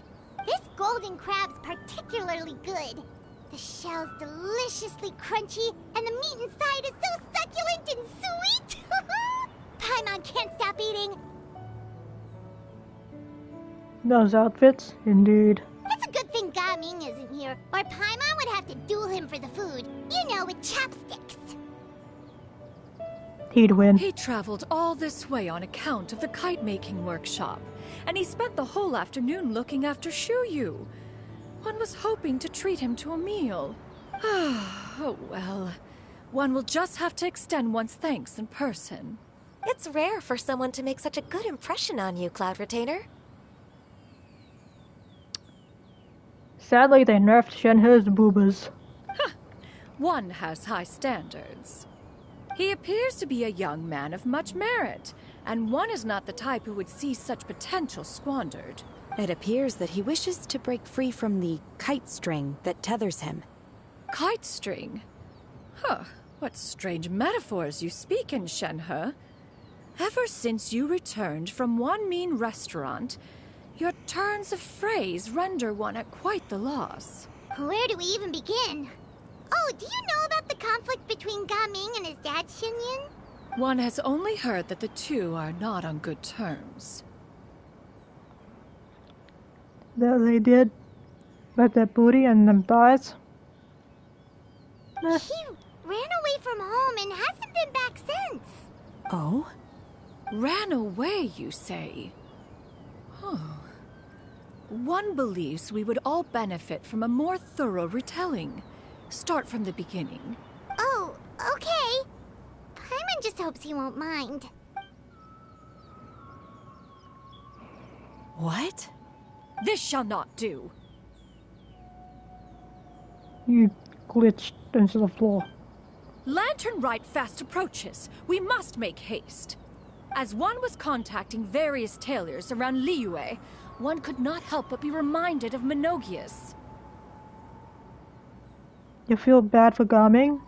Speaker 2: This golden crab's particularly good. The shell's deliciously crunchy, and the meat inside is so succulent and sweet! Paimon can't stop eating.
Speaker 3: Those outfits, indeed.
Speaker 2: It's a good thing Gaming isn't here, or Paimon would have to duel him for the food. You know, with chopsticks.
Speaker 3: He'd win.
Speaker 4: He traveled all this way on account of the kite-making workshop, and he spent the whole afternoon looking after Shuyu. One was hoping to treat him to a meal. Oh well. One will just have to extend one's thanks in person.
Speaker 6: It's rare for someone to make such a good impression on you, Cloud Retainer.
Speaker 3: Sadly, they nerfed Shenhe's boobas.
Speaker 4: One has high standards. He appears to be a young man of much merit, and one is not the type who would see such potential squandered.
Speaker 10: It appears that he wishes to break free from the kite string that tethers him.
Speaker 4: Kite string? Huh, what strange metaphors you speak in, Shenhe. Ever since you returned from one mean restaurant, your turns of phrase render one at quite the loss.
Speaker 2: Where do we even begin? Oh, do you know about the conflict between Gaming and his dad, Xinyan?
Speaker 4: One has only heard that the two are not on good terms.
Speaker 3: That they did. With that booty and them thighs.
Speaker 2: He ran away from home and hasn't been back since.
Speaker 10: Oh?
Speaker 4: Ran away, you say? Huh. One believes we would all benefit from a more thorough retelling. Start from the beginning.
Speaker 2: Oh, okay. Paimon just hopes he won't mind.
Speaker 10: What?
Speaker 4: This shall not do.
Speaker 3: You glitched into the floor.
Speaker 4: Lantern Rite fast approaches. We must make haste. As one was contacting various tailors around Liyue, one could not help but be reminded of Menogias.
Speaker 3: You feel bad for Gaming?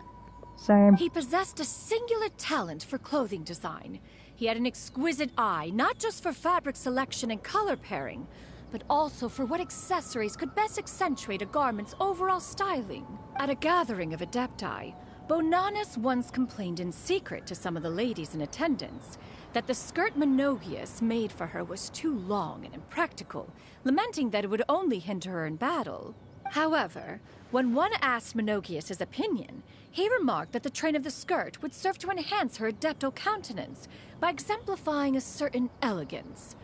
Speaker 3: Same.
Speaker 4: He possessed a singular talent for clothing design. He had an exquisite eye, not just for fabric selection and color pairing, but also for what accessories could best accentuate a garment's overall styling. At a gathering of Adepti, Bonanas once complained in secret to some of the ladies in attendance that the skirt Menogias made for her was too long and impractical, lamenting that it would only hinder her in battle. However, when one asked Menogias his opinion, he remarked that the train of the skirt would serve to enhance her adeptal countenance by exemplifying a certain elegance.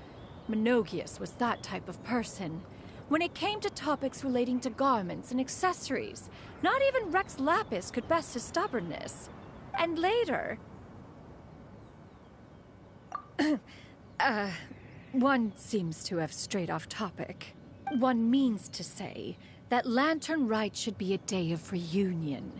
Speaker 4: Menogias was that type of person. When it came to topics relating to garments and accessories, not even Rex Lapis could best his stubbornness. And later... one seems to have strayed off topic. One means to say that Lantern Rite should be a day of reunion.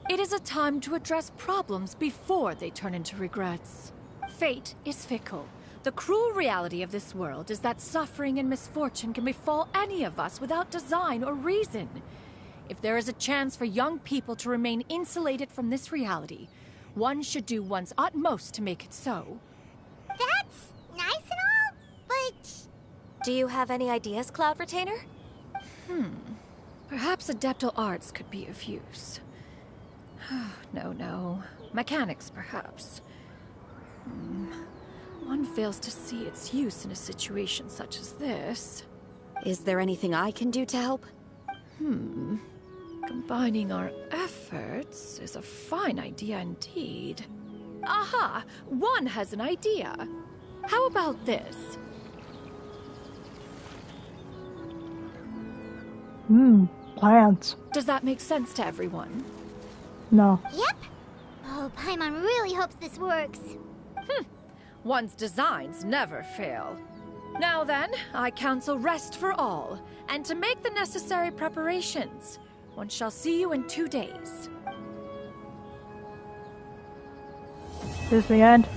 Speaker 4: It is a time to address problems before they turn into regrets. Fate is fickle. The cruel reality of this world is that suffering and misfortune can befall any of us without design or reason. If there is a chance for young people to remain insulated from this reality, one should do one's utmost to make it so.
Speaker 2: That's nice and all, but...
Speaker 6: Do you have any ideas, Cloud Retainer?
Speaker 4: Perhaps adeptal arts could be of use. No. Mechanics, perhaps. One fails to see its use in a situation such as this.
Speaker 10: Is there anything I can do to help?
Speaker 4: Combining our efforts is a fine idea indeed. Aha! One has an idea. How about this?
Speaker 3: Plants.
Speaker 4: Does that make sense to everyone?
Speaker 3: No.
Speaker 2: Yep. Oh, Paimon really hopes this works.
Speaker 4: One's designs never fail. Now then, I counsel rest for all, and to make the necessary preparations. One shall see you in 2 days.
Speaker 3: This is the end.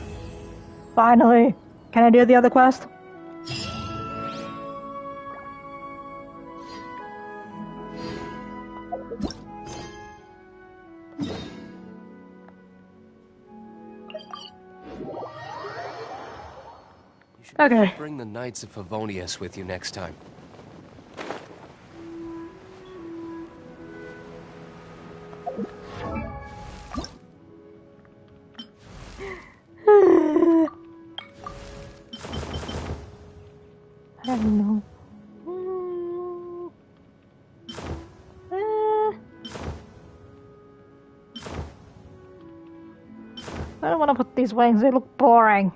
Speaker 3: Finally. Can I do the other quest? Okay.
Speaker 7: Bring the Knights of Favonius with you next time.
Speaker 3: I don't know. I don't want to put these wings, they look boring.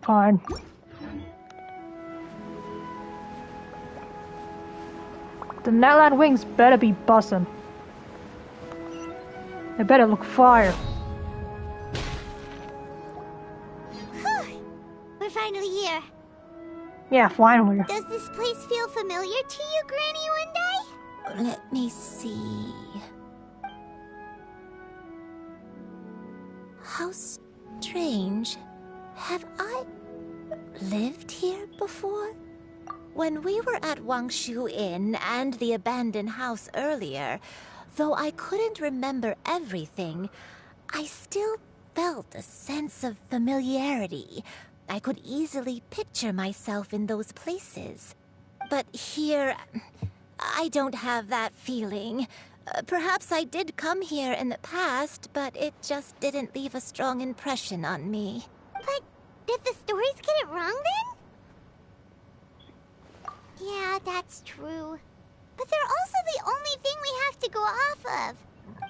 Speaker 3: Fine. The Netland wings better be bussin'. They better look fire.
Speaker 2: We're finally here.
Speaker 3: Yeah, finally.
Speaker 2: Does this place feel familiar to you, Granny Wendai?
Speaker 13: Let me see. How strange. Have I lived here before? When we were at Wangshu Inn and the abandoned house earlier, though I couldn't remember everything, I still felt a sense of familiarity. I could easily picture myself in those places. But here, I don't have that feeling. Perhaps I did come here in the past, but it just didn't leave a strong impression on me.
Speaker 2: But did the stories get it wrong then? Yeah, that's true. But they're also the only thing we have to go off of.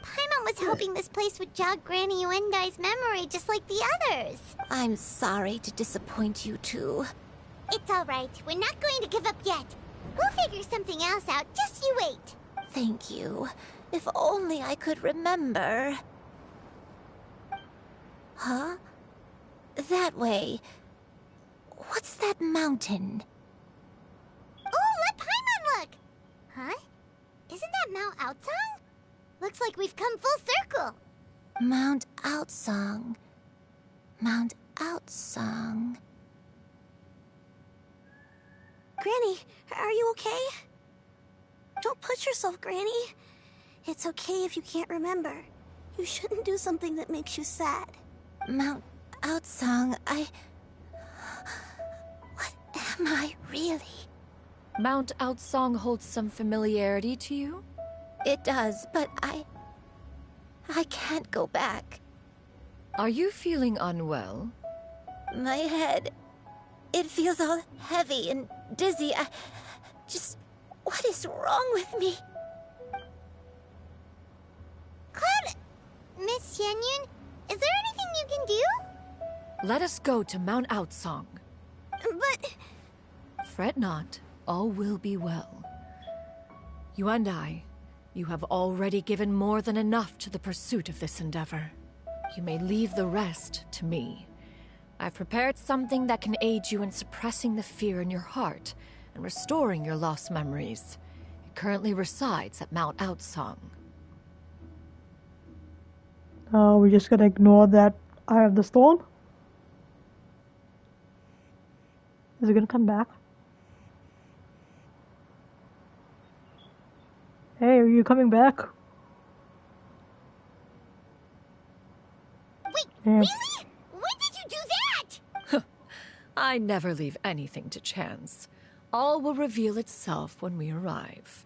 Speaker 2: Paimon was hoping this place would jog Granny Wendai's memory just like the others.
Speaker 13: I'm sorry to disappoint you too.
Speaker 2: It's alright. We're not going to give up yet. We'll figure something else out. Just you wait.
Speaker 13: Thank you. If only I could remember. Huh? That way. What's that mountain?
Speaker 2: Oh, let Paimon look! Huh? Isn't that Mount Outsong? Looks like we've come full circle.
Speaker 13: Mount Outsong. Mount Outsong.
Speaker 14: Granny, are you okay? Don't push yourself, Granny. It's okay if you can't remember. You shouldn't do something that makes you sad.
Speaker 13: Mount Outsong, What am I really?
Speaker 4: Mount Outsong holds some familiarity to you?
Speaker 13: It does, but I can't go back.
Speaker 4: Are you feeling unwell?
Speaker 13: My head, it feels all heavy and dizzy. What is wrong with me?
Speaker 2: Cloud, Miss Xianyun, is there anything you can do?
Speaker 4: Let us go to Mount Outsong.
Speaker 14: But...
Speaker 4: Fret not, all will be well. You and I, you have already given more than enough to the pursuit of this endeavor. You may leave the rest to me. I've prepared something that can aid you in suppressing the fear in your heart and restoring your lost memories. It currently resides at Mount Outsong.
Speaker 3: We're just gonna ignore that Eye of the Storm? Is it gonna come back? Hey, are you coming back?
Speaker 2: Wait,
Speaker 3: Yeah.
Speaker 2: really? When did you do that?
Speaker 4: I never leave anything to chance. All will reveal itself when we arrive.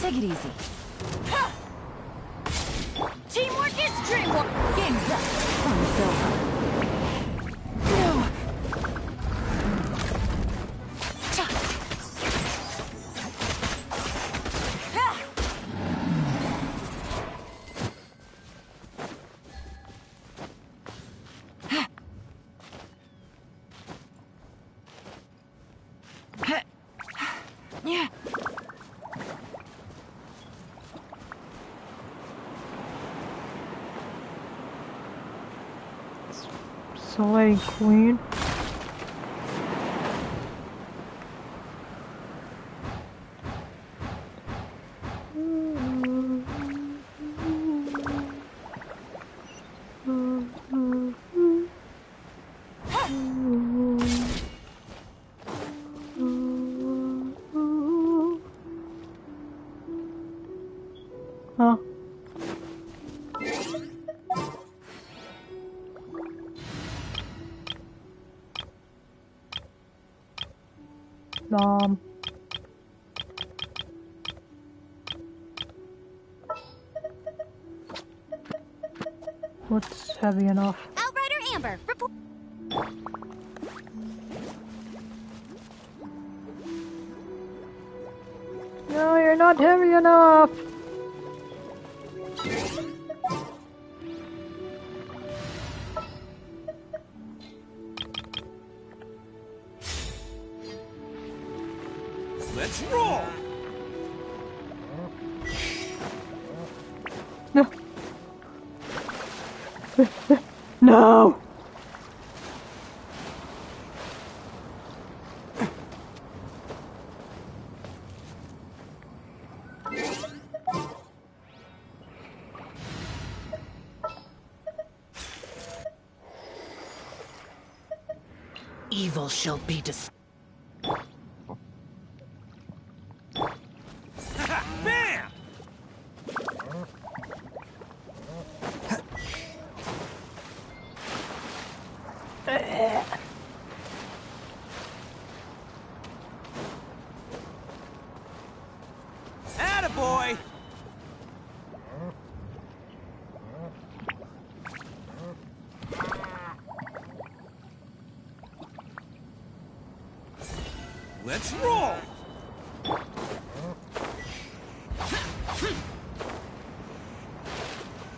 Speaker 19: Take it easy.
Speaker 17: Teamwork is dreamwork.
Speaker 19: Game's up. Fun's over.
Speaker 17: Yeah.
Speaker 3: Soleil Queen. Huh? What's heavy enough?
Speaker 1: Outrider Amber, report.
Speaker 3: No, you're not heavy enough.
Speaker 18: Let's roll!
Speaker 3: No. No.
Speaker 16: Evil shall be destroyed.
Speaker 18: Bam! Attaboy! Let's roll!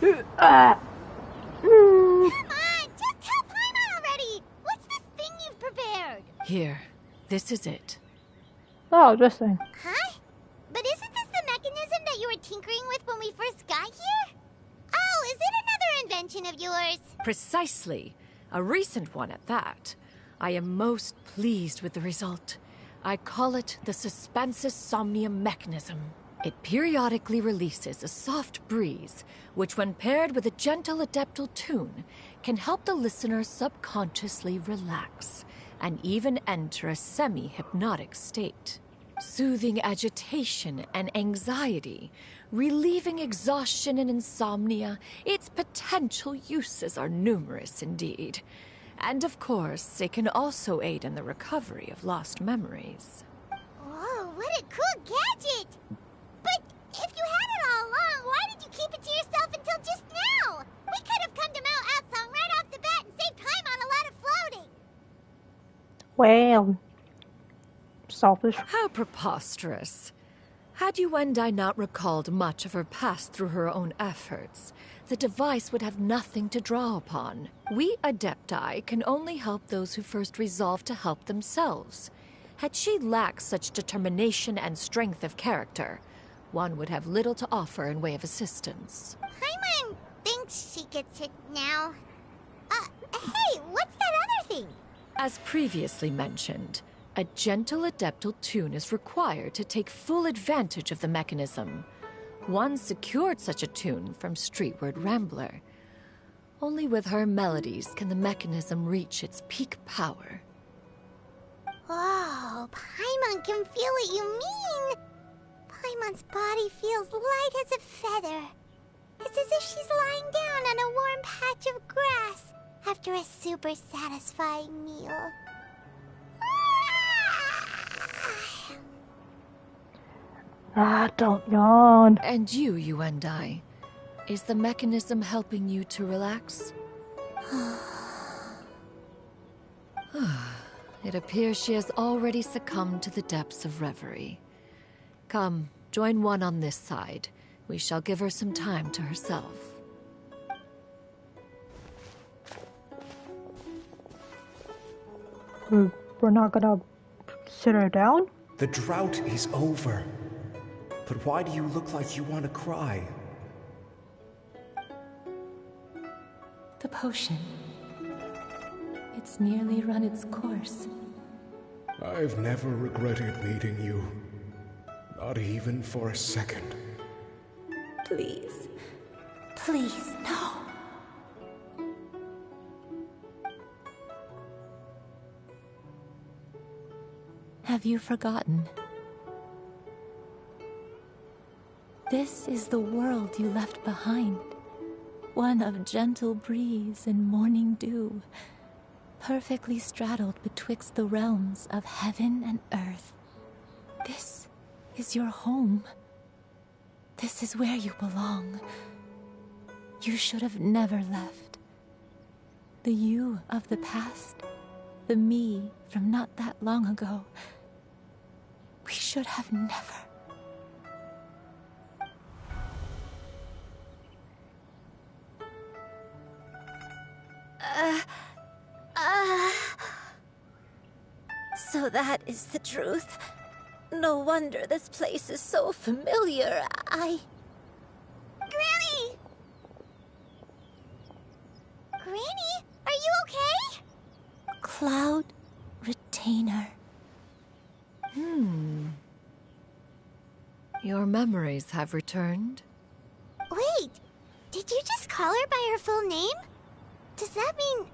Speaker 2: Come on, just tell Paimon already! What's this thing you've prepared?
Speaker 4: Here, this is it.
Speaker 3: Oh, just saying.
Speaker 2: Huh? But isn't this the mechanism that you were tinkering with when we first got here? Oh, is it another invention of yours?
Speaker 4: Precisely. A recent one at that. I am most pleased with the result. I call it the Suspensus Somnium mechanism. It periodically releases a soft breeze, which when paired with a gentle adeptal tune, can help the listener subconsciously relax and even enter a semi-hypnotic state. Soothing agitation and anxiety, relieving exhaustion and insomnia, its potential uses are numerous indeed. And of course, it can also aid in the recovery of lost memories.
Speaker 2: Whoa, what a cool gadget! But if you had it all along, why did you keep it to yourself until just now? We could have come to Mount Outsong right off the bat and saved time on a lot of floating.
Speaker 3: Well, selfish.
Speaker 4: How preposterous. Had Yuendai not recalled much of her past through her own efforts, the device would have nothing to draw upon. We Adepti can only help those who first resolve to help themselves. Had she lacked such determination and strength of character, one would have little to offer in way of assistance.
Speaker 2: Paimon thinks she gets it now. Hey, what's that other thing?
Speaker 4: As previously mentioned, a gentle adeptal tune is required to take full advantage of the mechanism. One secured such a tune from Streetward Rambler. Only with her melodies can the mechanism reach its peak power.
Speaker 2: Whoa, Paimon can feel what you mean. Paimon's body feels light as a feather. It's as if she's lying down on a warm patch of grass after a super satisfying meal.
Speaker 3: Don't yawn.
Speaker 4: And you and I, is the mechanism helping you to relax? It appears she has already succumbed to the depths of reverie. Come, join one on this side. We shall give her some time to herself.
Speaker 3: We're not gonna sit her down?
Speaker 8: The drought is over. But why do you look like you want to cry?
Speaker 12: The potion. It's nearly run its course.
Speaker 23: I've never regretted meeting you. Not even for a second.
Speaker 12: Please. Please, no. Have you forgotten? This is the world you left behind. One of gentle breeze and morning dew, perfectly straddled betwixt the realms of heaven and earth. This is your home. This is where you belong. You should have never left. The you of the past, the me from not that long ago. We should have never.
Speaker 13: So that is the truth. No wonder this place is so familiar.
Speaker 2: Granny! Granny, are you okay?
Speaker 12: Cloud Retainer.
Speaker 4: Your memories have returned?
Speaker 2: Wait, did you just call her by her full name? Does that mean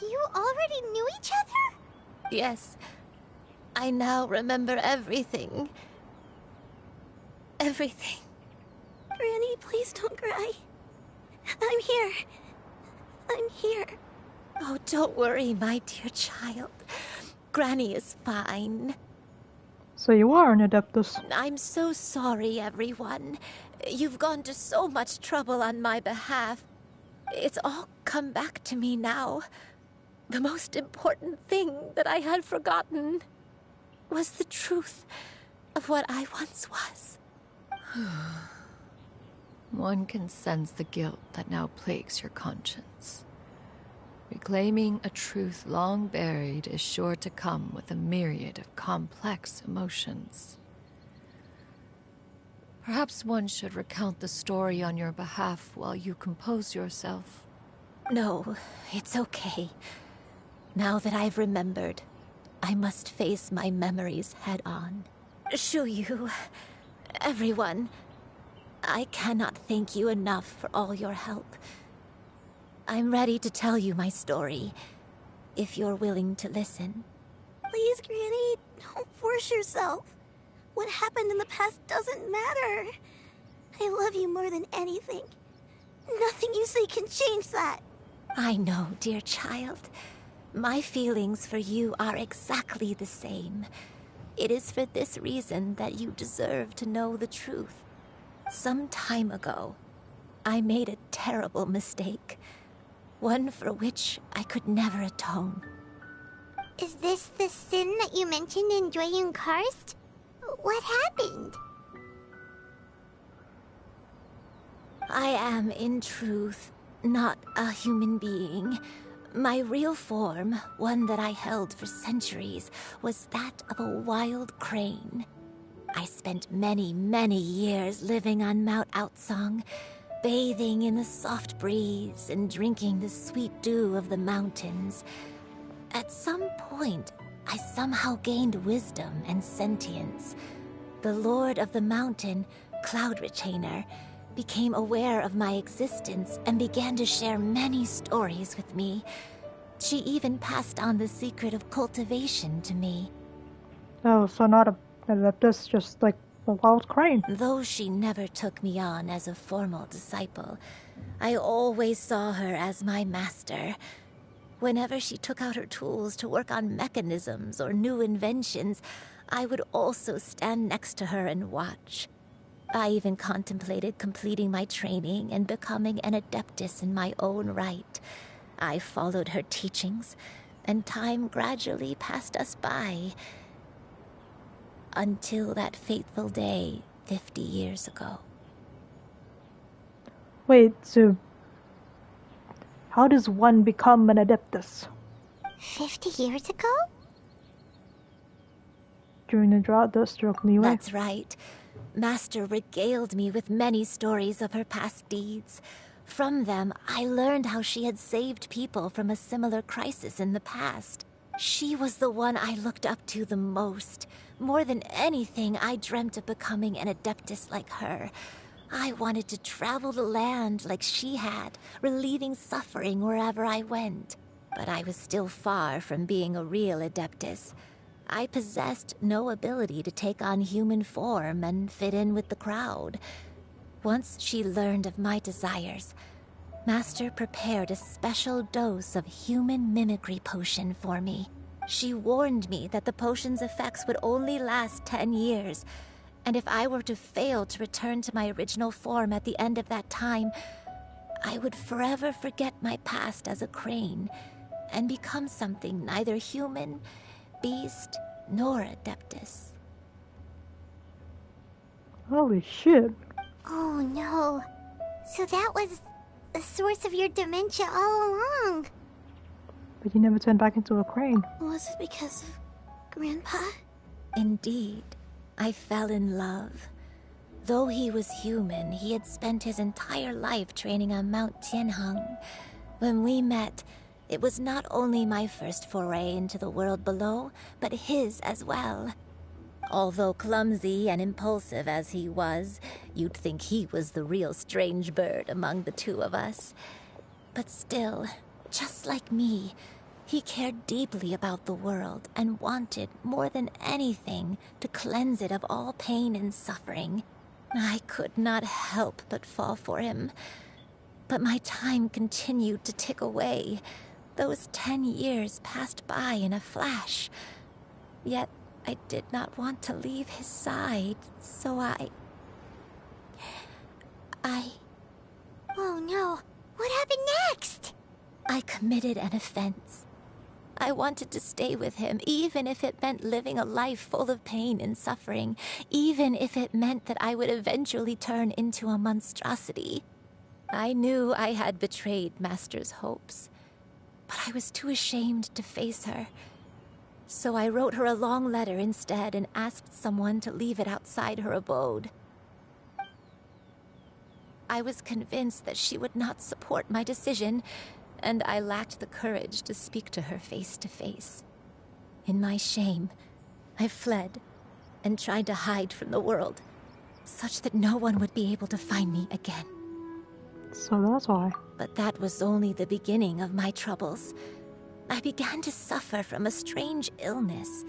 Speaker 2: you already knew each other?
Speaker 13: Yes. I now remember everything. Everything.
Speaker 14: Granny, please don't cry. I'm here. I'm here.
Speaker 13: Oh, don't worry, my dear child. Granny is fine.
Speaker 3: So you are an Adeptus.
Speaker 13: I'm so sorry, everyone. You've gone to so much trouble on my behalf. It's all come back to me now. The most important thing that I had forgotten was the truth of what I once was.
Speaker 4: One can sense the guilt that now plagues your conscience. Reclaiming a truth long buried is sure to come with a myriad of complex emotions. Perhaps one should recount the story on your behalf while you compose yourself.
Speaker 13: No, it's okay. Now that I've remembered, I must face my memories head on. Shuyu, everyone, I cannot thank you enough for all your help. I'm ready to tell you my story, if you're willing to listen.
Speaker 14: Please, Granny, don't force yourself. What happened in the past doesn't matter. I love you more than anything. Nothing you say can change that.
Speaker 13: I know, dear child. My feelings for you are exactly the same. It is for this reason that you deserve to know the truth. Some time ago, I made a terrible mistake. One for which I could never atone.
Speaker 2: Is this the sin that you mentioned in Joyun Karst? What happened?
Speaker 13: I am, in truth, not a human being. My real form, one that I held for centuries, was that of a wild crane. I spent many, many years living on Mount Outsong, bathing in the soft breeze and drinking the sweet dew of the mountains. At some point, I somehow gained wisdom and sentience. The Lord of the Mountain, Cloud Retainer, became aware of my existence and began to share many stories with me. She even passed on the secret of cultivation to me.
Speaker 3: Oh, so not an Adeptus, just like a wild crane.
Speaker 13: Though she never took me on as a formal disciple, I always saw her as my master. Whenever she took out her tools to work on mechanisms or new inventions, I would also stand next to her and watch. I even contemplated completing my training and becoming an Adeptus in my own right. I followed her teachings, and time gradually passed us by. Until that fateful day 50 years ago.
Speaker 3: Wait, so how does one become an Adeptus?
Speaker 2: 50 years ago?
Speaker 3: During the drought, the struck me.
Speaker 13: That's right. Master regaled me with many stories of her past deeds. From them, I learned how she had saved people from a similar crisis in the past. She was the one I looked up to the most. More than anything, I dreamt of becoming an Adeptus like her. I wanted to travel the land like she had, relieving suffering wherever I went. But I was still far from being a real Adeptus. I possessed no ability to take on human form and fit in with the crowd. Once she learned of my desires, Master prepared a special dose of human mimicry potion for me. She warned me that the potion's effects would only last 10 years, and if I were to fail to return to my original form at the end of that time, I would forever forget my past as a crane and become something neither human, beast, nor adeptus.
Speaker 3: Holy shit.
Speaker 2: Oh no. So that was the source of your dementia all along.
Speaker 3: But you never turned back into a crane.
Speaker 14: Was it because of Grandpa?
Speaker 13: Indeed, I fell in love. Though he was human, he had spent his entire life training on Mount Tianheng. When we met, it was not only my first foray into the world below, but his as well. Although clumsy and impulsive as he was, you'd think he was the real strange bird among the two of us. But still, just like me, he cared deeply about the world and wanted, more than anything, to cleanse it of all pain and suffering. I could not help but fall for him. But my time continued to tick away. Those 10 years passed by in a flash. Yet I did not want to leave his side, so I...
Speaker 2: Oh no. What happened next?
Speaker 13: I committed an offense. I wanted to stay with him, even if it meant living a life full of pain and suffering, even if it meant that I would eventually turn into a monstrosity. I knew I had betrayed Master's hopes, but I was too ashamed to face her. So I wrote her a long letter instead and asked someone to leave it outside her abode. I was convinced that she would not support my decision, and I lacked the courage to speak to her face to face. In my shame, I fled and tried to hide from the world, such that no one would be able to find me again.
Speaker 3: So that's why.
Speaker 13: But that was only the beginning of my troubles. I began to suffer from a strange illness.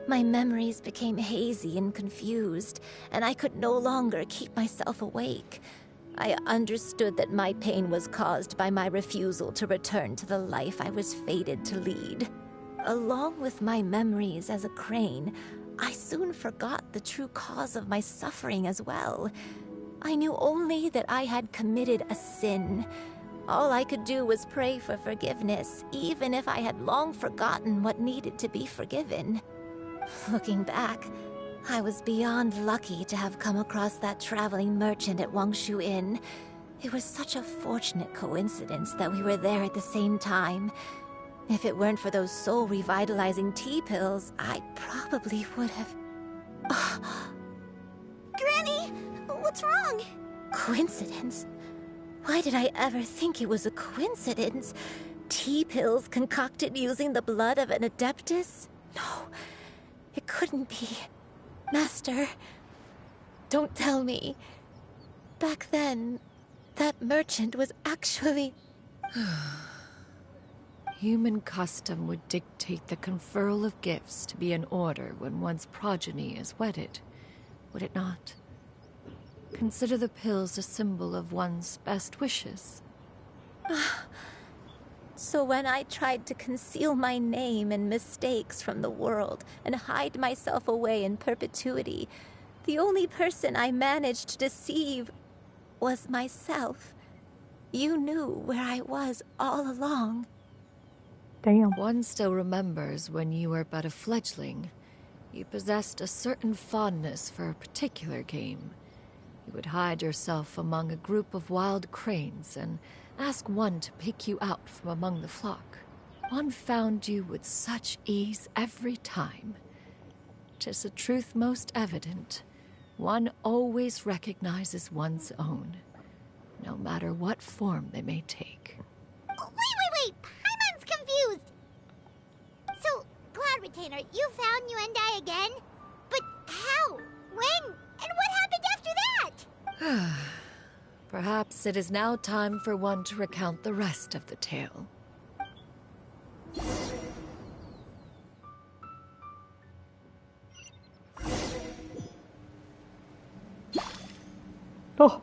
Speaker 13: My memories became hazy and confused, and I could no longer keep myself awake. I understood that my pain was caused by my refusal to return to the life I was fated to lead. Along with my memories as a crane, I soon forgot the true cause of my suffering as well. I knew only that I had committed a sin. All I could do was pray for forgiveness, even if I had long forgotten what needed to be forgiven. Looking back, I was beyond lucky to have come across that traveling merchant at Wangshu Inn. It was such a fortunate coincidence that we were there at the same time. If it weren't for those soul-revitalizing tea pills, I probably would have...
Speaker 14: Granny! What's wrong?
Speaker 13: Coincidence? Why did I ever think it was a coincidence? Tea pills concocted using the blood of an adeptus? No, it couldn't be. Master, don't tell me. Back then, that merchant was actually...
Speaker 4: Human custom would dictate the conferral of gifts to be in order when one's progeny is wedded, would it not? Consider the pills a symbol of one's best wishes.
Speaker 13: So when I tried to conceal my name and mistakes from the world and hide myself away in perpetuity, the only person I managed to deceive was myself. You knew where I was all along.
Speaker 3: Damn.
Speaker 4: One still remembers when you were but a fledgling. You possessed a certain fondness for a particular game. You would hide yourself among a group of wild cranes and ask one to pick you out from among the flock. One found you with such ease every time. 'Tis a truth most evident. One always recognizes one's own, no matter what form they may take.
Speaker 2: Wait! Paimon's confused! So, Cloud Retainer, you found Yuendai again? But how? When? And what happened after that?
Speaker 4: Perhaps it is now time for one to recount the rest of the tale.
Speaker 3: Oh.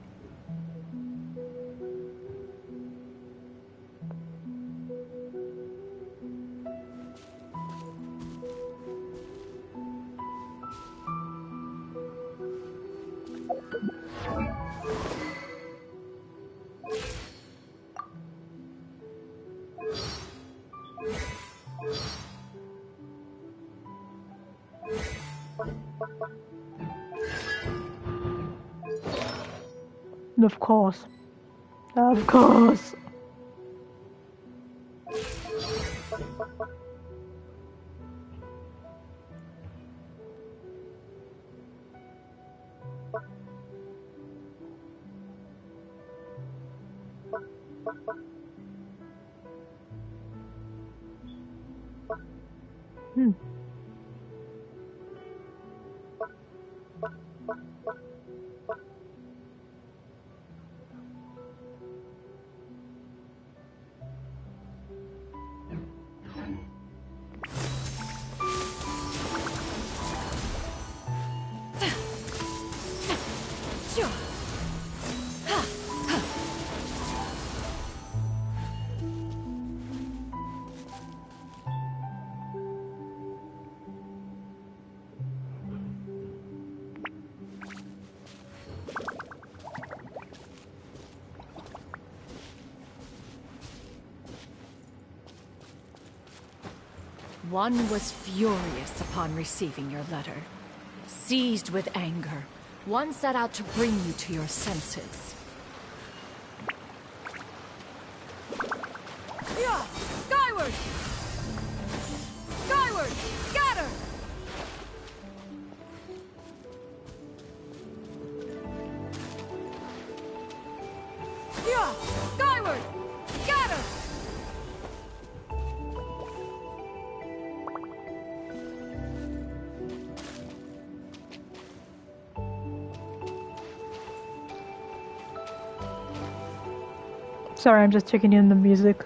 Speaker 3: Of course. Of course. Hmm.
Speaker 4: One was furious upon receiving your letter. Seized with anger, one set out to bring you to your senses. Yeah! Skyward! Skyward! Scatter! Yeah! Skyward! Scatter!
Speaker 3: Sorry, I'm just checking in the music.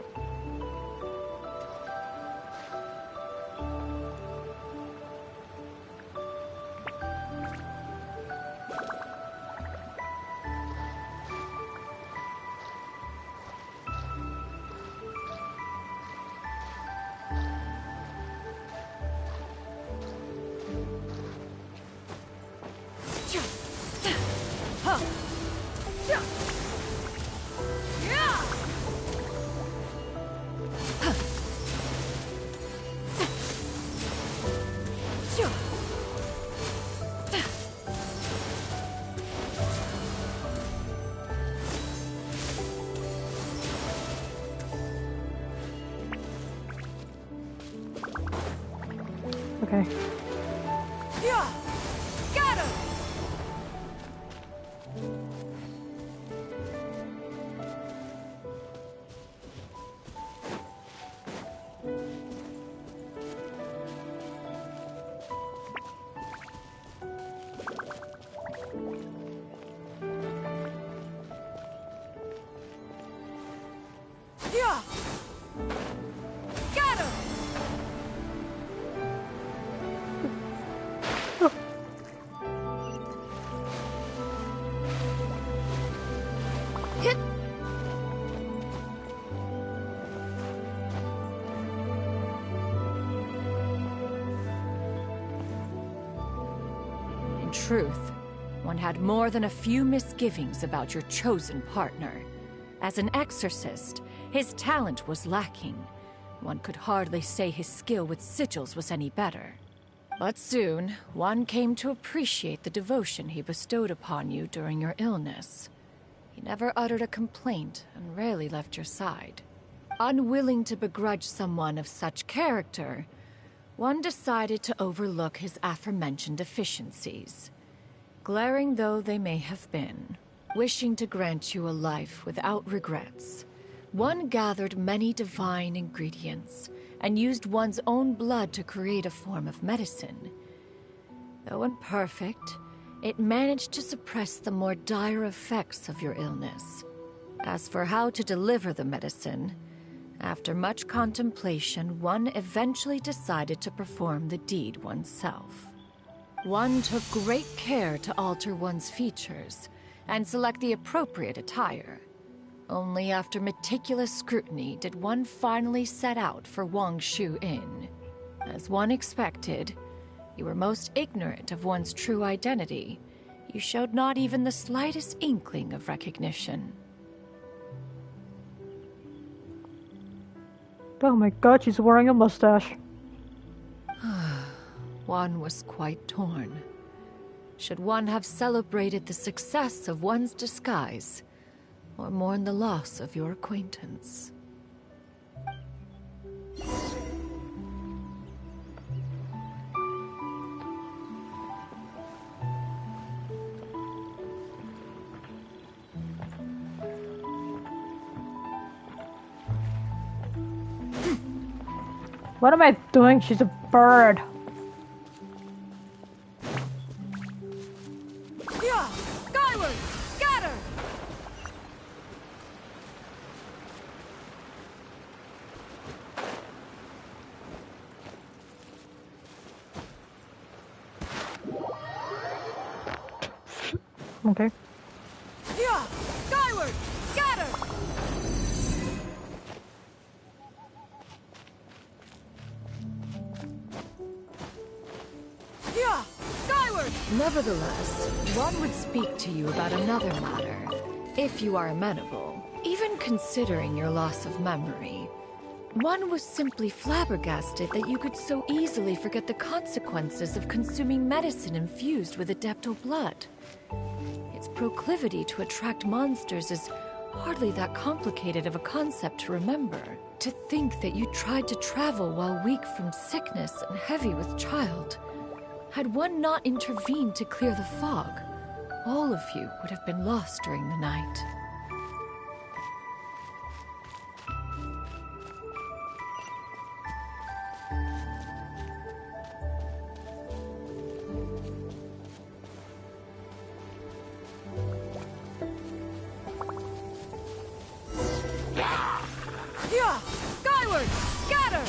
Speaker 3: Okay.
Speaker 4: Yeah! Scatter! Yeah! Scatter! Hit! In truth, one had more than a few misgivings about your chosen partner. As an exorcist, his talent was lacking. One could hardly say his skill with sigils was any better. But soon, one came to appreciate the devotion he bestowed upon you during your illness. He never uttered a complaint and rarely left your side. Unwilling to begrudge someone of such character, one decided to overlook his aforementioned deficiencies. Glaring though they may have been, wishing to grant you a life without regrets, one gathered many divine ingredients and used one's own blood to create a form of medicine. Though imperfect, it managed to suppress the more dire effects of your illness. As for how to deliver the medicine, after much contemplation, one eventually decided to perform the deed oneself. One took great care to alter one's features and select the appropriate attire. Only after meticulous scrutiny did one finally set out for Wangshu Inn. As one expected, you were most ignorant of one's true identity, You showed not even the slightest inkling of recognition.
Speaker 3: Oh my god, she's wearing a mustache.
Speaker 4: One was quite torn. Should one have celebrated the success of one's disguise, or mourn the loss of your acquaintance?
Speaker 3: What am I doing? She's a bird.
Speaker 4: Yeah! Skyward! Scatter!
Speaker 3: Okay.
Speaker 4: Yeah! Skyward! Scatter! Yeah! Skyward! Nevertheless, one would speak to you about another matter, if you are amenable. Even considering your loss of memory, one was simply flabbergasted that you could so easily forget the consequences of consuming medicine infused with Adeptal blood. Its proclivity to attract monsters is hardly that complicated of a concept to remember. To think that you tried to travel while weak from sickness and heavy with child. Had one not intervened to clear the fog, all of you would have been lost during the night. Yeah! Skyward! Scatter!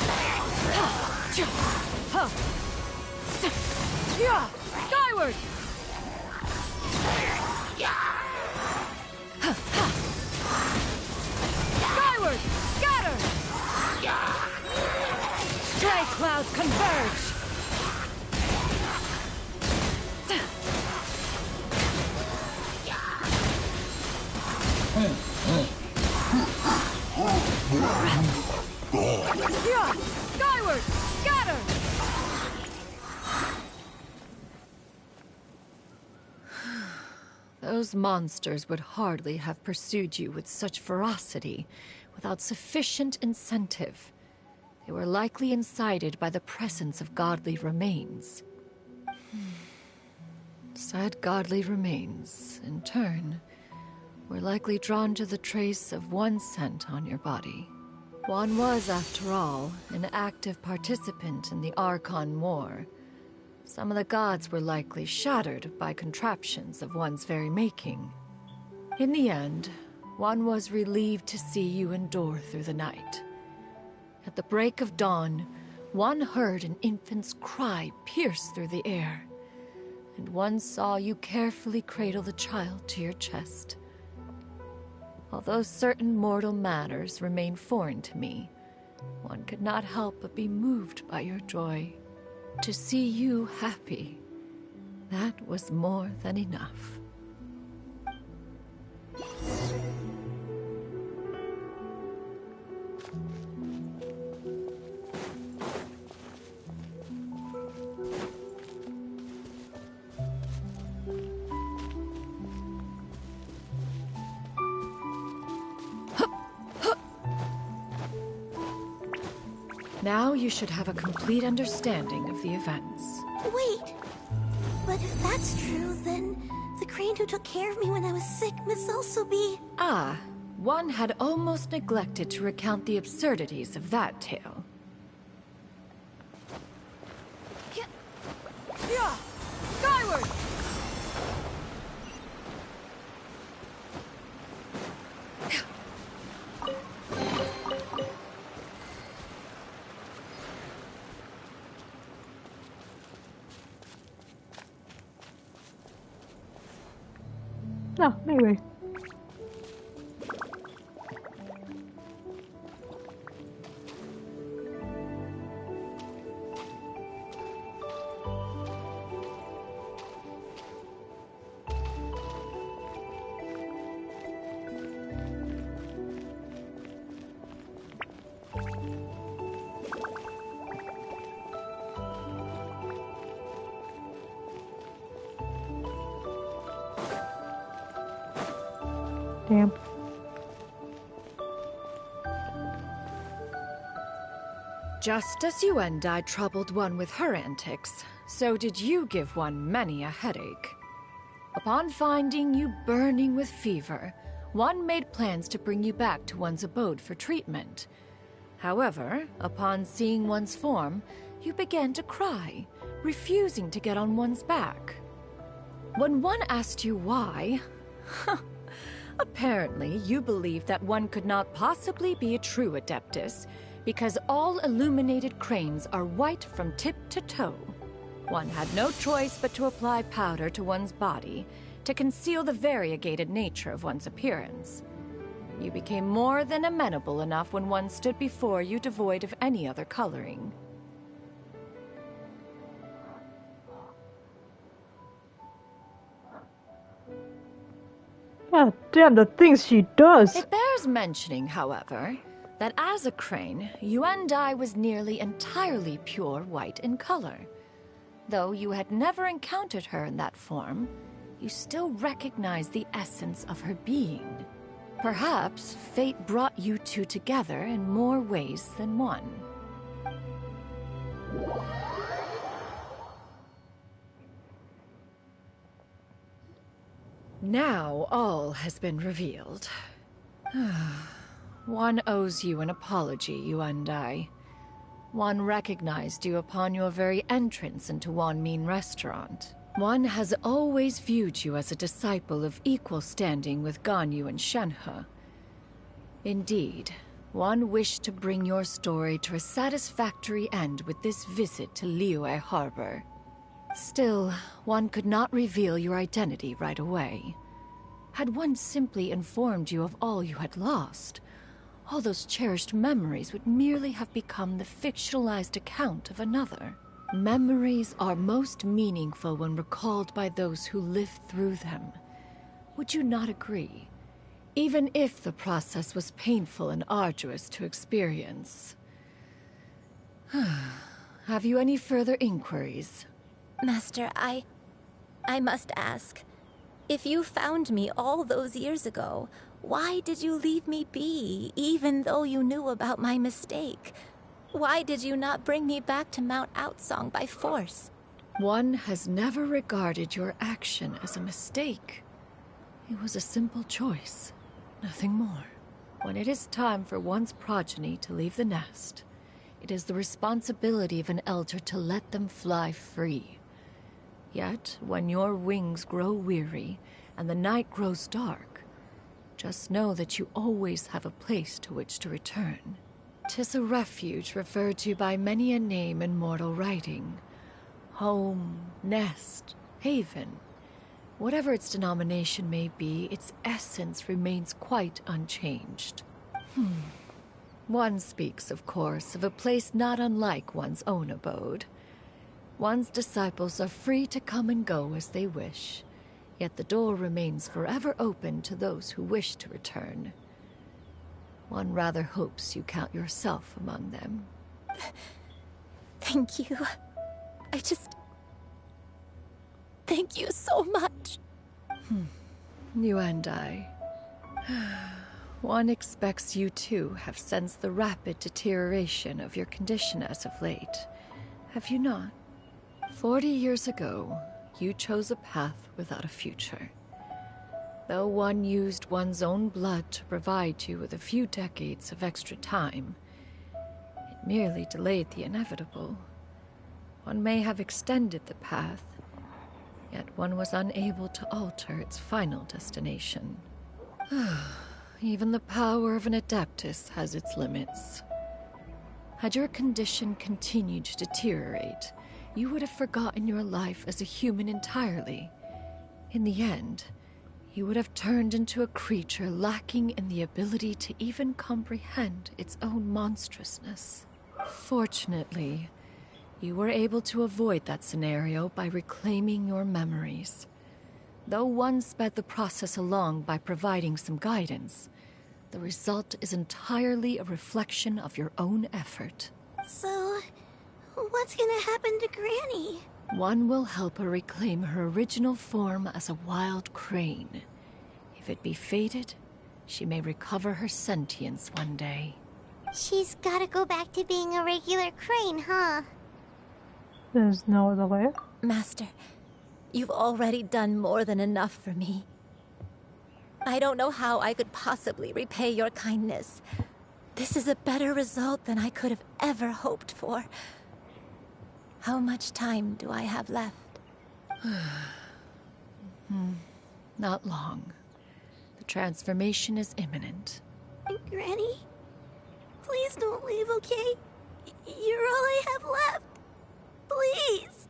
Speaker 4: Yeah! Skyward! Skyward! Scatter! Stray clouds converge! Yeah! Skyward! Scatter! Those monsters would hardly have pursued you with such ferocity without sufficient incentive. They were likely incited by the presence of godly remains. Said godly remains, in turn, were likely drawn to the trace of one scent on your body. One was, after all, an active participant in the Archon War. Some of the gods were likely shattered by contraptions of one's very making. In the end, one was relieved to see you endure through the night. At the break of dawn, one heard an infant's cry pierce through the air, and one saw you carefully cradle the child to your chest. Although certain mortal matters remain foreign to me, one could not help but be moved by your joy. To see you happy, that was more than enough. Now you should have a complete understanding of the events.
Speaker 14: Wait! But if that's true, then the crane who took care of me when I was sick must also be...
Speaker 4: Ah, one had almost neglected to recount the absurdities of that tale. Yeah! Skyward!
Speaker 3: No, anyway. Damn.
Speaker 4: Just as you and I troubled one with her antics, so did you give one many a headache. Upon finding you burning with fever, one made plans to bring you back to one's abode for treatment. However, upon seeing one's form, you began to cry, refusing to get on one's back. When one asked you why, apparently you believed that one could not possibly be a true Adeptus, because all illuminated cranes are white from tip to toe. One had no choice but to apply powder to one's body to conceal the variegated nature of one's appearance. You became more than amenable enough when one stood before you devoid of any other coloring.
Speaker 3: God damn, the things she does!
Speaker 4: It bears mentioning, however, that as a crane, Yuendai was nearly entirely pure white in color. Though you had never encountered her in that form, you still recognized the essence of her being. Perhaps fate brought you two together in more ways than one. Now all has been revealed. One owes you an apology, Yuendai. One recognized you upon your very entrance into Wanmin Restaurant. One has always viewed you as a disciple of equal standing with Ganyu and Shenhe. Indeed, one wished to bring your story to a satisfactory end with this visit to Liyue Harbor. Still, one could not reveal your identity right away. Had one simply informed you of all you had lost, all those cherished memories would merely have become the fictionalized account of another. Memories are most meaningful when recalled by those who lived through them. Would you not agree? Even if the process was painful and arduous to experience. Have you any further inquiries?
Speaker 13: Master, I must ask. If you found me all those years ago, why did you leave me be, even though you knew about my mistake? Why did you not bring me back to Mount Outsong by force?
Speaker 4: One has never regarded your action as a mistake. It was a simple choice, nothing more. When it is time for one's progeny to leave the nest, it is the responsibility of an elder to let them fly free. Yet, when your wings grow weary and the night grows dark, just know that you always have a place to which to return. 'Tis a refuge referred to by many a name in mortal writing. Home, nest, haven. Whatever its denomination may be, its essence remains quite unchanged. One speaks, of course, of a place not unlike one's own abode. One's disciples are free to come and go as they wish, yet the door remains forever open to those who wish to return. One rather hopes you count yourself among them.
Speaker 13: Thank you. Thank you so much.
Speaker 4: You and I. One expects you too have sensed the rapid deterioration of your condition as of late. Have you not? 40 years ago, you chose a path without a future. Though one used one's own blood to provide you with a few decades of extra time, it merely delayed the inevitable. One may have extended the path, yet one was unable to alter its final destination. Even the power of an Adeptus has its limits. Had your condition continued to deteriorate, you would have forgotten your life as a human entirely. In the end, you would have turned into a creature lacking in the ability to even comprehend its own monstrousness. Fortunately, you were able to avoid that scenario by reclaiming your memories. Though one sped the process along by providing some guidance, the result is entirely a reflection of your own effort.
Speaker 14: So, what's gonna happen to Granny?
Speaker 4: One will help her reclaim her original form as a wild crane. If it be fated, she may recover her sentience one day.
Speaker 2: She's gotta go back to being a regular crane, huh?
Speaker 3: There's no other way.
Speaker 13: Master, you've already done more than enough for me. I don't know how I could possibly repay your kindness. This is a better result than I could have ever hoped for. How much time do I have left?
Speaker 4: Not long. The transformation is imminent.
Speaker 14: Granny, please don't leave, okay? You're all I have left. Please.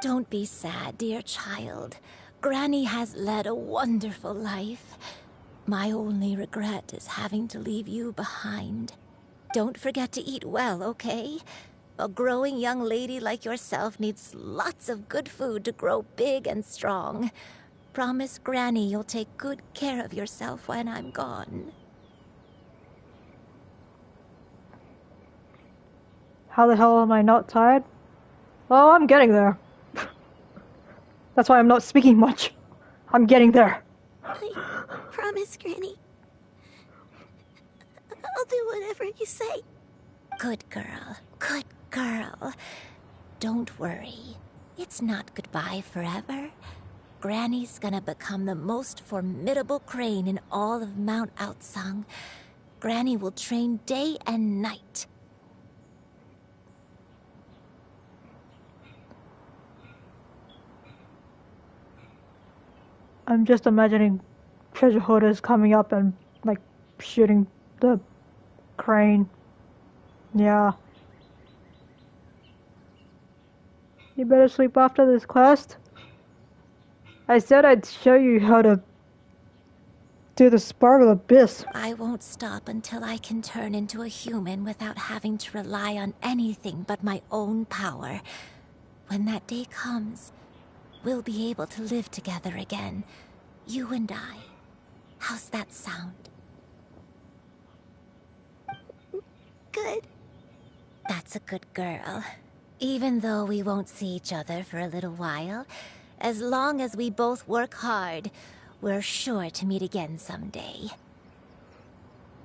Speaker 13: Don't be sad, dear child. Granny has led a wonderful life. My only regret is having to leave you behind. Don't forget to eat well, okay? A growing young lady like yourself needs lots of good food to grow big and strong. Promise Granny you'll take good care of yourself when I'm gone.
Speaker 3: How the hell am I not tired? Oh, I'm getting there. That's why I'm not speaking much. I'm getting there.
Speaker 14: I promise, Granny. I'll do whatever you say.
Speaker 13: Good girl. Good girl. Don't worry. It's not goodbye forever. Granny's gonna become the most formidable crane in all of Mount Outsang. Granny will train day and night.
Speaker 3: I'm just imagining treasure hoarders coming up and, like, shooting the crane. Yeah. You better sleep after this quest. I said I'd show you how to do the Spiral Abyss.
Speaker 13: I won't stop until I can turn into a human without having to rely on anything but my own power. When that day comes, we'll be able to live together again. You and I. How's that sound?
Speaker 14: Good.
Speaker 13: That's a good girl. Even though we won't see each other for a little while, as long as we both work hard, we're sure to meet again someday.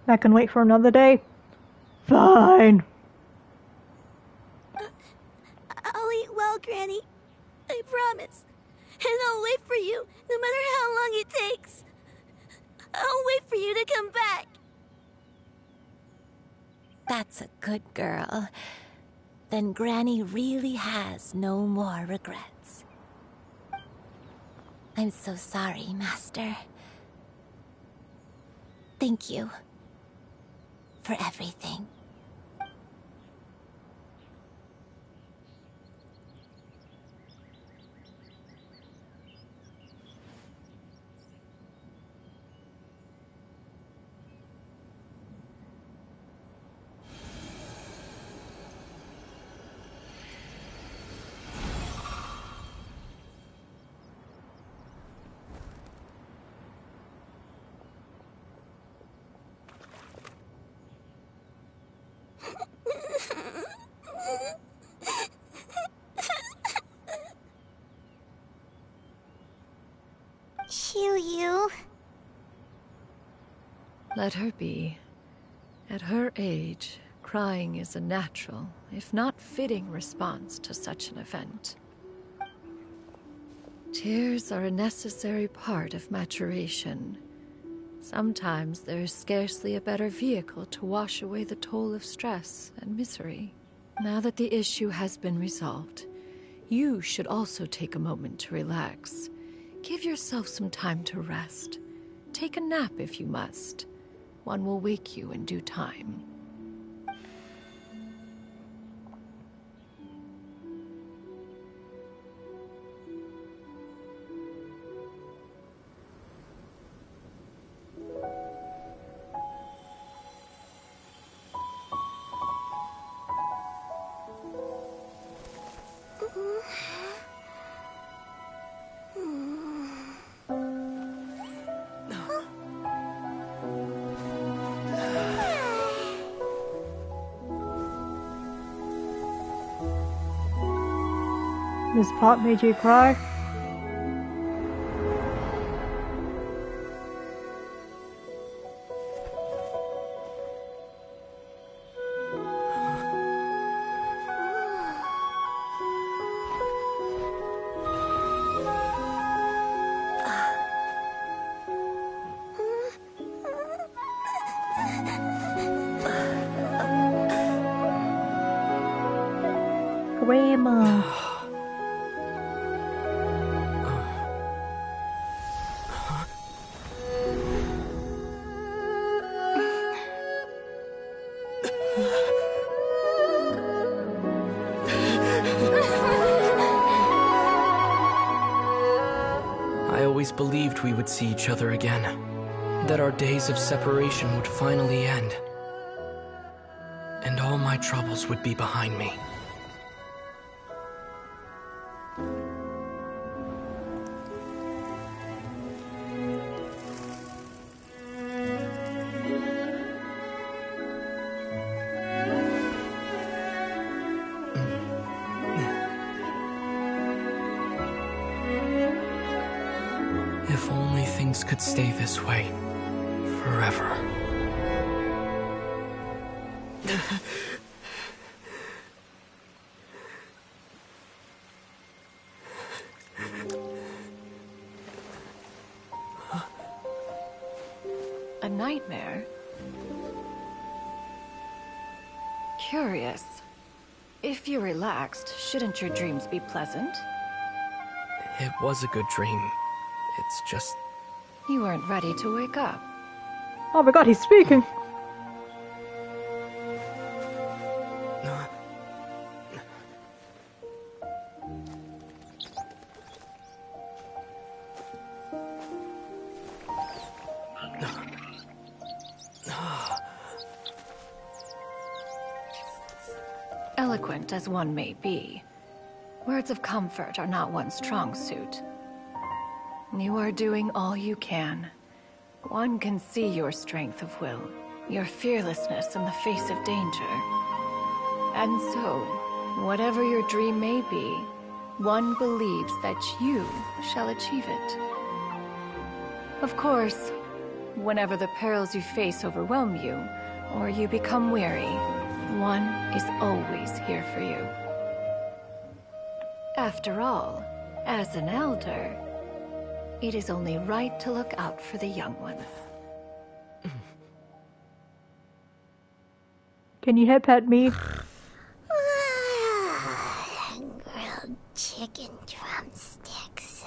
Speaker 3: I can wait for another day? Fine.
Speaker 14: I'll eat well, Granny. I promise. And I'll wait for you, no matter how long it takes. I'll wait for you to come back.
Speaker 13: That's a good girl. Then Granny really has no more regrets. I'm so sorry, Master. Thank you for everything.
Speaker 2: You.
Speaker 4: Let her be. At her age, crying is a natural, if not fitting, response to such an event. Tears are a necessary part of maturation. Sometimes there is scarcely a better vehicle to wash away the toll of stress and misery. Now that the issue has been resolved, you should also take a moment to relax. Give yourself some time to rest. Take a nap if you must. One will wake you in due time.
Speaker 3: This part made you cry? Grandma.
Speaker 5: I always believed we would see each other again, that our days of separation would finally end, and all my troubles would be behind me. If only things could stay this way forever.
Speaker 4: A nightmare? Curious. If you're relaxed, shouldn't your dreams be pleasant?
Speaker 5: It was a good dream. It's just...
Speaker 4: You weren't ready to wake up.
Speaker 3: Oh my god, he's speaking!
Speaker 4: Eloquent as one may be, words of comfort are not one's strong suit. You are doing all you can. One can see your strength of will, your fearlessness in the face of danger. And so, whatever your dream may be, one believes that you shall achieve it. Of course, whenever the perils you face overwhelm you, or you become weary, one is always here for you. After all, as an elder, it is only right to look out for the young ones.
Speaker 3: Can you head pet me?
Speaker 2: Grilled chicken drumsticks.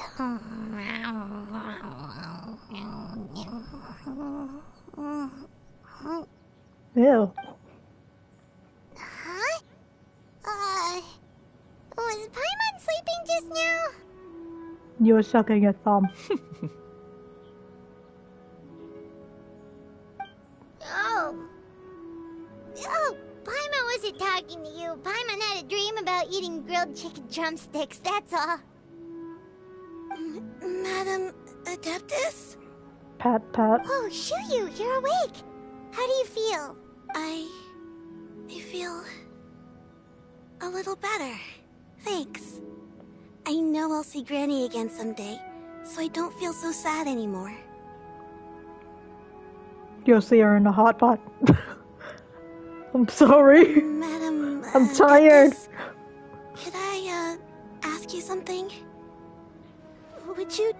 Speaker 3: Ew.
Speaker 2: Huh? Was Paimon sleeping just now?
Speaker 3: You're sucking your thumb.
Speaker 2: Oh, Paimon wasn't talking to you. Paimon had a dream about eating grilled chicken drumsticks, that's all.
Speaker 14: Madam Adeptus?
Speaker 3: Pat.
Speaker 2: Oh, Shuyu, you're awake. How do you feel?
Speaker 14: I feel a little better. Thanks. I know I'll see Granny again someday, so I don't feel so sad anymore.
Speaker 3: You'll see her in the hot pot. I'm sorry.
Speaker 14: Madam,
Speaker 3: I'm tired.
Speaker 14: Could I, ask you something? Would you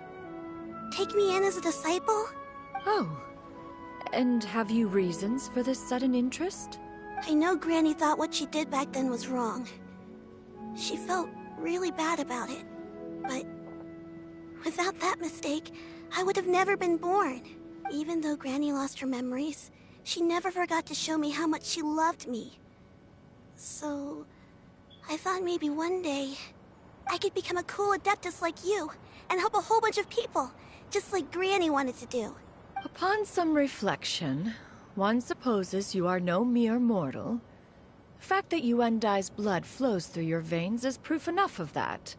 Speaker 14: take me in as a disciple?
Speaker 4: Oh, and have you reasons for this sudden interest?
Speaker 14: I know Granny thought what she did back then was wrong. She felt really bad about it, but without that mistake, I would have never been born. Even though Granny lost her memories, she never forgot to show me how much she loved me. So, I thought maybe one day I could become a cool Adeptus like you and help a whole bunch of people, just like Granny wanted to do.
Speaker 4: Upon some reflection, one supposes you are no mere mortal. The fact that Yuendai's blood flows through your veins is proof enough of that.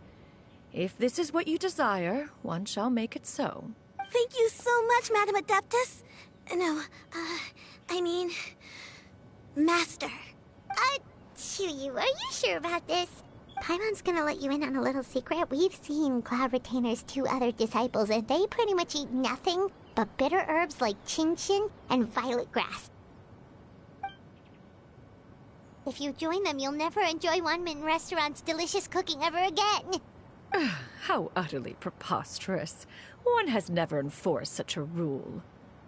Speaker 4: If this is what you desire, one shall make it so.
Speaker 14: Thank you so much, Madam Adeptus. No, I mean... Master.
Speaker 2: Shuyu, are you sure about this? Paimon's gonna let you in on a little secret. We've seen Cloud Retainer's 2 other disciples, and they pretty much eat nothing but bitter herbs like chinchin and violet grass. If you join them, you'll never enjoy Wanmin Restaurant's delicious cooking ever again.
Speaker 4: How utterly preposterous. One has never enforced such a rule.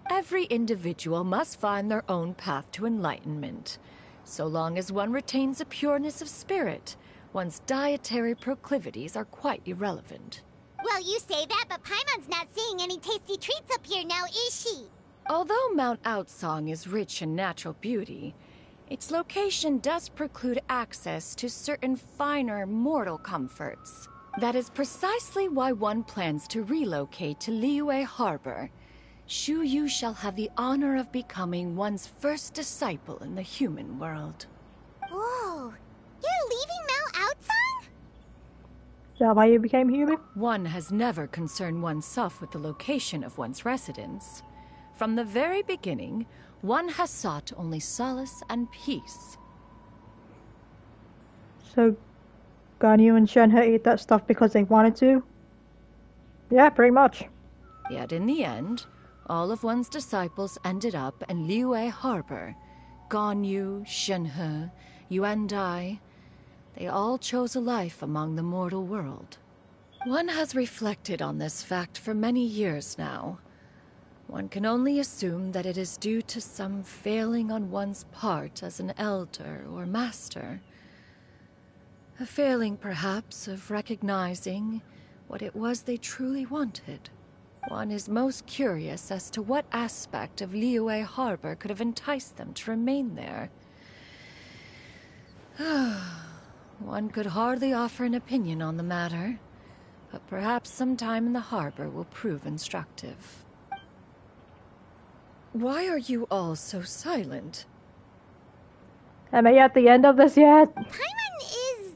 Speaker 4: Every individual must find their own path to enlightenment. So long as one retains a pureness of spirit, One's dietary proclivities are quite irrelevant.
Speaker 2: Well, you say that, but Paimon's not seeing any tasty treats up here now, is she?
Speaker 4: Although Mount Outsong is rich in natural beauty, its location does preclude access to certain finer mortal comforts. That is precisely why one plans to relocate to Liyue Harbor. Shu Yu shall have the honor of becoming one's first disciple in the human world.
Speaker 2: Whoa, you're leaving Mount Outsong?
Speaker 3: Is that why you became human?
Speaker 4: One has never concerned oneself with the location of one's residence. From the very beginning, one has sought only solace and peace.
Speaker 3: So, Ganyu and Shenhe ate that stuff because they wanted to? Yeah, pretty much.
Speaker 4: Yet in the end, all of one's disciples ended up in Liyue Harbor. Ganyu, Shenhe, Yuan Dai. They all chose a life among the mortal world. One has reflected on this fact for many years now. One can only assume that it is due to some failing on one's part as an elder or master. A failing, perhaps, of recognizing what it was they truly wanted. One is most curious as to what aspect of Liyue Harbor could have enticed them to remain there. One could hardly offer an opinion on the matter, but perhaps some time in the harbor will prove instructive. Why are you all so silent?
Speaker 3: Am I at the end of this yet?
Speaker 2: Paimon is,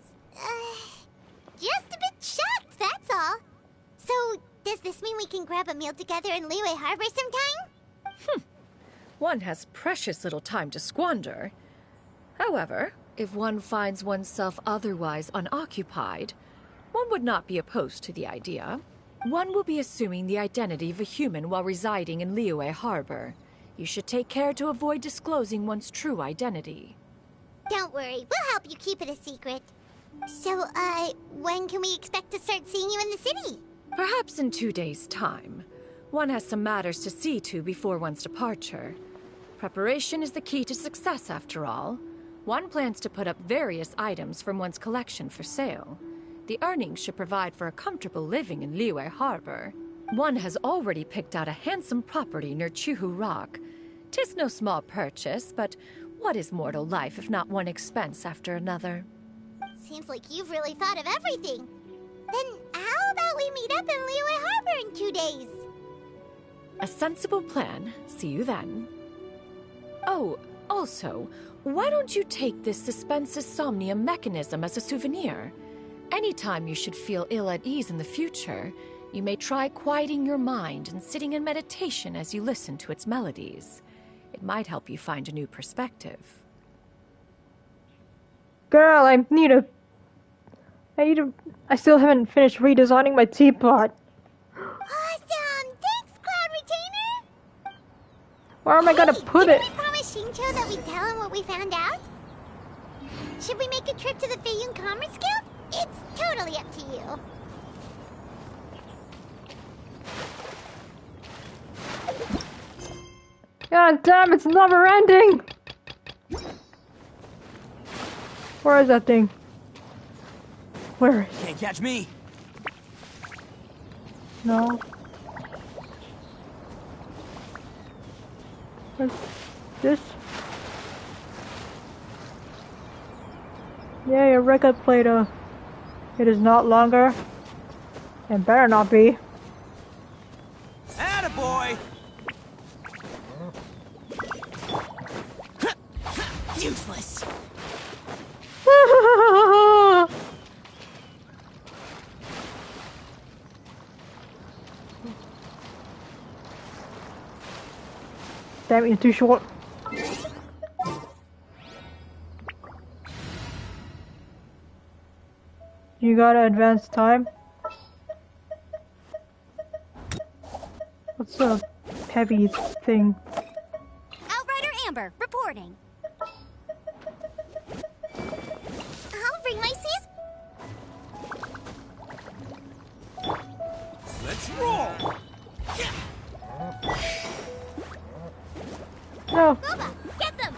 Speaker 2: just a bit shocked, that's all. So, does this mean we can grab a meal together in Liyue Harbor sometime?
Speaker 4: One has precious little time to squander. However, if one finds oneself otherwise unoccupied, one would not be opposed to the idea. One will be assuming the identity of a human while residing in Liyue Harbor. You should take care to avoid disclosing one's true identity.
Speaker 2: Don't worry, we'll help you keep it a secret. So, when can we expect to start seeing you in the city?
Speaker 4: Perhaps in 2 days' time. One has some matters to see to before one's departure. Preparation is the key to success, after all. One plans to put up various items from one's collection for sale. The earnings should provide for a comfortable living in Liyue Harbor. One has already picked out a handsome property near Chuhu Rock. 'Tis no small purchase, but what is mortal life if not one expense after another?
Speaker 2: Seems like you've really thought of everything. Then how about we meet up in Liyue Harbor in 2 days?
Speaker 4: A sensible plan. See you then. Oh, also, why don't you take this suspense insomnia mechanism as a souvenir? Anytime you should feel ill at ease in the future, you may try quieting your mind and sitting in meditation as you listen to its melodies. It might help you find a new perspective.
Speaker 3: Girl, I still haven't finished redesigning my teapot.
Speaker 2: Awesome! Thanks, Cloud Retainer!
Speaker 3: Where am I gonna put it?
Speaker 2: Did we promise Shincho that we'd tell him what we found out? Should we make a trip to the Feiyun Commerce Guild? It's totally up to you.
Speaker 3: God damn, it's never ending! Where is that thing? Where is it?
Speaker 18: Can't catch me.
Speaker 3: No. What's this? Yeah, your record player. It is not longer. It better not be.
Speaker 18: Attaboy! Useless.
Speaker 3: Damn it, you're too short. You gotta advance time. What's a heavy thing?
Speaker 2: Outrider Amber, reporting. I'll bring my sis.
Speaker 18: Let's roll.
Speaker 3: No.
Speaker 2: Boba, get them.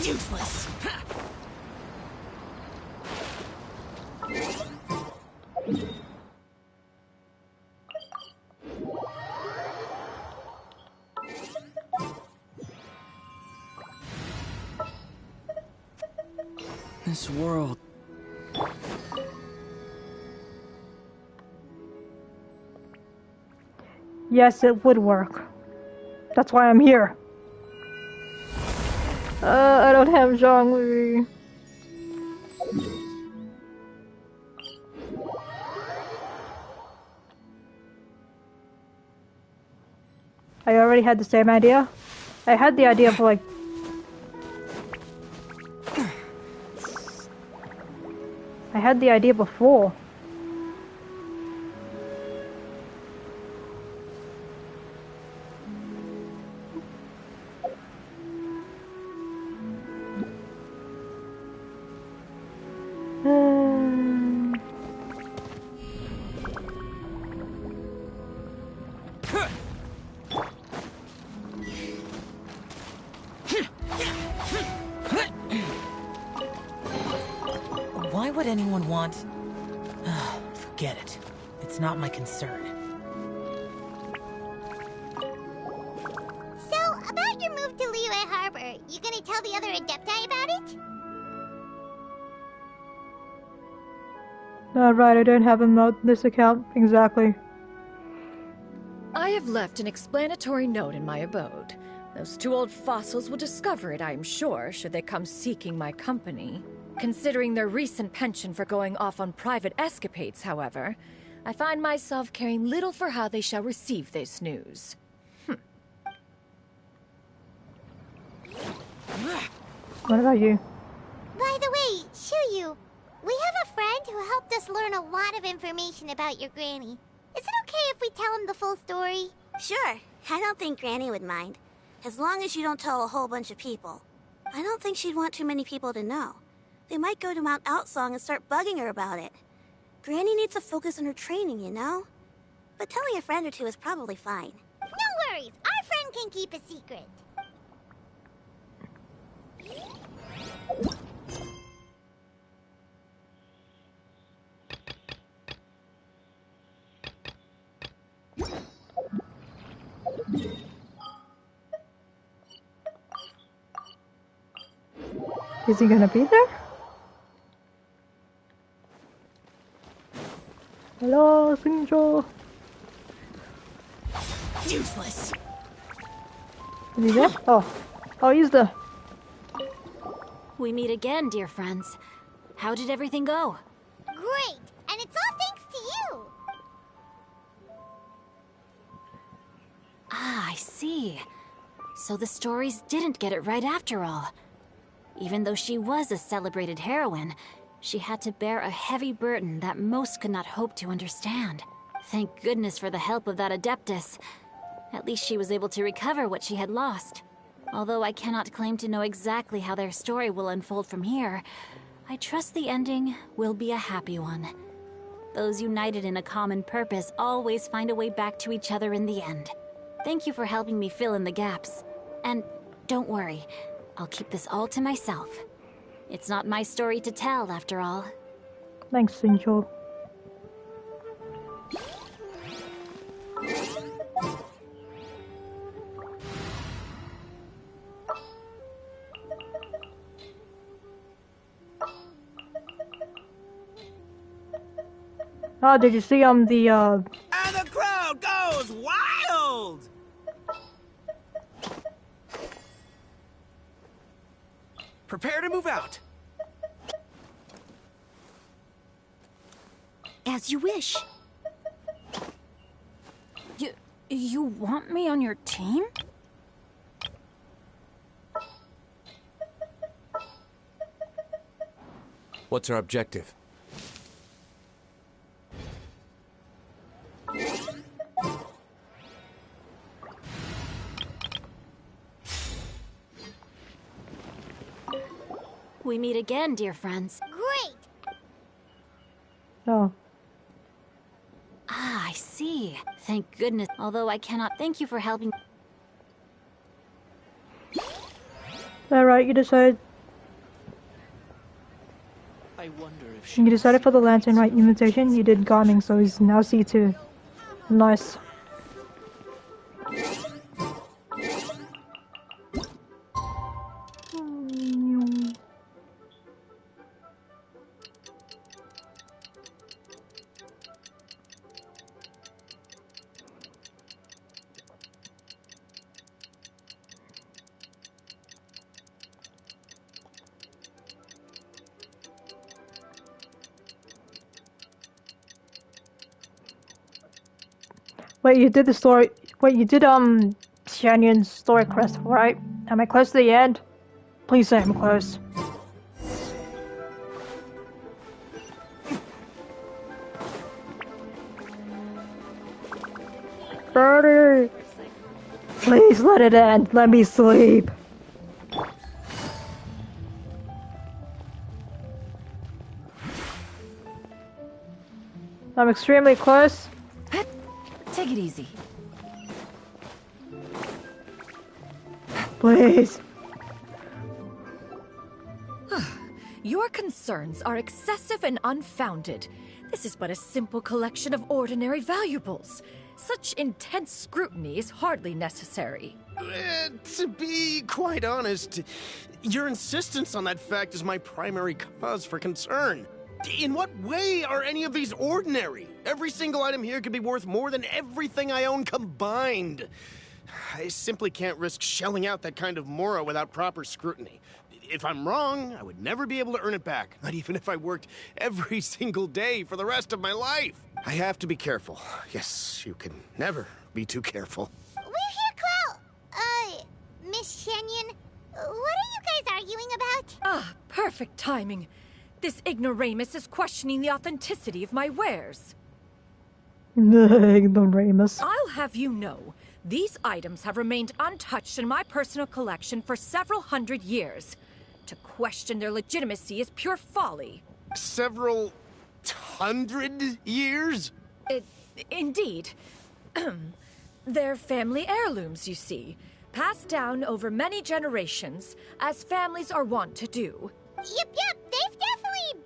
Speaker 18: Useless.
Speaker 5: This world...
Speaker 3: Yes, it would work. That's why I'm here. I don't have Zhongli. I already had the same idea. I had the idea for like... I had the idea before.
Speaker 16: Why would anyone want... Forget it. It's not my concern.
Speaker 2: So, about your move to Liyue Harbor, you gonna tell the other Adepti about it?
Speaker 3: Right, I don't have him on this account. Exactly.
Speaker 4: I have left an explanatory note in my abode. Those two old fossils will discover it, I am sure, should they come seeking my company. Considering their recent penchant for going off on private escapades, however, I find myself caring little for how they shall receive this news.
Speaker 3: What about you?
Speaker 2: By the way, Shuyu, we have a friend who helped us learn a lot of information about your granny. Is it okay if we tell him the full story?
Speaker 14: Sure. I don't think Granny would mind. As long as you don't tell a whole bunch of people. I don't think she'd want too many people to know. They might go to Mount Outsong and start bugging her about it. Granny needs to focus on her training, you know? But telling a friend or two is probably fine.
Speaker 2: No worries, our friend can keep a secret.
Speaker 3: Is he gonna be there? Hello, Sinjo.
Speaker 18: Useless.
Speaker 3: Is he there? Oh, he's there.
Speaker 1: We meet again, dear friends. How did everything go?
Speaker 2: Great, and it's all thanks to you.
Speaker 1: Ah, I see. So the stories didn't get it right after all. Even though she was a celebrated heroine, she had to bear a heavy burden that most could not hope to understand. Thank goodness for the help of that Adeptus. At least she was able to recover what she had lost. Although I cannot claim to know exactly how their story will unfold from here, I trust the ending will be a happy one. Those united in a common purpose always find a way back to each other in the end. Thank you for helping me fill in the gaps. And don't worry, I'll keep this all to myself. It's not my story to tell, after all.
Speaker 3: Thanks, Sinjo. Oh, did you see
Speaker 18: And the crowd goes wild!
Speaker 16: Prepare to move out.
Speaker 6: As you wish.
Speaker 1: You want me on your team?
Speaker 7: What's our objective?
Speaker 1: We meet again, dear friends.
Speaker 2: Great!
Speaker 3: Oh.
Speaker 1: Ah, I see. Thank goodness. Although I cannot thank you for helping.
Speaker 3: Alright, you decided
Speaker 5: I wonder if she
Speaker 3: You decided for the lantern right invitation. You did gardening, so he's now C2. Nice. Wait, you did the story. Wait, you did Shanyun's story quest, right? Am I close to the end? Please say I'm close. Birdie! Please let it end. Let me sleep. I'm extremely close.
Speaker 19: Take it easy.
Speaker 3: Please.
Speaker 4: Your concerns are excessive and unfounded. This is but a simple collection of ordinary valuables. Such intense scrutiny is hardly necessary.
Speaker 11: To be quite honest, your insistence on that fact is my primary cause for concern. In what way are any of these ordinary? Every single item here could be worth more than everything I own combined. I simply can't risk shelling out that kind of mora without proper scrutiny. If I'm wrong, I would never be able to earn it back, not even if I worked every single day for the rest of my life. I have to be careful. Yes, you can never be too careful.
Speaker 2: We're here, Clow. Miss Shanyun, what are you guys arguing about?
Speaker 4: Ah, perfect timing. This ignoramus is questioning the authenticity of my wares.
Speaker 3: Ignoramus.
Speaker 4: I'll have you know, these items have remained untouched in my personal collection for several hundred years. To question their legitimacy is pure folly.
Speaker 11: Several hundred years?
Speaker 4: Indeed. They're family heirlooms, you see. Passed down over many generations, as families are wont to do.
Speaker 2: Yep, they've definitely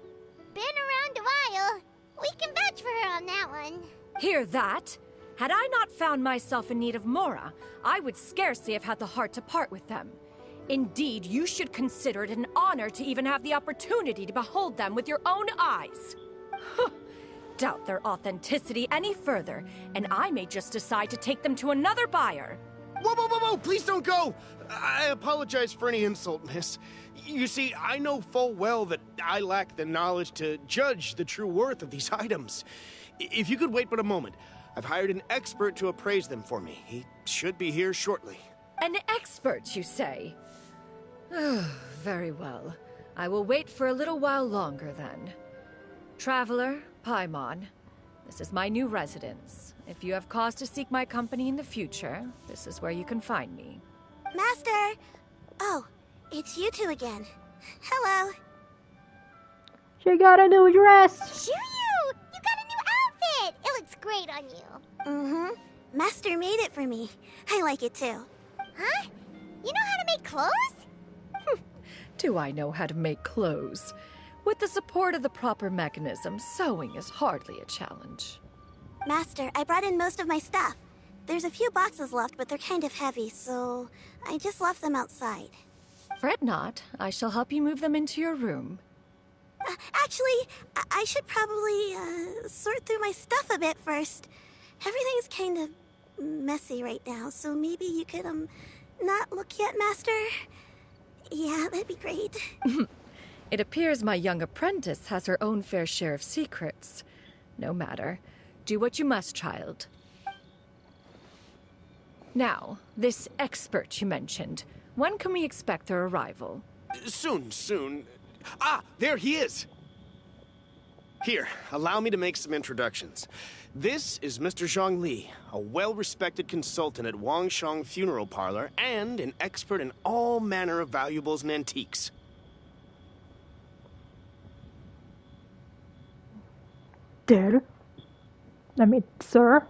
Speaker 2: been around a while. We can vouch for her on that one.
Speaker 4: Hear that? Had I not found myself in need of mora, I would scarcely have had the heart to part with them. Indeed, you should consider it an honor to even have the opportunity to behold them with your own eyes. Doubt their authenticity any further, and I may just decide to take them to another buyer.
Speaker 11: Whoa, please don't go! I apologize for any insult, miss. You see, I know full well that I lack the knowledge to judge the true worth of these items. If you could wait but a moment, I've hired an expert to appraise them for me. He should be here shortly.
Speaker 4: An expert, you say? Very well. I will wait for a little while longer, then. Traveler, Paimon, this is my new residence. If you have cause to seek my company in the future, this is where you can find me.
Speaker 14: Master! Oh, it's you two again. Hello.
Speaker 3: She got a new dress.
Speaker 2: Shiryu! You got a new outfit! It looks great on you.
Speaker 14: Mm-hmm. Master made it for me. I like it too.
Speaker 2: Huh? You know how to make clothes?
Speaker 4: Do I know how to make clothes? With the support of the proper mechanism, sewing is hardly a challenge.
Speaker 14: Master, I brought in most of my stuff. There's a few boxes left, but they're kind of heavy, so I just left them outside.
Speaker 4: Fret not. I shall help you move them into your room.
Speaker 14: Actually, I should probably sort through my stuff a bit first. Everything's kind of messy right now, so maybe you could, not look yet, Master? Yeah, that'd be great.
Speaker 4: It appears my young apprentice has her own fair share of secrets. No matter. Do what you must, child. Now, this expert you mentioned, when can we expect their arrival?
Speaker 11: Soon. Ah, there he is! Here, allow me to make some introductions. This is Mr. Zhang Li, a well-respected consultant at Wangshang Funeral Parlor and an expert in all manner of valuables and antiques.
Speaker 3: Sir?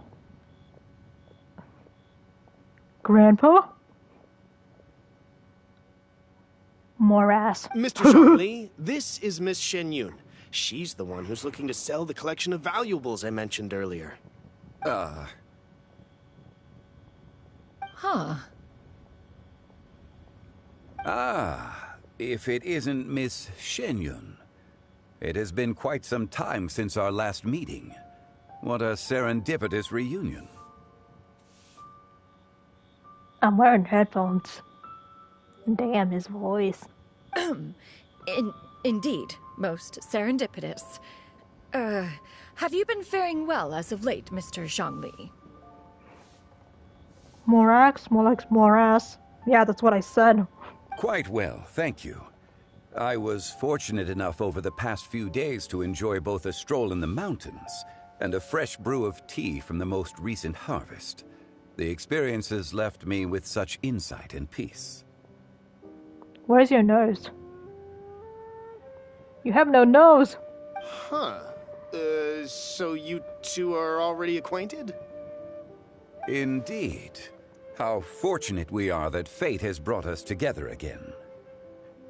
Speaker 3: Grandpa? More ass.
Speaker 11: Mr. Zhang Li, this is Miss Shenyun. She's the one who's looking to sell the collection of valuables I mentioned earlier.
Speaker 4: Huh.
Speaker 15: If it isn't Miss Shenyun. It has been quite some time since our last meeting. What a serendipitous reunion.
Speaker 3: I'm wearing headphones. Damn, his voice.
Speaker 4: Indeed, most serendipitous. Have you been faring well as of late, Mr. Zhongli?
Speaker 3: Morax, more like morass. Yeah, that's what I said.
Speaker 15: Quite well, thank you. I was fortunate enough over the past few days to enjoy both a stroll in the mountains and a fresh brew of tea from the most recent harvest. The experiences left me with such insight and peace.
Speaker 3: Where's your nose? You have no nose!
Speaker 11: Huh. So you two are already acquainted?
Speaker 15: Indeed. How fortunate we are that fate has brought us together again.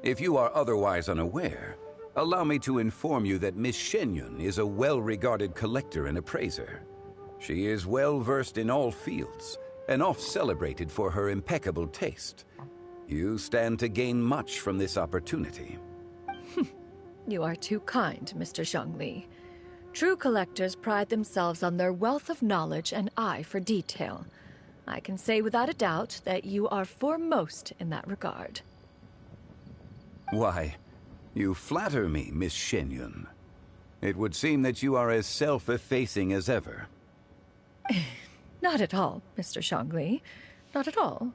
Speaker 15: If you are otherwise unaware, allow me to inform you that Miss Shenyun is a well-regarded collector and appraiser. She is well-versed in all fields, and oft-celebrated for her impeccable taste. You stand to gain much from this opportunity.
Speaker 4: You are too kind, Mr. Zhongli. True collectors pride themselves on their wealth of knowledge and eye for detail. I can say without a doubt that you are foremost in that regard.
Speaker 15: Why, you flatter me, Miss Shenyun. It would seem that you are as self-effacing as ever.
Speaker 4: Not at all, Mr. Zhongli. Not at all.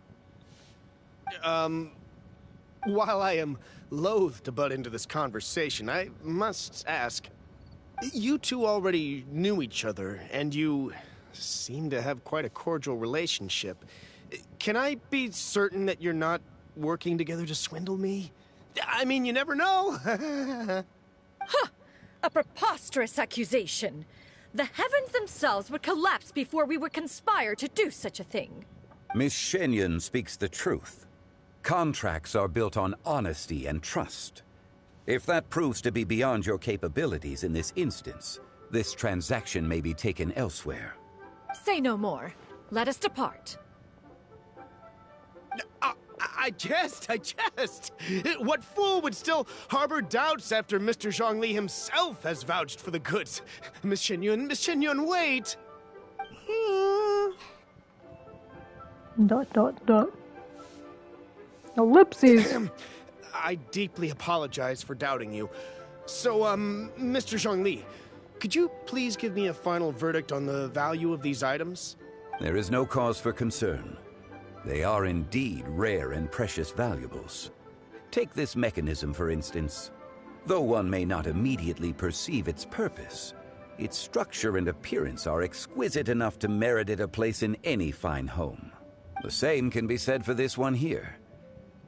Speaker 11: While I am loath to butt into this conversation, I must ask, you two already knew each other, and you seem to have quite a cordial relationship. Can I be certain that you're not working together to swindle me? I mean, you never know.
Speaker 4: Huh! A preposterous accusation. The heavens themselves would collapse before we would conspire to do such a thing.
Speaker 15: Miss Shenyun speaks the truth. Contracts are built on honesty and trust. If that proves to be beyond your capabilities in this instance, this transaction may be taken elsewhere.
Speaker 4: Say no more. Let us depart.
Speaker 11: I jest. What fool would still harbor doubts after Mr. Zhongli himself has vouched for the goods? Miss Shenyun, wait! ...
Speaker 3: Ellipses.
Speaker 11: I deeply apologize for doubting you. So, Mr. Zhongli, could you please give me a final verdict on the value of these items?
Speaker 15: There is no cause for concern. They are indeed rare and precious valuables. Take this mechanism, for instance. Though one may not immediately perceive its purpose, its structure and appearance are exquisite enough to merit it a place in any fine home. The same can be said for this one here.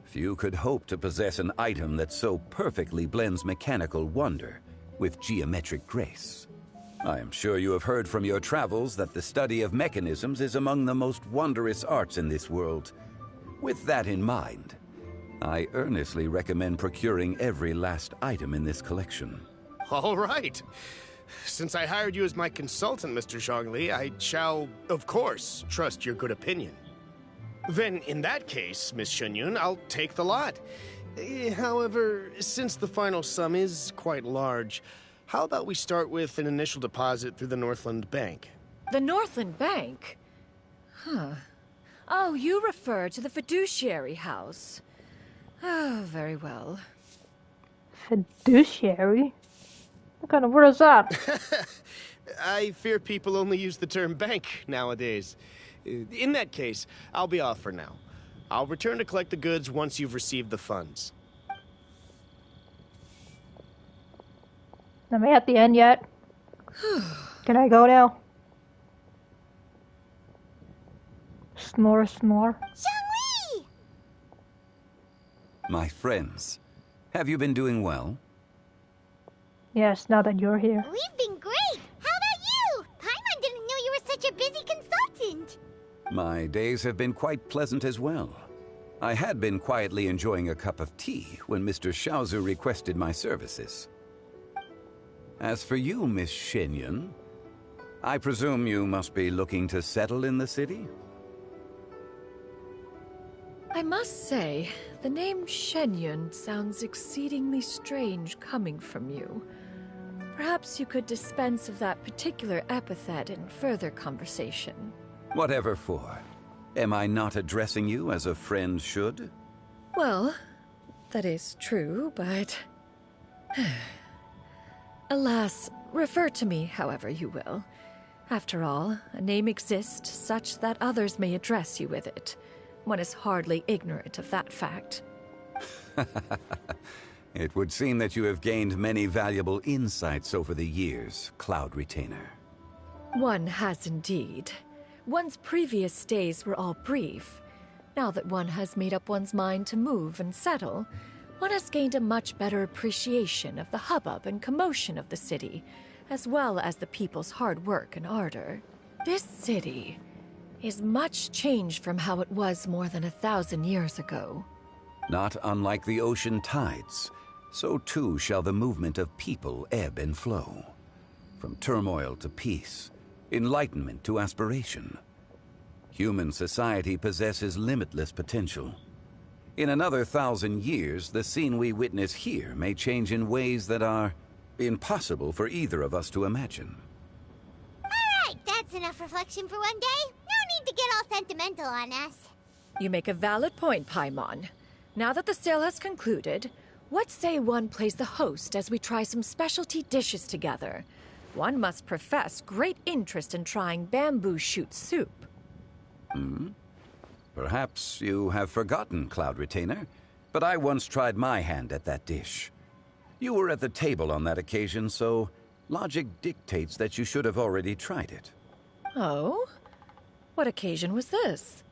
Speaker 15: Few could hope to possess an item that so perfectly blends mechanical wonder with geometric grace. I am sure you have heard from your travels that the study of mechanisms is among the most wondrous arts in this world. With that in mind, I earnestly recommend procuring every last item in this collection.
Speaker 11: All right. Since I hired you as my consultant, Mr. Zhongli, I shall, of course, trust your good opinion. Then, in that case, Miss Shenyun, I'll take the lot. However, since the final sum is quite large, how about we start with an initial deposit through the Northland Bank?
Speaker 4: The Northland Bank? Huh. Oh, you refer to the fiduciary house. Oh, very well.
Speaker 3: Fiduciary? What kind of word is that?
Speaker 11: I fear people only use the term bank nowadays. In that case, I'll be off for now. I'll return to collect the goods once you've received the funds.
Speaker 3: Am I at the end yet? Can I go now? Snore.
Speaker 2: Zhongli!
Speaker 15: My friends, have you been doing well?
Speaker 3: Yes, now that you're here.
Speaker 2: We've been great! How about you? Paimon didn't know you were such a busy consultant!
Speaker 15: My days have been quite pleasant as well. I had been quietly enjoying a cup of tea when Mr. Xiaozu requested my services. As for you, Miss Shenyun, I presume you must be looking to settle in the city?
Speaker 4: I must say, the name Shenyun sounds exceedingly strange coming from you. Perhaps you could dispense of that particular epithet in further conversation.
Speaker 15: Whatever for. Am I not addressing you as a friend should?
Speaker 4: Well, that is true, but... Alas, refer to me however you will. After all, a name exists such that others may address you with it. One is hardly ignorant of that fact.
Speaker 15: It would seem that you have gained many valuable insights over the years, Cloud Retainer.
Speaker 4: One has indeed. One's previous days were all brief. Now that one has made up one's mind to move and settle, one has gained a much better appreciation of the hubbub and commotion of the city, as well as the people's hard work and ardor. This city is much changed from how it was more than 1,000 years ago.
Speaker 15: Not unlike the ocean tides, so too shall the movement of people ebb and flow. From turmoil to peace, enlightenment to aspiration. Human society possesses limitless potential. In another 1,000 years, the scene we witness here may change in ways that are impossible for either of us to imagine.
Speaker 2: Alright, that's enough reflection for one day. No need to get all sentimental on us.
Speaker 4: You make a valid point, Paimon. Now that the sale has concluded, what say one plays the host as we try some specialty dishes together? One must profess great interest in trying bamboo shoot soup.
Speaker 15: Perhaps you have forgotten, Cloud Retainer, but I once tried my hand at that dish. You were at the table on that occasion, so logic dictates that you should have already tried it.
Speaker 4: Oh? What occasion was this?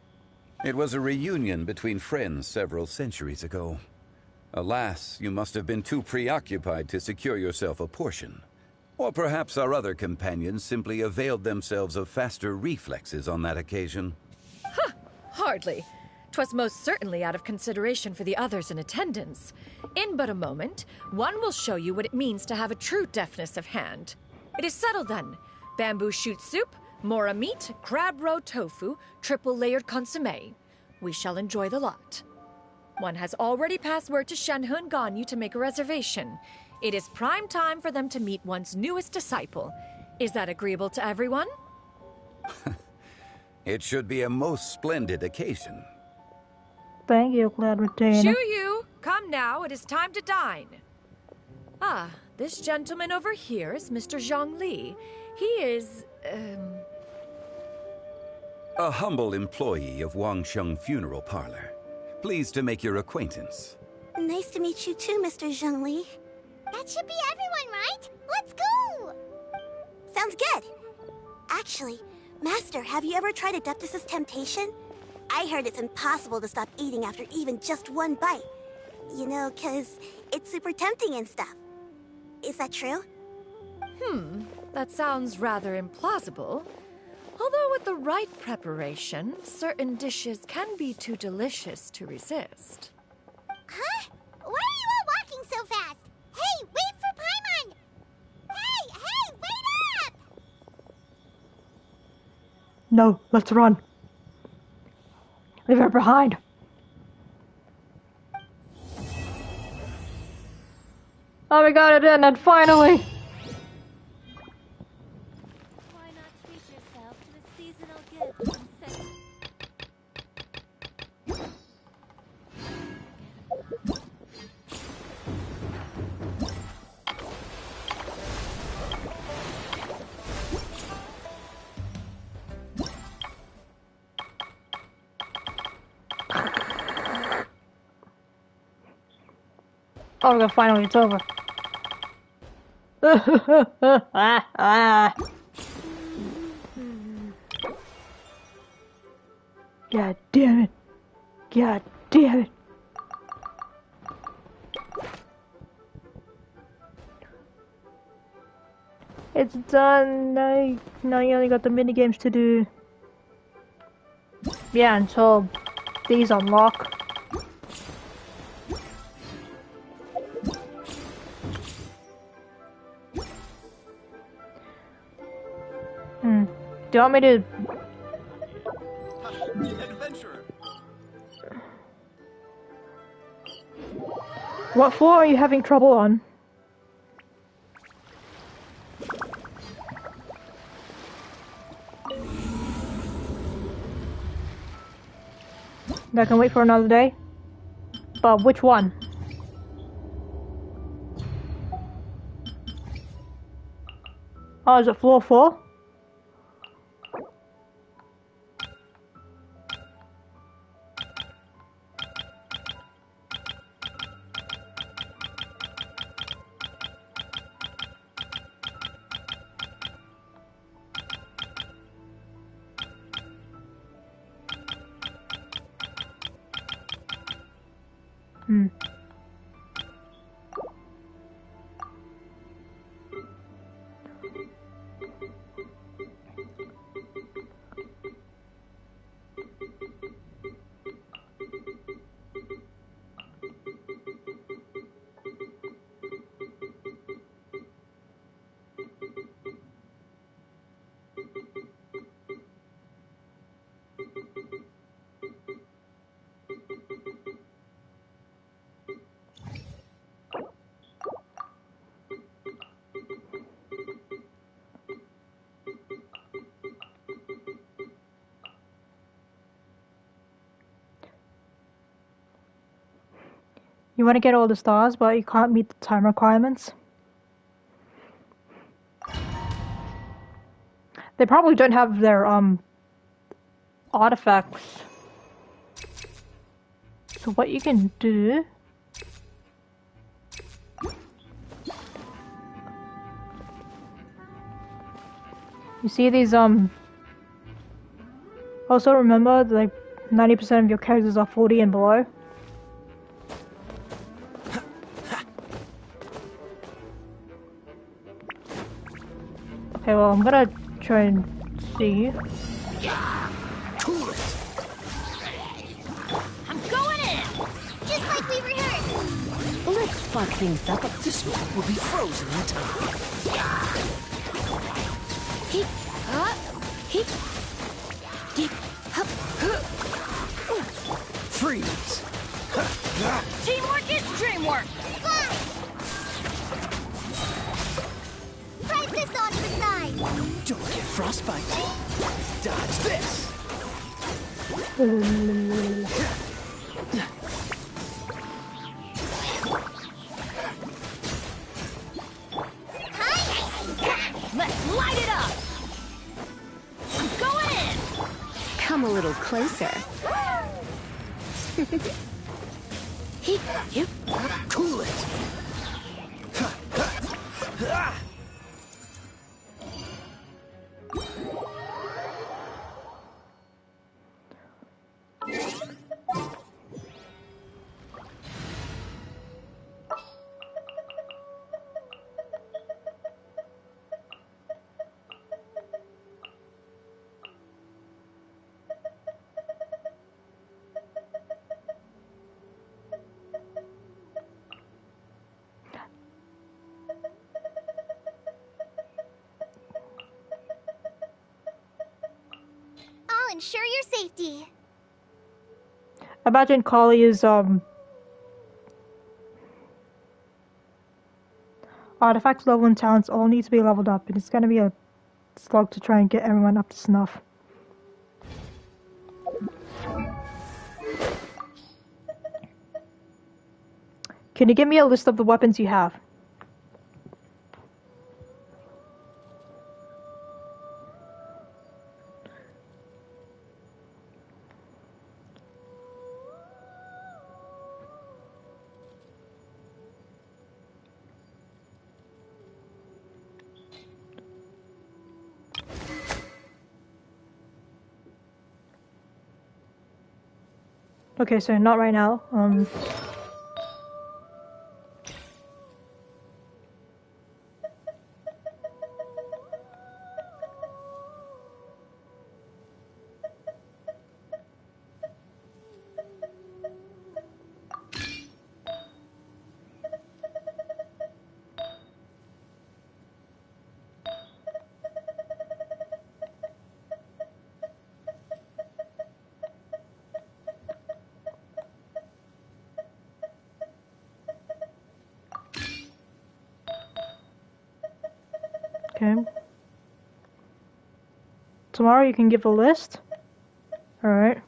Speaker 15: It was a reunion between friends several centuries ago. Alas, you must have been too preoccupied to secure yourself a portion. Or perhaps our other companions simply availed themselves of faster reflexes on that occasion.
Speaker 4: Hardly. 'Twas most certainly out of consideration for the others in attendance. In but a moment, one will show you what it means to have a true deftness of hand. It is settled then. Bamboo shoot soup, mora meat, crab roe tofu, triple-layered consommé. We shall enjoy the lot. One has already passed word to Shenhe and Ganyu to make a reservation. It is prime time for them to meet one's newest disciple. Is that agreeable to everyone?
Speaker 15: It should be a most splendid occasion.
Speaker 3: Thank you, Cloud Retainer.
Speaker 4: Shu Yu, come now, it is time to dine. Ah, this gentleman over here is Mr. Zhang Li. He is,
Speaker 15: A humble employee of Wangsheng Funeral Parlor. Pleased to make your acquaintance.
Speaker 14: Nice to meet you too, Mr. Zhengli.
Speaker 2: That should be everyone, right? Let's go!
Speaker 14: Sounds good. Actually, Master, have you ever tried Adeptus' temptation? I heard it's impossible to stop eating after even just one bite. You know, 'cause it's super tempting and stuff. Is that true?
Speaker 4: That sounds rather implausible. Although with the right preparation, certain dishes can be too delicious to resist.
Speaker 2: Huh? Why are you all walking so fast? Hey, wait for Paimon! Hey, wait up!
Speaker 3: No, let's run. Leave her behind. Oh, we got it in, and finally!
Speaker 2: Why not treat yourself to a seasonal gift instead?
Speaker 3: Oh, God, finally, it's over. God damn it. God damn it. It's done. Now you only got the mini games to do. Yeah, until these unlock. Do you want me to...
Speaker 11: Adventurer.
Speaker 3: What floor are you having trouble on? That can wait for another day? But which one? Oh, is it floor 4? You want to get all the stars, but you can't meet the time requirements. They probably don't have their, artifacts. So what you can do... You see these, Also remember, like, 90% of your characters are 40 and below. Okay, well, I'm gonna try and see.
Speaker 18: Cool it.
Speaker 17: I'm going in! Just like we rehearsed!
Speaker 18: Let's spark things up. This one will be frozen in time.
Speaker 17: Heat up! Heat! Deep up!
Speaker 18: Freeze!
Speaker 17: Teamwork is dreamwork!
Speaker 2: Try this on the side.
Speaker 18: Don't get frostbite. Dodge this.
Speaker 17: Let's light it up! I'm going in!
Speaker 10: Come a little closer.
Speaker 17: Heat you!
Speaker 18: Cool it.
Speaker 2: I'll ensure your safety.
Speaker 3: Imagine Collier's, artifacts, level, and talents all need to be leveled up, and it's gonna be a slog to try and get everyone up to snuff. Can you give me a list of the weapons you have? Okay, so not right now. Okay. Tomorrow you can give a list? Alright.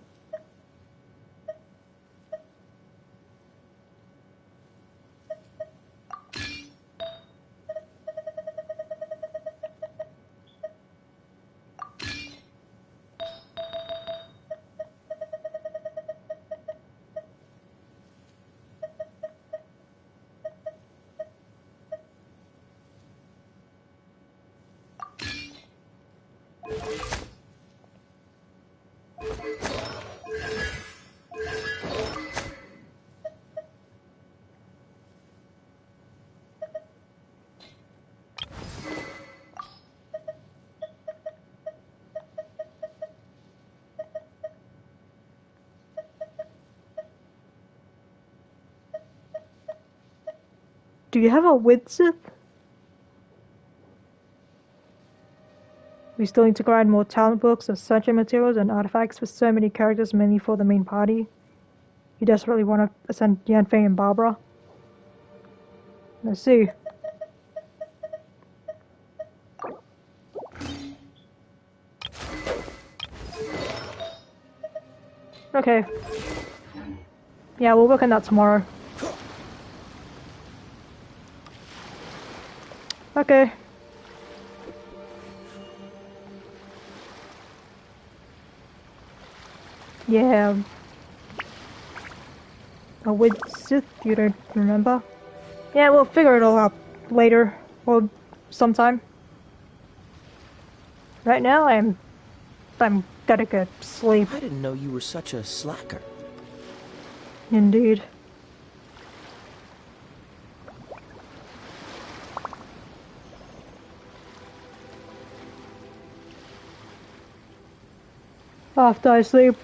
Speaker 3: Do you have a Widsith? We still need to grind more talent books, ascension materials, and artifacts for so many characters, mainly for the main party. You desperately want to ascend Yanfei and Barbara. Let's see. Okay. Yeah, we'll work on that tomorrow. Okay. Yeah. A Widsith, you don't remember? Yeah, we'll figure it all out later, or sometime. Right now, I'm gonna go sleep.
Speaker 18: I didn't know you were such a slacker.
Speaker 3: Indeed. After I sleep,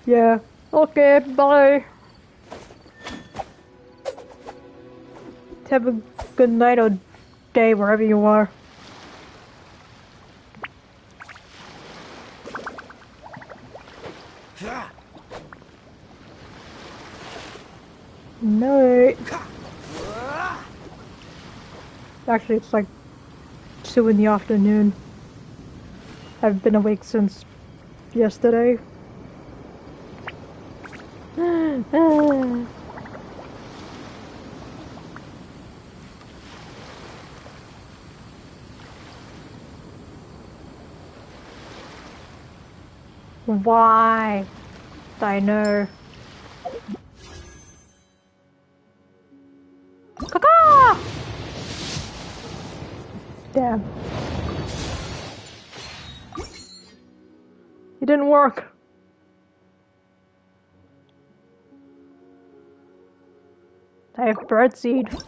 Speaker 3: yeah. Okay, bye. Have a good night or day wherever you are. Night. Actually, it's like 2 in the afternoon. I've been awake since yesterday. Why? I know. Caca! Damn. It didn't work. I have birdseed.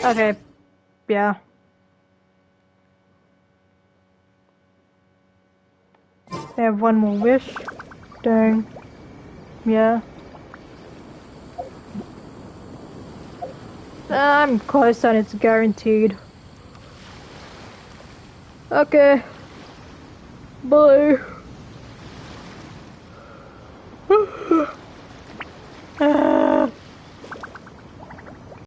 Speaker 3: Okay. Yeah. I have one more wish. Dang. Yeah. I'm close and it's guaranteed. Okay. Bye.